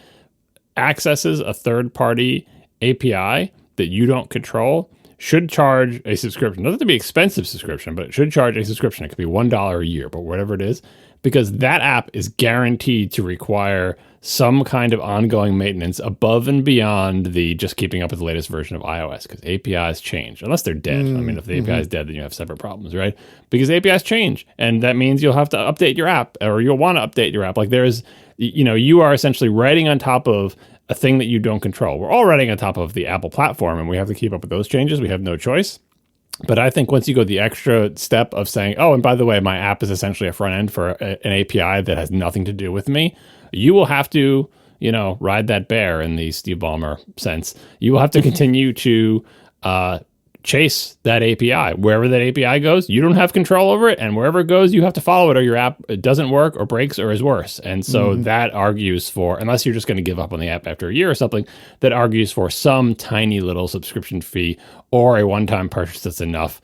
accesses a third-party API that you don't control should charge a subscription. It doesn't have to be expensive subscription, but it should charge a subscription. It could be $1 a year, but whatever it is, because that app is guaranteed to require some kind of ongoing maintenance above and beyond the just keeping up with the latest version of iOS, because APIs change, unless they're dead. I mean, if the API is dead, then you have separate problems, right? Because APIs change, and that means you'll have to update your app, or you'll want to update your app. Like there's, you are essentially writing on top of a thing that you don't control. We're all writing on top of the Apple platform, and we have to keep up with those changes. We have no choice. But I think once you go the extra step of saying, oh, and by the way, my app is essentially a front end for an API that has nothing to do with me, you will have to, ride that bear in the Steve Ballmer sense. You will have to continue to chase that API. Wherever that API goes, you don't have control over it. And wherever it goes, you have to follow it, or your app doesn't work or breaks or is worse. And so that argues for, unless you're just going to give up on the app after a year or something, that argues for some tiny little subscription fee or a one-time purchase that's enough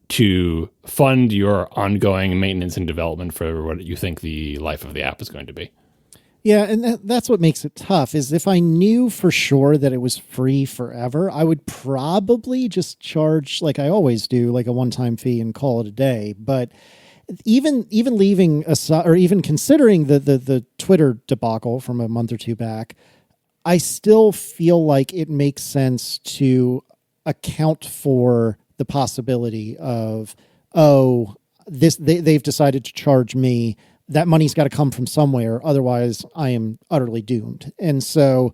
to fund your ongoing maintenance and development for what you think the life of the app is going to be. Yeah, and that's what makes it tough, is if I knew for sure that it was free forever, I would probably just charge, like I always do, like a one-time fee and call it a day. But even leaving aside, or even considering the Twitter debacle from a month or two back, I still feel like it makes sense to account for the possibility of, they've decided to charge me. That money's got to come from somewhere. Otherwise, I am utterly doomed. And so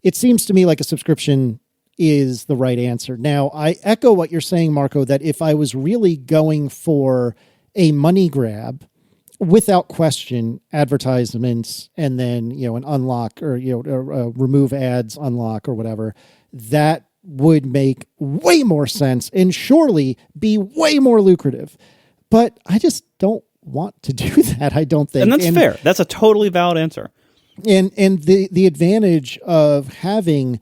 it seems to me like a subscription is the right answer. Now, I echo what you're saying, Marco, that if I was really going for a money grab, without question, advertisements and then, an unlock or, remove ads, unlock or whatever, that would make way more sense and surely be way more lucrative. But I just don't want to do that, I don't think. And that's fair. That's a totally valid answer. And the advantage of having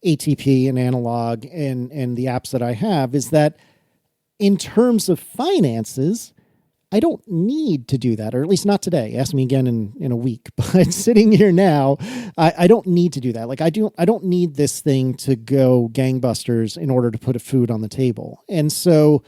ATP and analog and the apps that I have is that in terms of finances, I don't need to do that, or at least not today. Ask me again in a week. But sitting here now, I don't need to do that. Like I don't need this thing to go gangbusters in order to put a food on the table. And so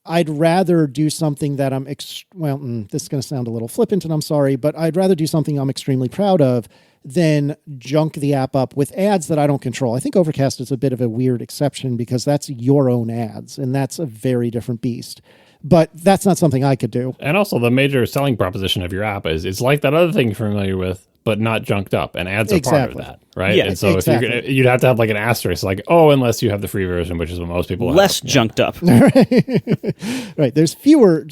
I'd rather do something that this is going to sound a little flippant and I'm sorry, but I'd rather do something I'm extremely proud of than junk the app up with ads that I don't control. I think Overcast is a bit of a weird exception because that's your own ads and that's a very different beast. But that's not something I could do. And also the major selling proposition of your app is it's like that other thing you're familiar with, but not junked up, and ads are part of that, right? Yeah, and so exactly. if you'd have to have like an asterisk, like, unless you have the free version, which is what most people Less have. junked up. Right. There's fewer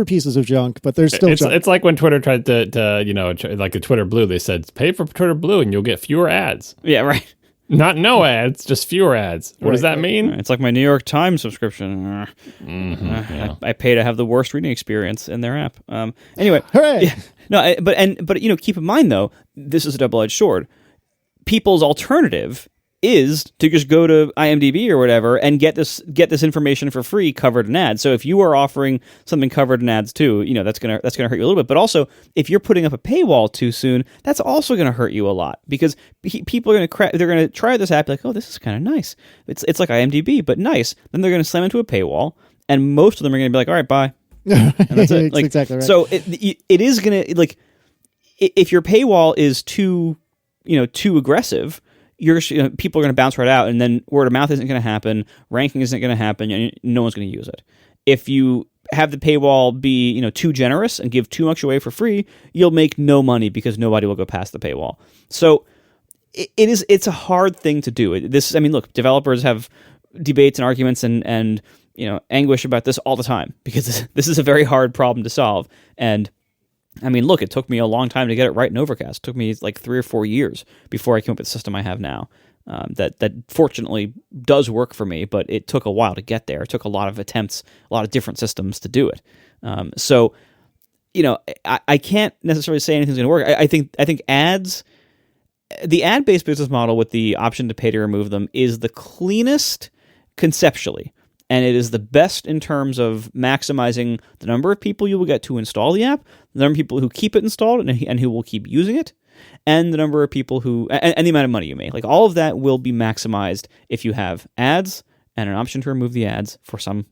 pieces of junk, but there's still junk. It's like when Twitter tried to like a Twitter Blue, they said, pay for Twitter Blue and you'll get fewer ads. Yeah, right. Not no ads, just fewer ads. What does that mean? It's like my New York Times subscription. I pay to have the worst reading experience in their app. Anyway, Hooray! Yeah, no, but keep in mind though, this is a double-edged sword. People's alternative is to just go to IMDb or whatever and get this information for free covered in ads. So if you are offering something covered in ads too, that's gonna hurt you a little bit. But also, if you're putting up a paywall too soon, that's also gonna hurt you a lot because people are gonna try this app like, oh, this is kind of nice. It's like IMDb but nice. Then they're gonna slam into a paywall, and most of them are gonna be like, all right, bye. And that's it. Like, exactly right. So it is gonna, like, if your paywall is too aggressive, people are going to bounce right out, and then word of mouth isn't going to happen, ranking isn't going to happen, and no one's going to use it. If you have the paywall be too generous and give too much away for free, you'll make no money because nobody will go past the paywall. So it's a hard thing to do. Look, developers have debates and arguments and anguish about this all the time because this is a very hard problem to solve. And look, it took me a long time to get it right in Overcast. It took me like 3 or 4 years before I came up with the system I have now. That fortunately does work for me, but it took a while to get there. It took a lot of attempts, a lot of different systems to do it. So I can't necessarily say anything's going to work. I think ads, the ad-based business model with the option to pay to remove them is the cleanest conceptually. And it is the best in terms of maximizing the number of people you will get to install the app, the number of people who keep it installed and who will keep using it, and the number of people who, and the amount of money you make. Like, all of that will be maximized if you have ads and an option to remove the ads for some,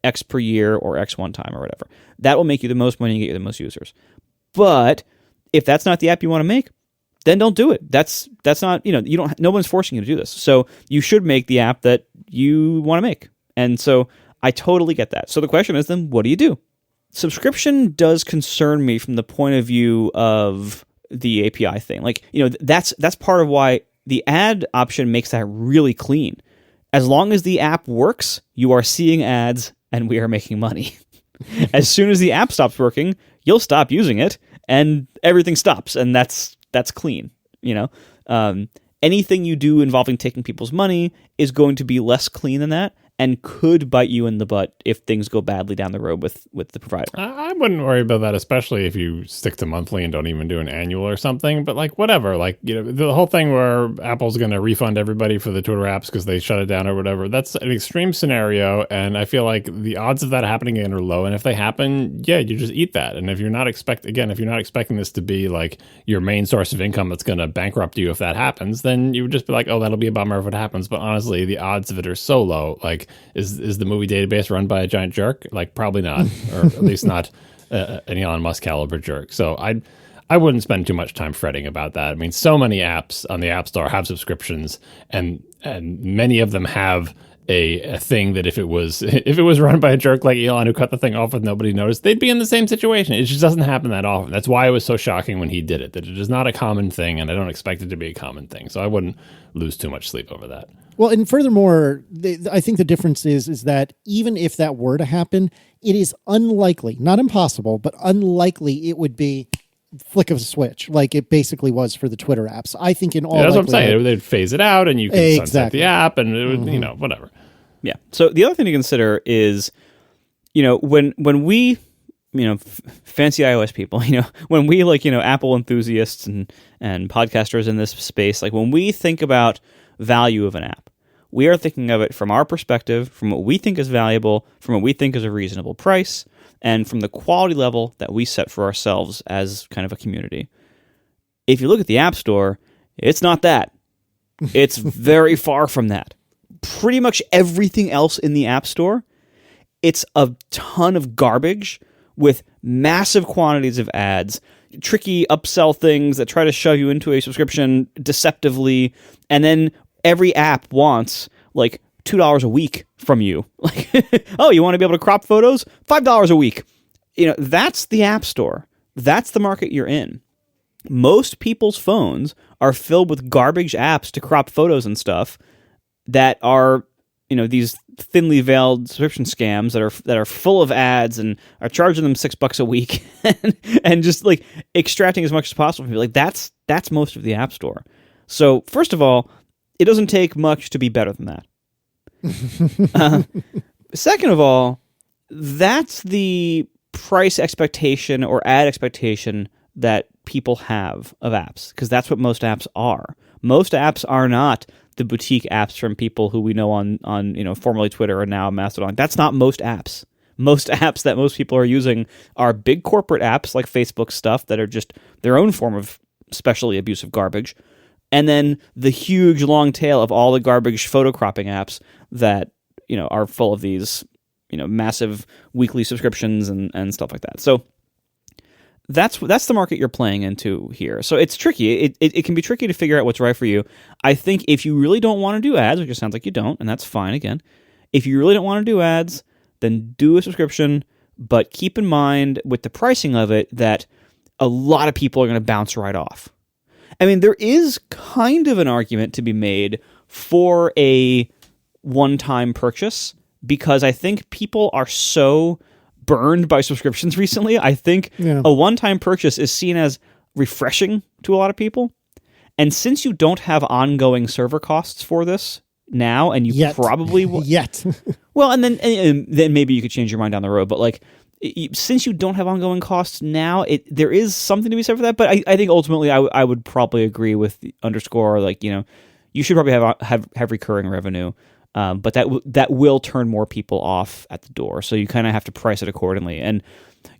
X per year or X one time or whatever. That will make you the most money and get you the most users. But if that's not the app you want to make, then don't do it. That's not, no one's forcing you to do this. So you should make the app that you want to make. And so I totally get that. So the question is then, what do you do? Subscription does concern me from the point of view of the API thing. Like, that's part of why the ad option makes that really clean. As long as the app works, you are seeing ads and we are making money. As soon as the app stops working, you'll stop using it and everything stops. And that's clean, anything you do involving taking people's money is going to be less clean than that. and could bite you in the butt if things go badly down the road with the provider. I wouldn't worry about that, especially if you stick to monthly and don't even do an annual or something. But like whatever, like the whole thing where Apple's going to refund everybody for the Twitter apps because they shut it down or whatever. That's an extreme scenario, and I feel like the odds of that happening again are low. And if they happen, yeah, you just eat that. And if you're not expecting this to be like your main source of income that's going to bankrupt you if that happens, then you would just be like, oh, that'll be a bummer if it happens. But honestly, the odds of it are so low. Like, is the movie database run by a giant jerk? Like, probably not, or at least not an Elon Musk caliber jerk. So I wouldn't spend too much time fretting about that. I mean, so many apps on the App Store have subscriptions, and many of them have a thing that if it was run by a jerk like Elon who cut the thing off with nobody noticed, they'd be in the same situation. It just doesn't happen that often. That's why it was so shocking when he did it, that it is not a common thing, and I don't expect it to be a common thing. So I wouldn't lose too much sleep over that. Well, and furthermore, I think the difference is that even if that were to happen, it is unlikely, not impossible, but unlikely it would be flick of a switch like it basically was for the Twitter apps. I think in all that's what I'm saying. They'd phase it out and you can sunset the app and it would, whatever. Yeah. So the other thing to consider is, when we, fancy iOS people, when we Apple enthusiasts and podcasters in this space, like when we think about value of an app, we are thinking of it from our perspective, from what we think is valuable, from what we think is a reasonable price, and from the quality level that we set for ourselves as kind of a community. If you look at the App Store, it's not that. It's very far from that. Pretty much everything else in the App Store, it's a ton of garbage with massive quantities of ads, tricky upsell things that try to shove you into a subscription deceptively, and then every app wants like $2 a week from you. Like, oh, you want to be able to crop photos? $5 a week. That's the App Store. That's the market you're in. Most people's phones are filled with garbage apps to crop photos and stuff that are, these thinly veiled subscription scams that are full of ads and are charging them $6 a week and just like extracting as much as possible from you. Like that's most of the App Store. So first of all, it doesn't take much to be better than that. Second of all, that's the price expectation or ad expectation that people have of apps, because that's what most apps are. Most apps are not the boutique apps from people who we know on formerly Twitter and now Mastodon. That's not most apps. Most apps that most people are using are big corporate apps like Facebook stuff that are just their own form of specially abusive garbage. And then the huge long tail of all the garbage photo cropping apps that, are full of these, massive weekly subscriptions and stuff like that. So that's the market you're playing into here. So it's tricky. It can be tricky to figure out what's right for you. I think if you really don't want to do ads, which it sounds like you don't, and that's fine again. If you really don't want to do ads, then do a subscription, but keep in mind with the pricing of it that a lot of people are going to bounce right off. I mean, there is kind of an argument to be made for a one-time purchase because I think people are so burned by subscriptions recently. I think a one-time purchase is seen as refreshing to a lot of people. And since you don't have ongoing server costs for this now, and you probably will... Yet. Well, and then maybe you could change your mind down the road, but like, since you don't have ongoing costs now, there is something to be said for that. But I think ultimately I would probably agree with the underscore, like, you should probably have recurring revenue. But that will turn more people off at the door. So you kind of have to price it accordingly. And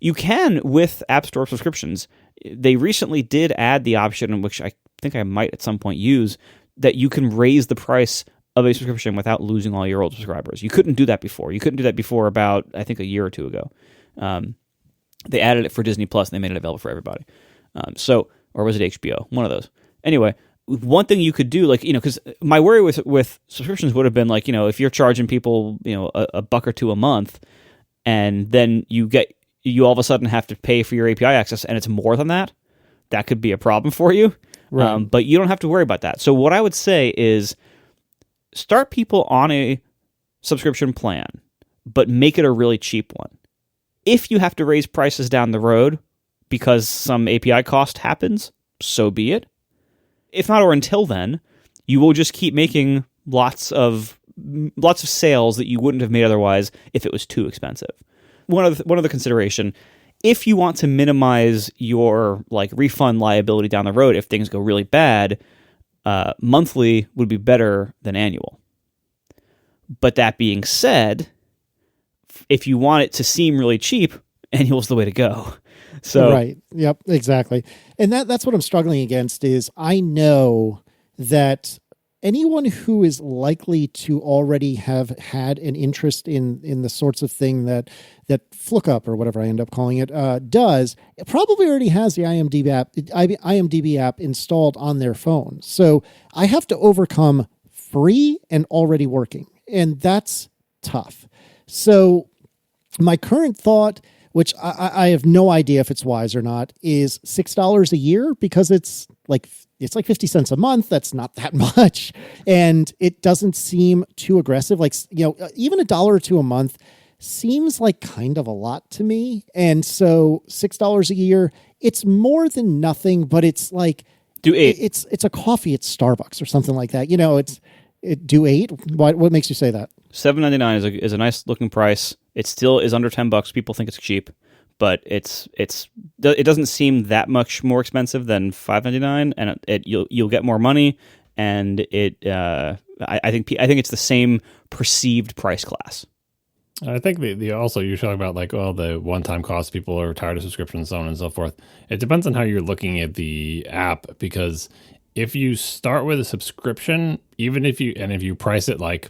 you can with App Store subscriptions. They recently did add the option, which I think I might at some point use, that you can raise the price of a subscription without losing all your old subscribers. You couldn't do that before. You couldn't do that before about, I think, a year or two ago. They added it for Disney Plus and they made it available for everybody. Or was it HBO? One of those. Anyway, one thing you could do, like, because my worry with subscriptions would have been like, if you're charging people, a $1 or $2 a month, and then you all of a sudden have to pay for your API access, and it's more than that, that could be a problem for you. Right. But you don't have to worry about that. So what I would say is start people on a subscription plan, but make it a really cheap one. If you have to raise prices down the road because some API cost happens, so be it. If not, or until then, you will just keep making lots of lots of sales that you wouldn't have made otherwise if it was too expensive. One other consideration: if you want to minimize your like refund liability down the road if things go really bad, monthly would be better than annual. But that being said, if you want it to seem really cheap, annual's the way to go. So right. Yep, exactly. And that's what I'm struggling against is I know that anyone who is likely to already have had an interest in the sorts of thing that FlookUp or whatever I end up calling it does, it probably already has the IMDb app installed on their phone. So I have to overcome free and already working, and that's tough. So my current thought, which I have no idea if it's wise or not, is $6 a year, because it's like 50 cents a month. That's not that much. And it doesn't seem too aggressive. Like, even $1 or $2 a month seems like kind of a lot to me. And so $6 a year, it's more than nothing, but it's like, do 8. It's a coffee at Starbucks or something like that. Do 8. What makes you say that? $7.99 is a nice looking price. It still is under $10. People think it's cheap, but it doesn't seem that much more expensive than $5.99, and you'll get more money, and I think it's the same perceived price class. I think also you're talking about like, the one-time cost, people are tired of subscriptions, so on and so forth. It depends on how you're looking at the app, because if you start with a subscription, even if you price it like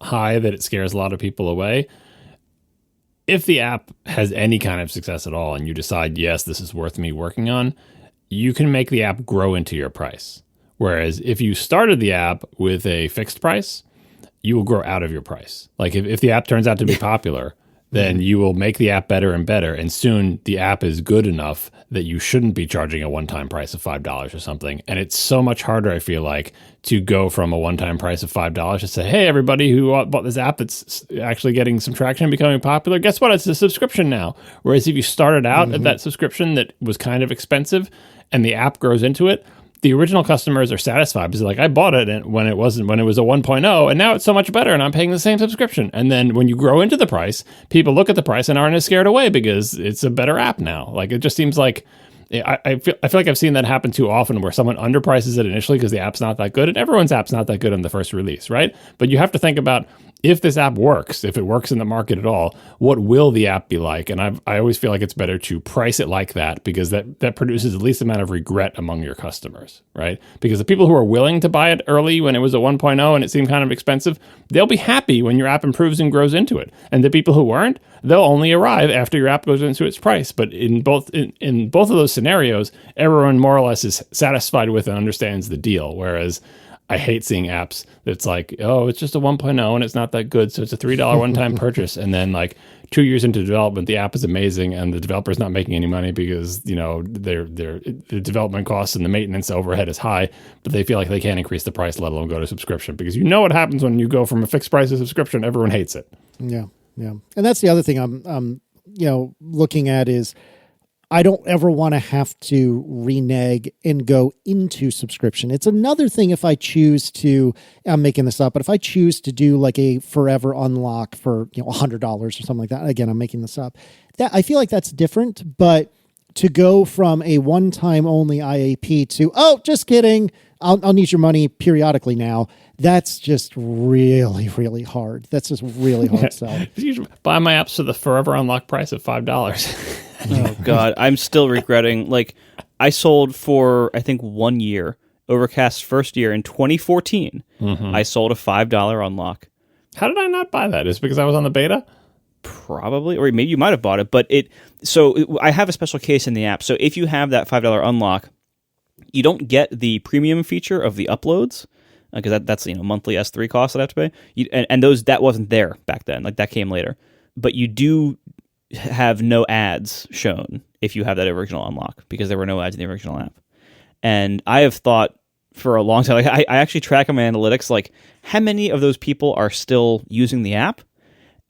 high that it scares a lot of people away, if the app has any kind of success at all and you decide, yes, this is worth me working on, you can make the app grow into your price. Whereas if you started the app with a fixed price, you will grow out of your price. Like if the app turns out to be popular, then you will make the app better and better. And soon the app is good enough that you shouldn't be charging a one-time price of $5 or something. And it's so much harder, I feel like, to go from a one-time price of $5 to say, hey, everybody who bought this app that's actually getting some traction and becoming popular, guess what? It's a subscription now. Whereas if you started out at that subscription that was kind of expensive and the app grows into it, the original customers are satisfied because like, I bought it when it was a 1.0 and now it's so much better and I'm paying the same subscription. And then when you grow into the price, people look at the price and aren't as scared away because it's a better app now. Like it just seems like I feel like I've seen that happen too often where someone underprices it initially because the app's not that good, and everyone's app's not that good on the first release, right? But you have to think about, if this app works, if it works in the market at all, what will the app be like? And I always feel like it's better to price it like that, because that produces the least amount of regret among your customers, right? Because the people who are willing to buy it early when it was a 1.0 and it seemed kind of expensive, they'll be happy when your app improves and grows into it. And the people who weren't, they'll only arrive after your app goes into its price. But in both of those scenarios, everyone more or less is satisfied with and understands the deal. Whereas I hate seeing apps that's like, oh, it's just a 1.0 and it's not that good, so it's a $3 one-time purchase. And then like 2 years into development, the app is amazing and the developer's not making any money because, the development costs and the maintenance overhead is high, but they feel like they can't increase the price, let alone go to subscription. Because you know what happens when you go from a fixed price to subscription, everyone hates it. Yeah. And that's the other thing I'm looking at is, I don't ever want to have to renege and go into subscription. It's another thing if I choose to, I'm making this up, but if I choose to do like a forever unlock for $100 or something like that, again, I'm making this up, that I feel like that's different. But to go from a one-time only IAP to, oh, just kidding, I'll need your money periodically now, that's just really, really hard. That's just really hard sell. You buy my apps for the forever unlock price of $5. Oh God, I'm still regretting. Like, I sold for I think 1 year, Overcast's first year in 2014. I sold a $5 unlock. How did I not buy that? Is it because I was on the beta? Probably, or maybe you might have bought it. But I have a special case in the app. So if you have that $5 unlock, you don't get the premium feature of the uploads, because that's monthly S3 costs that I have to pay. And that wasn't there back then. Like, that came later. But you do have no ads shown if you have that original unlock, because there were no ads in the original app. And I have thought for a long time, like I actually track on my analytics, like how many of those people are still using the app.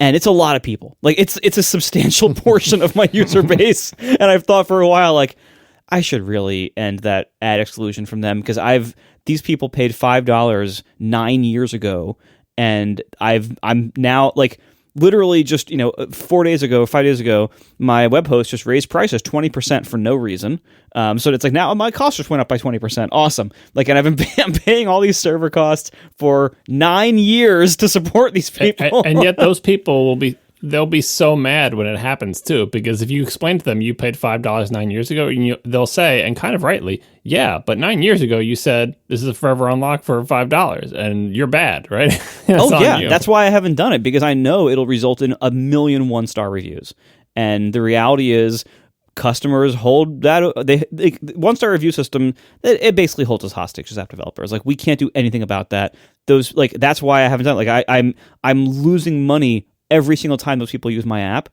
And it's a lot of people. Like it's a substantial portion of my user base. And I've thought for a while, like, I should really end that ad exclusion from them, because these people paid $5 9 years ago, and I'm now like literally just 5 days ago, my web host just raised prices 20% for no reason. So it's like now my costs just went up by 20%. Awesome. Like, and I'm paying all these server costs for 9 years to support these people, and yet those people they'll be so mad when it happens too, because if you explain to them you paid $5 9 years ago, and they'll say, and kind of rightly, yeah, but 9 years ago you said this is a forever unlock for $5, and you're bad, right? That's why I haven't done it, because I know it'll result in a million 1-star reviews, and the reality is customers hold that they 1-star review system. It basically holds us hostage as app developers. Like, we can't do anything about that. That's why I haven't done it. Like, I'm losing money every single time those people use my app,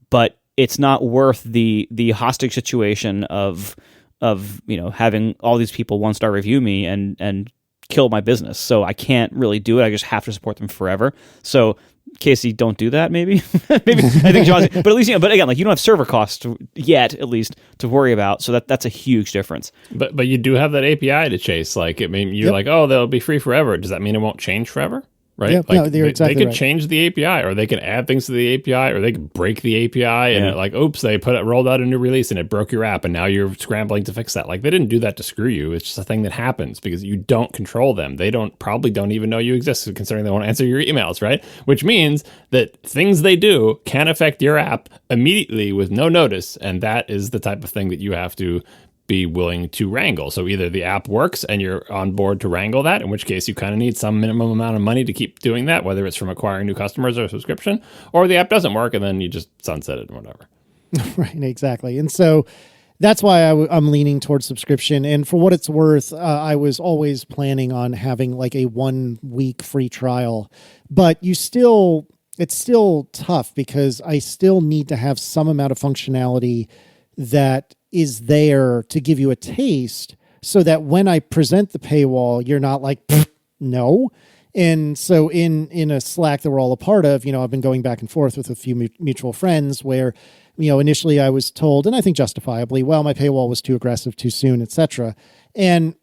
but it's not worth the hostage situation of having all these people 1-star review me and kill my business. So I can't really do it. I just have to support them forever. So Casey, don't do that. Maybe I think John. But at least but again, like, you don't have server costs yet, at least, to worry about. So that's a huge difference. But you do have that API to chase. Like, I mean, you're like, oh, they'll be free forever. Does that mean it won't change forever? Right? Yeah, like, no, they're exactly they could right. change the API, or they can add things to the API, or they could break the API, and oops, they rolled out a new release and it broke your app, and now you're scrambling to fix that. Like, they didn't do that to screw you. It's just a thing that happens because you don't control them. They probably don't even know you exist, considering they won't answer your emails, right? Which means that things they do can affect your app immediately with no notice, and that is the type of thing that you have to be willing to wrangle. So either the app works and you're on board to wrangle that, in which case you kind of need some minimum amount of money to keep doing that, whether it's from acquiring new customers or subscription, or the app doesn't work and then you just sunset it or whatever. Right, exactly. And so that's why I'm leaning towards subscription. And for what it's worth, I was always planning on having like a 1 week free trial, but it's still tough because I still need to have some amount of functionality that is there to give you a taste, so that when I present the paywall, you're not like, no. And so in a Slack that we're all a part of, I've been going back and forth with a few mutual friends where, initially I was told, and I think justifiably, well, my paywall was too aggressive, too soon, etc. And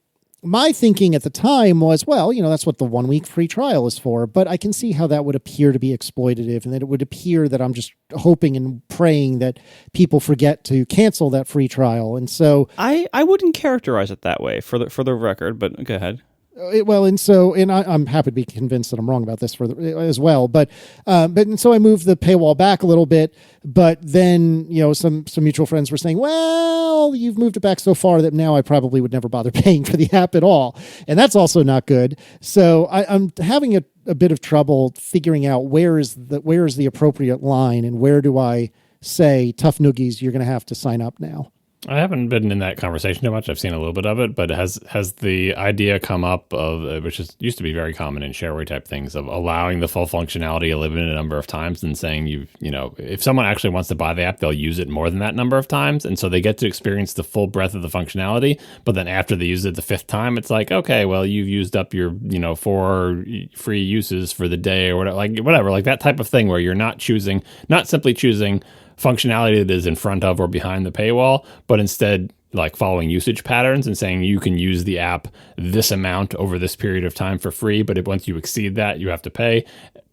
my thinking at the time was, well, that's what the 1 week free trial is for, but I can see how that would appear to be exploitative, and that it would appear that I'm just hoping and praying that people forget to cancel that free trial. And so I wouldn't characterize it that way for the record, but go ahead. I'm happy to be convinced that I'm wrong about this as well. But so I moved the paywall back a little bit, but then, some mutual friends were saying, well, you've moved it back so far that now I probably would never bother paying for the app at all. And that's also not good. So I'm having a bit of trouble figuring out where is the appropriate line, and where do I say, tough noogies, you're going to have to sign up now. I haven't been in that conversation too much. I've seen a little bit of it, but has the idea come up of, which used to be very common in shareware type things, of allowing the full functionality a limited number of times, and saying if someone actually wants to buy the app, they'll use it more than that number of times, and so they get to experience the full breadth of the functionality. But then after they use it the 5th time, it's like, okay, well, you've used up your 4 free uses for the day, or whatever, like that type of thing, where you're not simply choosing functionality that is in front of or behind the paywall, but instead like following usage patterns and saying you can use the app this amount over this period of time for free, but once you exceed that, you have to pay,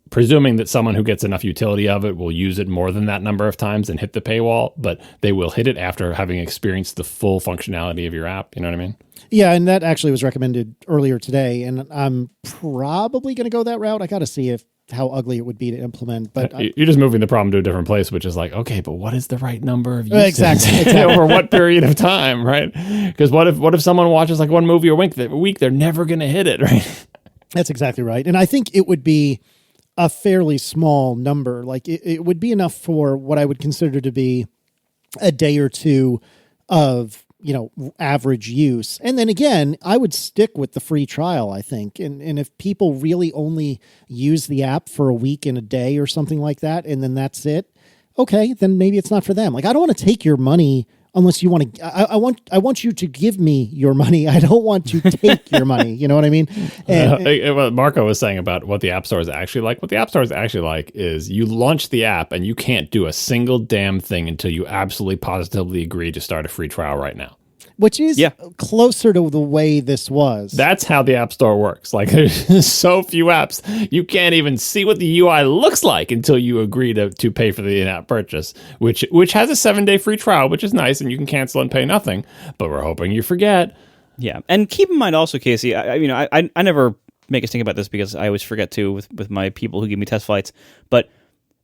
presuming that someone who gets enough utility of it will use it more than that number of times and hit the paywall, but they will hit it after having experienced the full functionality of your app. You know what I mean? Yeah, and that actually was recommended earlier today, and I'm probably going to go that route. I got to see how ugly it would be to implement, but you're just moving the problem to a different place, which is like, okay, but what is the right number of uses? Exactly. Over what period of time, right? Because what if someone watches like one movie a week, they're never going to hit it, right? That's exactly right. And I think it would be a fairly small number. Like it would be enough for what I would consider to be a day or two of average use. And then again, I would stick with the free trial, I think. And if people really only use the app for a week and a day or something like that, and then that's it, okay, then maybe it's not for them. Like, I don't want to take your money unless you want to. I want you to give me your money. I don't want to take your money. You know what I mean? And what Marco was saying about what the App Store is actually like. What the App Store is actually like is you launch the app and you can't do a single damn thing until you absolutely positively agree to start a free trial right now. which is closer to the way this was. That's how the App Store works. Like, there's so few apps, you can't even see what the UI looks like until you agree to pay for the in-app purchase, which has a 7-day free trial, which is nice, and you can cancel and pay nothing. But we're hoping you forget. Yeah, and keep in mind also, Casey, I never make us think about this because I always forget to with my people who give me test flights, but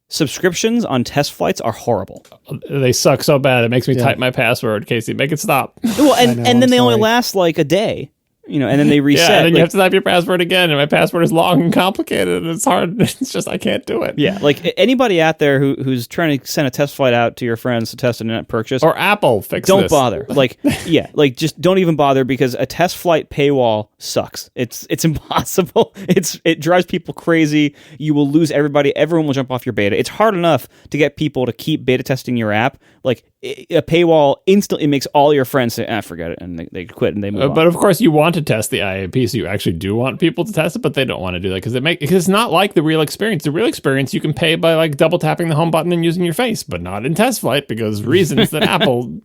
subscriptions on test flights are horrible. They suck so bad. It makes me type my password. Casey, make it stop. Well, and then they only last like a day. And then they reset. Yeah, and then you have to type your password again, and my password is long and complicated, and it's hard. It's just, I can't do it. Yeah, like anybody out there who's trying to send a test flight out to your friends to test an internet purchase. Or Apple, don't bother. Just don't even bother, because a test flight paywall sucks. It's impossible. It drives people crazy. You will lose everybody. Everyone will jump off your beta. It's hard enough to get people to keep beta testing your app. Like, a paywall instantly makes all your friends say, forget it, and they quit and they move on. But of course, you want to test the IAP, so you actually do want people to test it, but they don't want to do that because it's not like the real experience. The real experience, you can pay by like double tapping the home button and using your face, but not in test flight because reasons that Apple,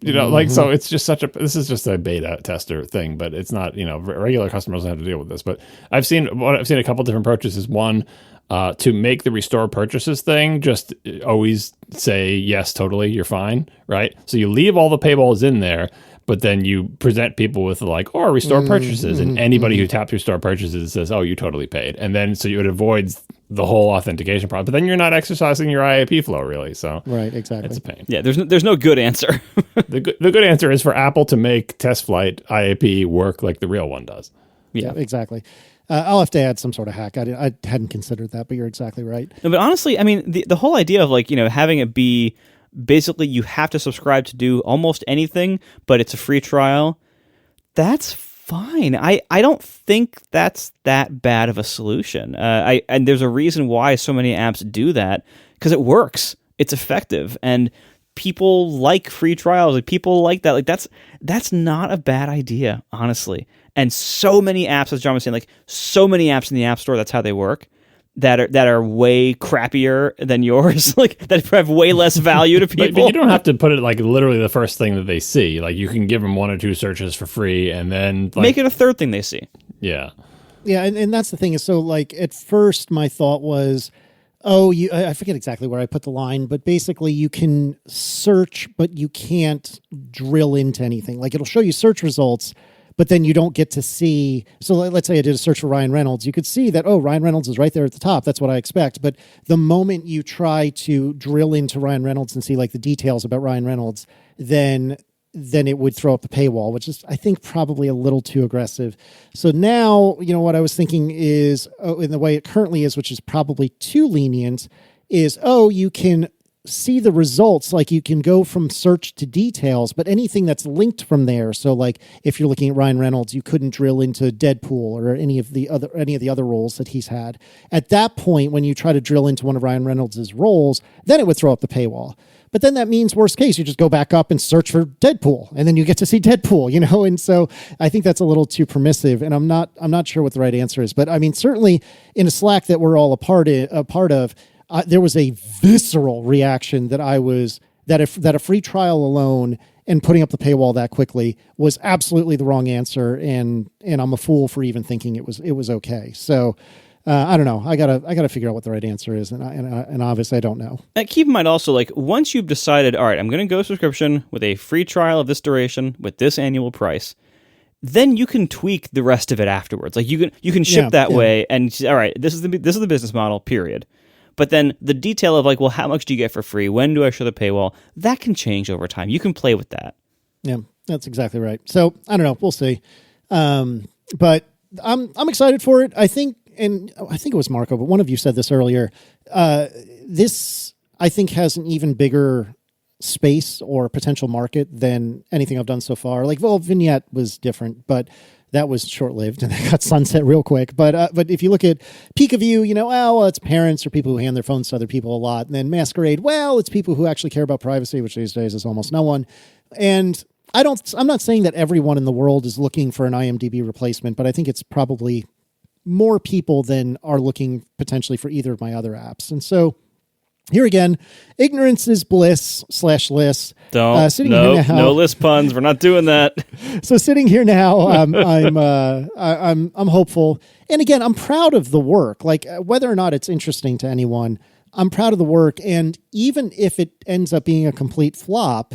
so it's just this is just a beta tester thing, but it's not, regular customers don't have to deal with this. But I've seen a couple different approaches. One, to make the restore purchases thing, just always say yes, totally, you're fine, right? So you leave all the paywalls in there, but then you present people with restore purchases, and anybody who taps restore purchases says, oh, you totally paid. And then so it avoids the whole authentication problem, but then you're not exercising your IAP flow really. So right, exactly. It's a pain. Yeah, there's no good answer. The good answer is for Apple to make test flight IAP work like the real one does. Yeah, exactly. I'll have to add some sort of hack. I hadn't considered that, but you're exactly right. No, but honestly, I mean, the whole idea of having it be basically you have to subscribe to do almost anything, but it's a free trial, that's fine. I don't think that's that bad of a solution. And there's a reason why so many apps do that, because it works. It's effective, and people like free trials. Like, people like that. Like, that's not a bad idea, honestly. And so many apps, as John was saying, so many apps in the App Store, that's how they work, that are way crappier than yours, that have way less value to people. But you don't have to put it literally the first thing that they see. Like, you can give them 1 or 2 searches for free, and then make it a third thing they see. Yeah. Yeah, and that's the thing is, so at first my thought was, I forget exactly where I put the line, but basically you can search, but you can't drill into anything. Like, it'll show you search results, but then you don't get to see. So let's say I did a search for Ryan Reynolds. You could see that, Ryan Reynolds is right there at the top. That's what I expect. But the moment you try to drill into Ryan Reynolds and see the details about Ryan Reynolds, then it would throw up the paywall, which is, I think, probably a little too aggressive. So now, what I was thinking is, in the way it currently is, which is probably too lenient, is, you can see the results. Like, you can go from search to details, but anything that's linked from there. So if you're looking at Ryan Reynolds, you couldn't drill into Deadpool or any of the other roles that he's had. At that point, when you try to drill into one of Ryan Reynolds' roles, then it would throw up the paywall. But then that means, worst case, you just go back up and search for Deadpool, and then you get to see Deadpool, And so I think that's a little too permissive, and I'm not sure what the right answer is. But I mean, certainly in a Slack that we're all a part of, there was a visceral reaction that a free trial alone and putting up the paywall that quickly was absolutely the wrong answer, and I'm a fool for even thinking it was okay. So I don't know. I gotta figure out what the right answer is, and obviously I don't know. And keep in mind also, once you've decided, all right, I'm going to go subscription with a free trial of this duration with this annual price, then you can tweak the rest of it afterwards. Like, you can ship that way, and all right, this is the business model. Period. But then the detail of how much do you get for free? When do I show the paywall? That can change over time. You can play with that. Yeah, that's exactly right. So I don't know. We'll see. But I'm excited for it. I think it was Marco, but one of you said this earlier. This, I think, has an even bigger space or potential market than anything I've done so far. Vignette was different, but that was short-lived and that got sunset real quick. But if you look at Peekaview, it's parents or people who hand their phones to other people a lot. And then Masquerade, it's people who actually care about privacy, which these days is almost no one. And I'm not saying that everyone in the world is looking for an IMDb replacement, but I think it's probably more people than are looking potentially for either of my other apps. And so Here again, ignorance is bliss /liss. Don't. Sitting here now, No list puns. We're not doing that. So sitting here now, I'm hopeful, and again, I'm proud of the work. Like whether or not it's interesting to anyone, I'm proud of the work, and even if it ends up being a complete flop,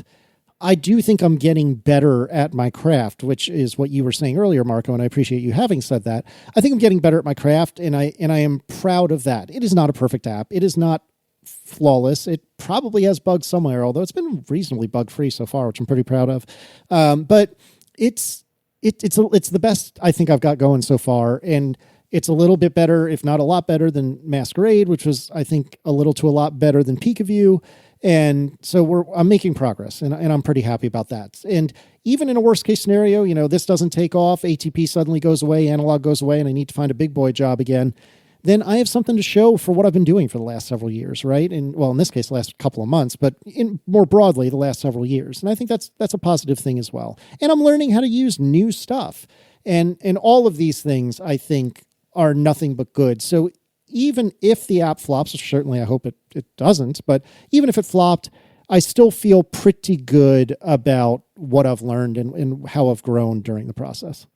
I do think I'm getting better at my craft, which is what you were saying earlier, Marco, and I appreciate you having said that. I think I'm getting better at my craft, and I am proud of that. It is not a perfect app. It is not flawless. It probably has bugs somewhere, although it's been reasonably bug-free so far, which I'm pretty proud of. But it's the best I think I've got going so far, and it's a little bit better, if not a lot better, than Masquerade, which was, I think, a little to a lot better than Peekaview. And so I'm making progress, and I'm pretty happy about that. And even in a worst case scenario, this doesn't take off, ATP suddenly goes away, analog goes away, and I need to find a big boy job again, then I have something to show for what I've been doing for the last several years, right? And well, in this case, the last couple of months, but more broadly, the last several years. And I think that's a positive thing as well. And I'm learning how to use new stuff. And all of these things, I think, are nothing but good. So even if the app flops, which certainly I hope it doesn't, but even if it flopped, I still feel pretty good about what I've learned and how I've grown during the process.